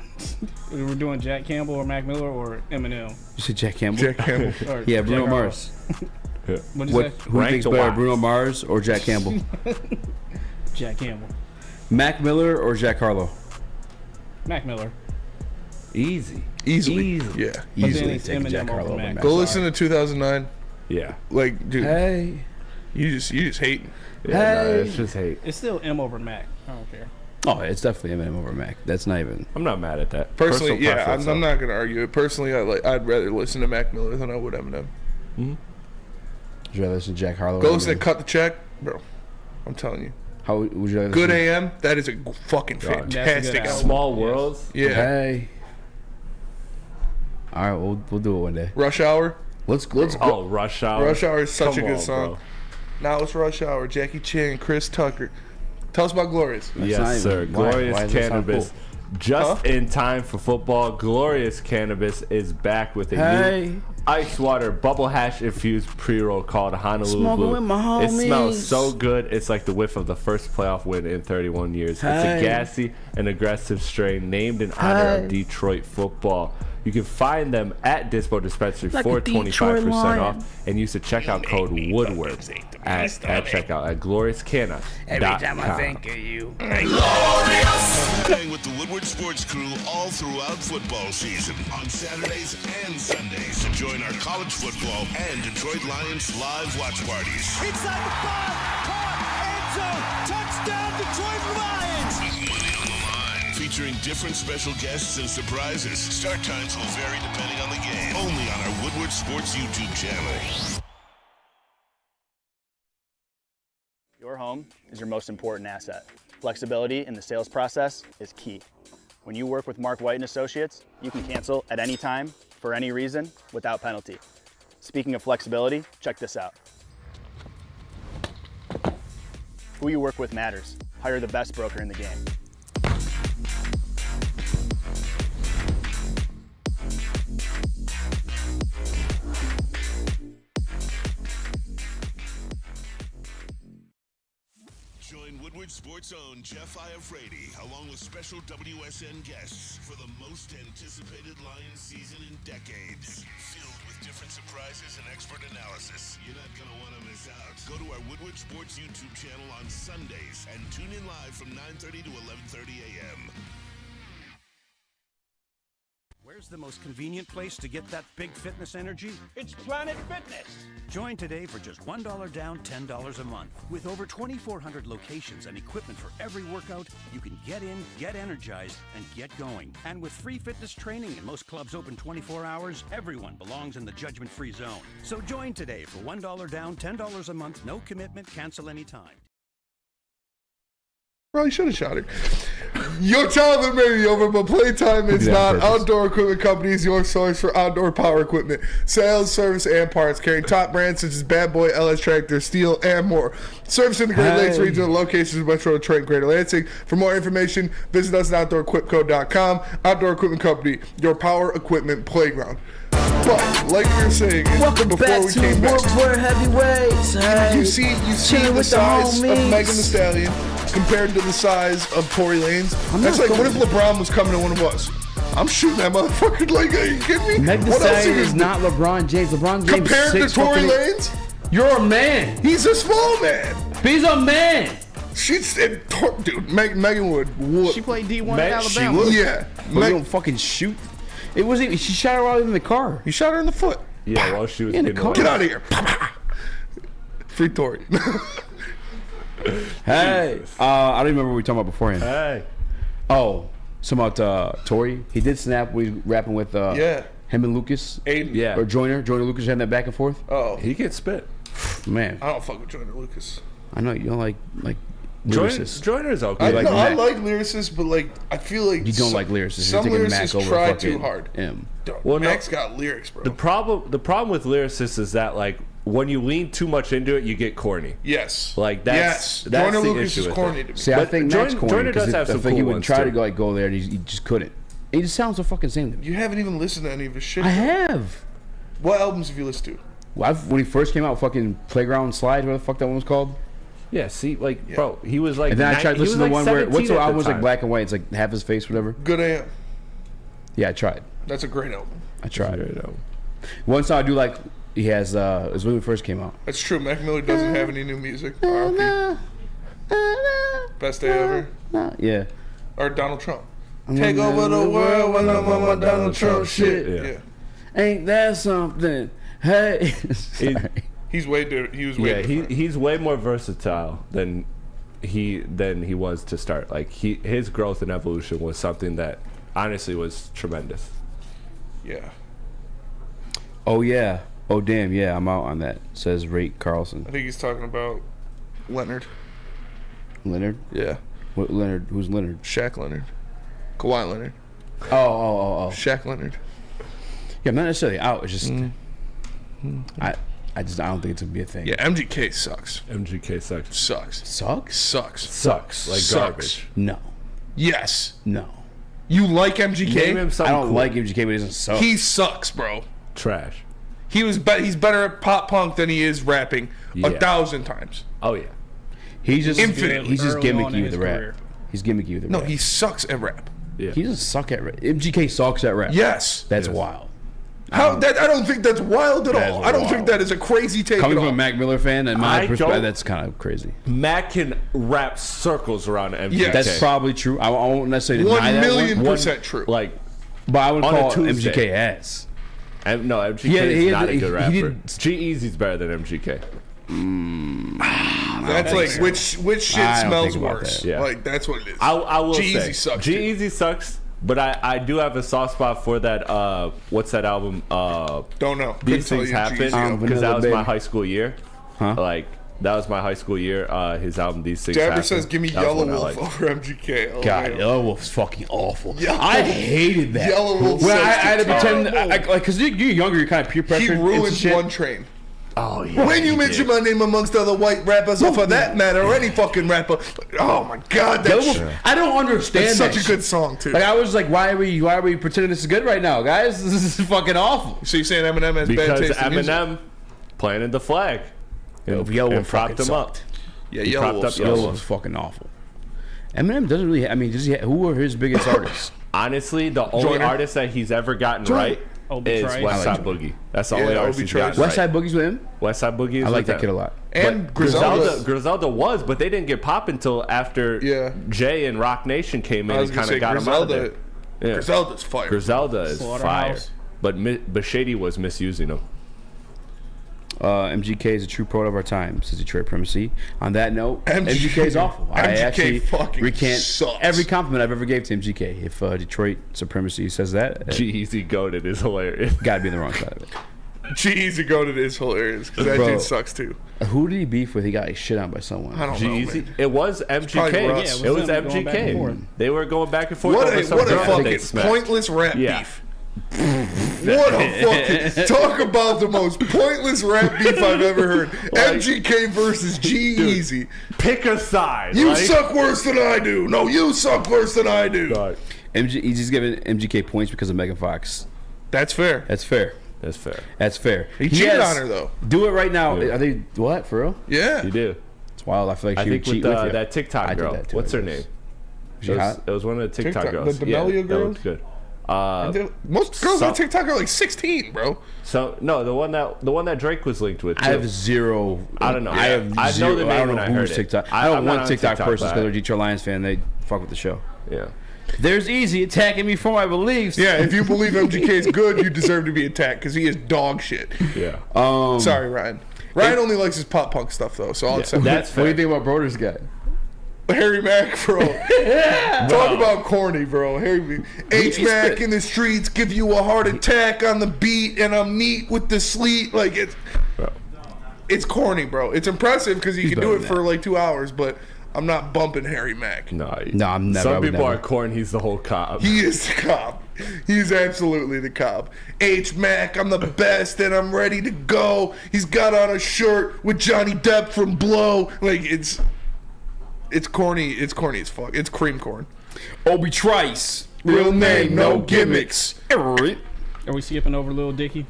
S9: we're doing Jack Campbell or Mac Miller or Eminem?
S2: You said Jack Campbell.
S4: Jack Campbell.
S9: Or
S2: Yeah,
S9: Jack
S2: Bruno
S9: Harlow.
S2: Mars.
S9: What'd you
S2: What?
S9: say?
S2: Who do you
S3: Rank
S2: think's
S3: the
S2: better,
S3: wise.
S2: Bruno Mars or Jack Campbell?
S9: Jack Campbell.
S2: Mac Miller or Jack Harlow?
S9: Mac Miller.
S3: Easy.
S4: Easily. Yeah.
S9: But then
S2: Easily
S9: it's
S2: take
S9: Eminem
S2: Jack
S9: over
S2: Harlow over
S9: Mac.
S2: Mac.
S4: Go listen to 2009.
S3: Yeah.
S4: Like, dude,
S2: Hey.
S4: you just hating.
S3: Yeah, no,
S2: Hey.
S3: it's just hate.
S9: It's still M over Mac. I don't care.
S2: Oh, it's definitely Eminem over Mac. That's not even.
S3: I'm not mad at that.
S4: Personally,
S3: Personal
S4: yeah,
S3: preference,
S4: I'm
S3: though.
S4: not gonna argue it. Personally, I'd rather listen to Mac Miller than I would Eminem.
S2: Would you rather listen to Jack Harlow?
S4: Go
S2: or
S4: listen to
S2: Eminem?
S4: Cut the Check, bro. I'm telling you.
S2: How would you rather?
S4: Good
S2: listen?
S4: AM. That is a fucking
S3: God,
S9: that's a
S4: fantastic
S9: good
S4: album.
S9: album.
S3: Small Worlds.
S4: Yeah.
S2: Hey. All right, we'll do it one day.
S4: Rush Hour.
S2: Let's
S3: Oh, Rush Hour.
S4: Rush Hour is such
S3: Come
S4: a good
S3: on,
S4: song.
S3: bro.
S4: Now it's Rush Hour. Jackie Chan, Chris Tucker. Tell us about Glorious.
S2: not
S3: Yes,
S2: even-
S3: sir.
S2: why
S3: Glorious
S2: does that sound
S3: Cannabis. Just in time for football, Glorious Cannabis is back with a
S2: Hey.
S3: new ice water bubble hash infused pre-roll called Honolulu
S2: Smoking
S3: Blue.
S2: with my
S3: It smells
S2: homies.
S3: so good. It's like the whiff of the first playoff win in 31 years.
S2: Hey.
S3: It's a gassy and aggressive strain named in honor of
S2: Hey.
S3: Detroit football. You can find them at Dispo Dispensary
S2: Like
S3: for
S2: a Detroit
S3: 25%
S2: Lion.
S3: off and use the checkout code Woodward at checkout at gloriouscanna.com.
S2: of you.
S7: Hang with the Woodward Sports Crew all throughout football season on Saturdays and Sundays to join our college football and Detroit Lions live watch parties.
S12: Inside the 5, caught, end zone, touchdown, Detroit Lions!
S7: With money on the line, featuring different special guests and surprises. Start times will vary depending on the game. Only on our Woodward Sports YouTube channel.
S8: Your home is your most important asset. Flexibility in the sales process is key. When you work with Mark White & Associates, you can cancel at any time, for any reason, without penalty. Speaking of flexibility, check this out. Who you work with matters. Hire the best broker in the game.
S7: Join Woodward Sports' own Jeff Iafrate, along with special WSN guests for the most anticipated Lions season in decades. Filled with different surprises and expert analysis. You're not going to want to miss out. Go to our Woodward Sports YouTube channel on Sundays and tune in live from 9:30 to 11:30 a.m.
S11: Where's the most convenient place to get that big fitness energy?
S12: It's Planet Fitness!
S11: Join today for just $1 down, $10 a month. With over 2,400 locations and equipment for every workout, you can get in, get energized, and get going. And with free fitness training and most clubs open 24 hours, everyone belongs in the judgment-free zone. So join today for $1 down, $10 a month, no commitment, cancel anytime.
S4: Probably should have shot her. Your childhood may be over, but playtime is not. Outdoor Equipment Company is your source for outdoor power equipment, sales, service, and parts. Carrying top brands such as Bad Boy, LS Tractor, Steel, and more. Servicing the Great Lakes regional locations, Metro Detroit, and Greater Lansing. For more information, visit us at OutdoorEquipCo.com. Outdoor Equipment Company, your power equipment playground. But like we were saying,
S2: Welcome
S4: before
S2: back
S4: we
S2: to
S4: came back,
S2: Woodward Heavyweights.
S4: you see
S2: Chilling
S4: the
S2: with
S4: size
S2: the
S4: of
S2: homies.
S4: Megan Thee Stallion compared to the size of Tory Lanez. That's like, what if LeBron was coming to one of us? I'm shooting that motherfucker. Like, are you kidding me?
S2: Megan Thee
S4: What else are
S2: Stallion
S4: you
S2: is
S4: gonna
S2: not LeBron James. LeBron
S4: do?
S2: James
S4: Compared to Tory Lanez,
S2: You're a man.
S4: he's a small man.
S2: He's a man.
S4: Dude, Megan would.
S2: She played D1 at
S4: She
S2: Alabama.
S4: would. Yeah.
S2: But you don't fucking shoot. It wasn't even, she shot her out in the car.
S4: He shot her in the foot.
S3: Yeah, while she was
S2: In the
S3: getting
S2: car.
S3: away.
S4: Get out of here. Free Tory.
S2: Hey. I don't remember what we were talking about beforehand.
S3: Hey.
S2: Oh, something about Tory. He did snap. We rapping with
S4: Yeah.
S2: him and Lucas.
S4: Aiden.
S3: Yeah.
S2: Or Joyner Lucas having that back and forth.
S4: Oh.
S3: He can spit.
S2: Man,
S4: I don't fuck with Joyner Lucas.
S2: I know you don't like lyricists.
S3: Joyner's okay.
S4: I
S2: like Mac.
S4: like lyricists, but like I feel like
S2: You don't like lyricists.
S4: Some
S2: You're taking Mac
S4: lyricists
S2: over
S4: try
S2: fucking
S4: too hard.
S2: him.
S4: Dude,
S3: Well, no.
S4: Mac's got lyrics, bro.
S3: The problem with lyricists is that like when you lean too much into it, you get corny.
S4: Yes.
S3: Like that's
S4: Jordan
S3: the
S4: Lucas
S3: issue
S4: is
S3: with
S4: corny
S3: it.
S4: to me.
S2: See, I think Mac's corny
S3: Jordan does
S2: because
S3: have
S2: I
S3: some
S2: think he
S3: cool
S2: would
S3: ones,
S2: try
S3: too.
S2: to go there and he just couldn't. He just sounds so fucking same to me.
S4: You haven't even listened to any of his shit.
S2: I
S4: though.
S2: have.
S4: What albums have you listened to?
S2: Well, when he first came out, fucking Playground Slides, what the fuck that one was called?
S3: Yeah, see, like, bro, he was like.
S2: And then I tried to listen to the one where what's the
S3: 17 at
S2: album
S3: the
S2: was like
S3: time.
S2: black and white. It's like half his face, whatever.
S4: Good AM.
S2: Yeah, I tried.
S4: That's a great album.
S2: I tried. One song I do like. He has. Is when it first came out.
S4: That's true. Mac Miller doesn't have any new music. RIP. Best day ever.
S2: Yeah.
S4: Or Donald Trump. Take over the world when I'm on my Donald Trump shit. Yeah.
S2: Ain't that something? Hey.
S4: He was way different.
S3: He's way more versatile than he was to start. Like his growth and evolution was something that honestly was tremendous.
S4: Yeah.
S2: Oh yeah. Oh damn. Yeah, I'm out on that. Says Ray Carlson.
S4: I think he's talking about Leonard.
S2: Leonard.
S4: Yeah.
S2: What Leonard? Who's Leonard?
S4: Shaq Leonard. Kawhi Leonard.
S2: Oh.
S4: Shaq Leonard.
S2: Yeah, I'm not necessarily out. It's just I don't think it's gonna be a thing.
S4: Yeah, MGK sucks.
S3: MGK sucks.
S4: Sucks.
S3: Like
S4: Sucks.
S3: garbage.
S2: No.
S4: Yes.
S2: No.
S4: You like MGK?
S3: Name him
S2: I
S3: something
S2: don't
S3: cool.
S2: like MGK, but he doesn't suck.
S4: He sucks, bro.
S3: Trash.
S4: He's better at pop punk than he is rapping 1,000 times.
S3: Oh yeah.
S2: He's just
S4: Infinitely.
S2: He's just
S9: Early on in
S2: gimmicky with
S9: his
S2: the rap.
S9: career.
S2: He's gimmicky with the
S4: No,
S2: rap.
S4: he sucks at rap.
S3: Yeah.
S2: He doesn't suck at rap. MGK sucks at rap.
S4: Yes.
S2: That's wild.
S4: I don't think that's wild at
S2: That
S4: all.
S2: is
S4: I don't wild.
S2: wild.
S4: think that is a crazy take
S2: Coming
S4: at
S2: from
S4: all.
S2: a Mac Miller fan, and my
S3: I
S2: perspective,
S3: don't-
S2: that's kind of crazy.
S3: Mac can wrap circles around MGK.
S4: Yes.
S2: That's probably true. I won't necessarily deny that
S4: 1,000,000% true.
S3: Like,
S2: but I would
S3: on a
S2: call
S3: Tuesday.
S2: MGK ass.
S3: No, MGK
S2: He
S3: is
S2: had-
S3: not a
S2: he
S3: good rapper.
S2: did-
S3: G-Eazy's better than MGK.
S4: That's like which shit
S2: I don't
S4: smells
S2: think about
S4: worse.
S2: that.
S3: Yeah.
S4: Like that's what it is.
S3: I will
S4: G-Eazy
S3: say
S4: sucks. too.
S3: G-Eazy sucks, but I do have a soft spot for that. What's that album?
S4: Don't know.
S3: These
S4: Couldn't
S3: things
S4: tell you
S3: happen
S4: G-Eazy.
S3: because that
S2: Vanilla
S3: was my
S2: Baby.
S3: high school year.
S2: Huh?
S3: Like that was my high school year. His album These Things
S4: Dabber
S3: Happen.
S4: says, "Give me
S3: That was
S4: Yellow
S3: one I
S4: Wolf
S3: liked.
S4: over MGK." Oh,
S2: God,
S4: man.
S2: Yellow Wolf's fucking awful.
S4: Yellow
S2: I
S4: Wolf-
S2: hated that.
S4: Yellow Wolf
S2: When
S4: says
S2: I had to
S4: it's
S2: pretend,
S4: terrible.
S2: because you're younger, you're kind of peer
S4: He
S2: pressured.
S4: ruined
S2: shit.
S4: One Train.
S3: Oh yeah.
S4: When you mention my name amongst other white rappers, or for that matter, or any fucking rapper, oh my god,
S2: Yellow
S4: that's
S2: Wolf, I don't understand
S4: such
S2: that
S4: a good
S2: shit.
S4: song too.
S2: Like I was like, why are we pretending this is good right now, guys? This is fucking awful.
S4: So you're saying Eminem has
S3: Because
S4: bad taste in music?
S3: Eminem planted the flag and,
S2: Yellow
S3: and
S2: Wolf
S3: propped
S2: fucking
S3: him up.
S2: sucked.
S4: Yeah,
S3: He
S4: Yellow
S3: propped
S4: Wolf
S3: up
S4: sucks.
S3: Yellow
S2: Yellow
S3: Wolf.
S2: Wolf's fucking awful. Eminem doesn't really. I mean, who are his biggest artists?
S3: Honestly, the only
S4: Joyner.
S3: artist that he's ever gotten right
S9: Obi
S3: is
S9: Trice.
S3: West
S2: I
S3: Side
S2: like
S3: Boogie. That's the
S4: Yeah,
S3: only
S4: Obi
S3: artist he's
S4: Trice.
S3: gotten
S2: West Side
S3: right.
S2: Boogie's with him.
S3: West Side Boogie is
S2: I like
S3: with
S2: that
S3: them.
S2: kid a lot.
S4: And Griselda.
S3: Griselda was, but they didn't get pop until after
S4: Yeah.
S3: Jay and Rock Nation came
S4: I
S3: in
S4: was
S3: and
S4: gonna
S3: kind
S4: say
S3: of got him out of there.
S4: Griselda.
S3: Yeah.
S4: Griselda's fire.
S3: Griselda is fire,
S9: Slaughterhouse.
S3: but Shady was misusing him.
S2: MGK is a true product of our time, says Detroit Primacy. On that note,
S4: MGK
S2: MGK is awful. I
S4: MGK
S2: actually
S4: fucking
S2: recant
S4: sucks.
S2: every compliment I've ever gave to MGK. If Detroit Supremacy says that,
S3: G-Eazy goated is hilarious.
S2: gotta be on the wrong side of it.
S4: G-Eazy goated is hilarious because that
S2: Bro.
S4: dude sucks too.
S2: Who did he beef with? He got like, shit on by someone.
S4: I don't know.
S3: G-Eazy.
S4: Man.
S3: It was MGK.
S4: probably Russ.
S3: It was
S9: them going back and forth.
S3: MGK. They were going back and forth
S4: What
S3: over
S4: a
S3: some girl that they
S4: fucking
S3: smacked.
S4: pointless rap
S3: Yeah.
S4: beef. What a fucking talk about the most pointless rap beef I've ever heard. MGK versus G-Eazy.
S3: Pick a side.
S4: You
S3: like-
S4: suck worse than I do. No, you suck worse than I do.
S3: God.
S2: Easy's giving MGK points because of Megan Fox.
S4: That's fair.
S2: That's fair.
S3: That's fair.
S2: That's fair.
S4: He cheated on her though.
S2: Do it right now.
S3: Yeah.
S2: Are they what for real?
S4: Yeah.
S3: You do.
S2: It's wild. I feel like
S3: I
S2: she would
S3: think
S2: cheat
S3: with
S2: with you.
S3: that TikTok
S2: I did
S3: girl.
S2: that too,
S3: What's
S2: I
S3: her
S2: guess.
S3: name?
S2: She
S3: It
S2: hot?
S3: was one of the TikTok girls.
S4: the D'Amelio
S3: That
S4: girls?
S3: looked good.
S4: Most girls on TikTok are like 16, bro.
S3: So no, the one that Drake was linked with. Too.
S2: I have zero.
S3: I don't know.
S2: I have
S3: I
S2: zero.
S3: know the name
S2: I don't
S3: when
S2: know
S3: I
S2: who's
S3: heard it.
S2: TikTok.
S3: I-
S2: I don't
S3: I'm not
S2: want
S3: on
S2: TikTok
S3: TikTok,
S2: persons
S3: but
S2: because they're a Detroit Lions fan. They fuck with the show.
S3: Yeah.
S2: There's Eazy attacking me for my beliefs.
S4: Yeah, if you believe MGK is good, you deserve to be attacked because he is dog shit.
S3: Yeah.
S4: Sorry, Ryan. Ryan only likes his pop punk stuff though, so I'll accept
S3: That's
S2: What do you
S3: fair.
S2: think about Broder's guy?
S4: Harry Mack, bro. Talk about corny, bro. Harry H Mack in the streets give you a heart attack on the beat, and I'm neat with the sleet. Like it's corny, bro. It's impressive because you can do
S2: better
S4: it
S2: than
S4: for
S2: that.
S4: like 2 hours, but I'm not bumping Harry Mack.
S3: No,
S2: I'm never.
S3: Some people are corn. He's the whole cop.
S4: He is the cop. He's absolutely the cop. H Mac, I'm the best and I'm ready to go. He's got on a shirt with Johnny Depp from Blow. Like it's corny. It's corny as fuck. It's cream corn.
S2: Obi Trice,
S4: real name, no gimmicks.
S9: Are we skipping over Lil Dicky?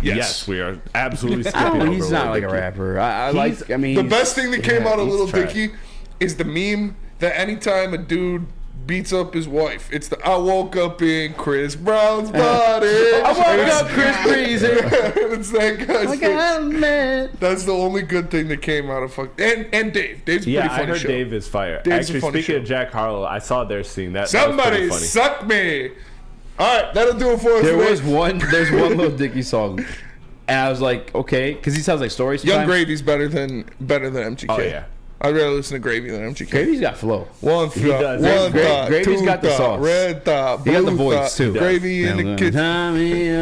S3: Yes, we are absolutely skipping over
S2: he's not
S3: Lil
S2: like a
S3: Dicky.
S2: rapper. I mean,
S4: the best thing that came out of
S2: he's
S4: Little
S2: trash.
S4: Dicky is the meme that anytime a dude beats up his wife, it's the I woke up in Chris Brown's body.
S2: I woke up Chris Breezy.
S4: It's that guy's
S2: Like
S4: face.
S2: a man.
S4: That's the only good thing that came out of fuck. And Dave. Dave's a
S3: Yeah,
S4: pretty funny
S3: I heard
S4: show.
S3: Dave is fire.
S4: Dave's a
S3: Actually,
S4: funny
S3: speaking
S4: show.
S3: of Jack Harlow, I saw their scene. That was
S4: Somebody
S3: pretty funny.
S4: suck me. All right, that'll do it for us.
S2: There's
S4: today.
S2: one Lil Dicky song, and I was like, okay, because he sounds like stories.
S4: Young Gravy's better than MGK.
S3: Oh, yeah.
S4: I'd rather listen to Gravy than MGK.
S2: Gravy's got flow.
S4: One
S3: He does.
S4: thought,
S2: Gravy's
S4: two
S2: got the
S4: thought,
S2: sauce.
S4: red thought,
S2: He got the
S4: blue
S2: voice,
S4: thought,
S2: too.
S4: Gravy in the kitchen.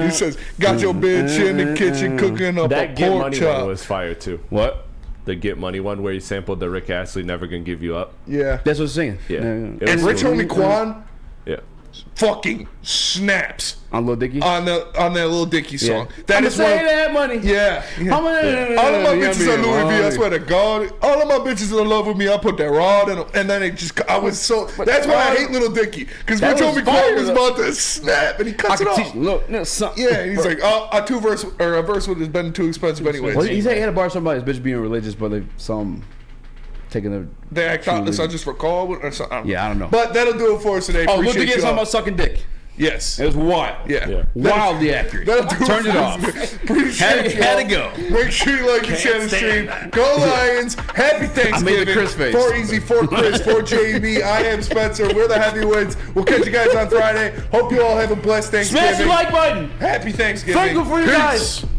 S4: He says, got your bitch in the kitchen cooking up
S3: That
S4: a
S3: Get
S4: pork
S3: Money
S4: chop.
S3: one was fire too.
S2: What?
S3: The Get Money one where he sampled the Rick Astley "Never Gonna Give You Up."
S4: Yeah.
S2: That's what I'm saying.
S3: Yeah.
S4: And Rich Homie Quan
S3: Yeah.
S4: fucking snaps
S2: on Lil Dicky
S4: on that Lil Dicky song. That
S2: I'ma
S4: is
S2: say
S4: one.
S2: that money.
S4: Yeah.
S2: All
S4: All of my bitches are Louis V. I swear to God. All of my bitches are in love with me. I put that rod in, and then it just. I was so. That's why I hate Little Dicky, because Rich
S2: That was
S4: Homie Quan
S2: fire,
S4: was
S2: though.
S4: about to snap, and he cuts it off.
S2: Look, no, something.
S4: Yeah, and he's like, oh, a verse would have been too expensive anyway.
S2: Well, he said he had a bar something about his bitch being religious, but they saw him taking the.
S4: They act thoughtless. I just recall or something.
S2: Yeah, I don't know.
S4: But that'll do it for us today.
S2: Oh, Lil
S4: Appreciate
S2: Dicky
S4: you
S2: talking
S4: all.
S2: about sucking dick.
S4: Yes.
S2: It was wild.
S4: Yeah.
S2: Wildly accurate.
S4: That'll do
S2: Turned it
S4: for
S2: off.
S4: us. Appreciate you
S2: Had
S4: all.
S2: to go.
S4: Make sure you like and share the stream. Go Lions. Happy Thanksgiving.
S2: I made the Chris face.
S4: For Eazy, for Chris, for JB. I am Spencer. We're the Heavyweights. We'll catch you guys on Friday. Hope you all have a blessed Thanksgiving.
S2: Smash the like button.
S4: Happy Thankksgiving.
S2: Thankful for you guys.
S4: Peace.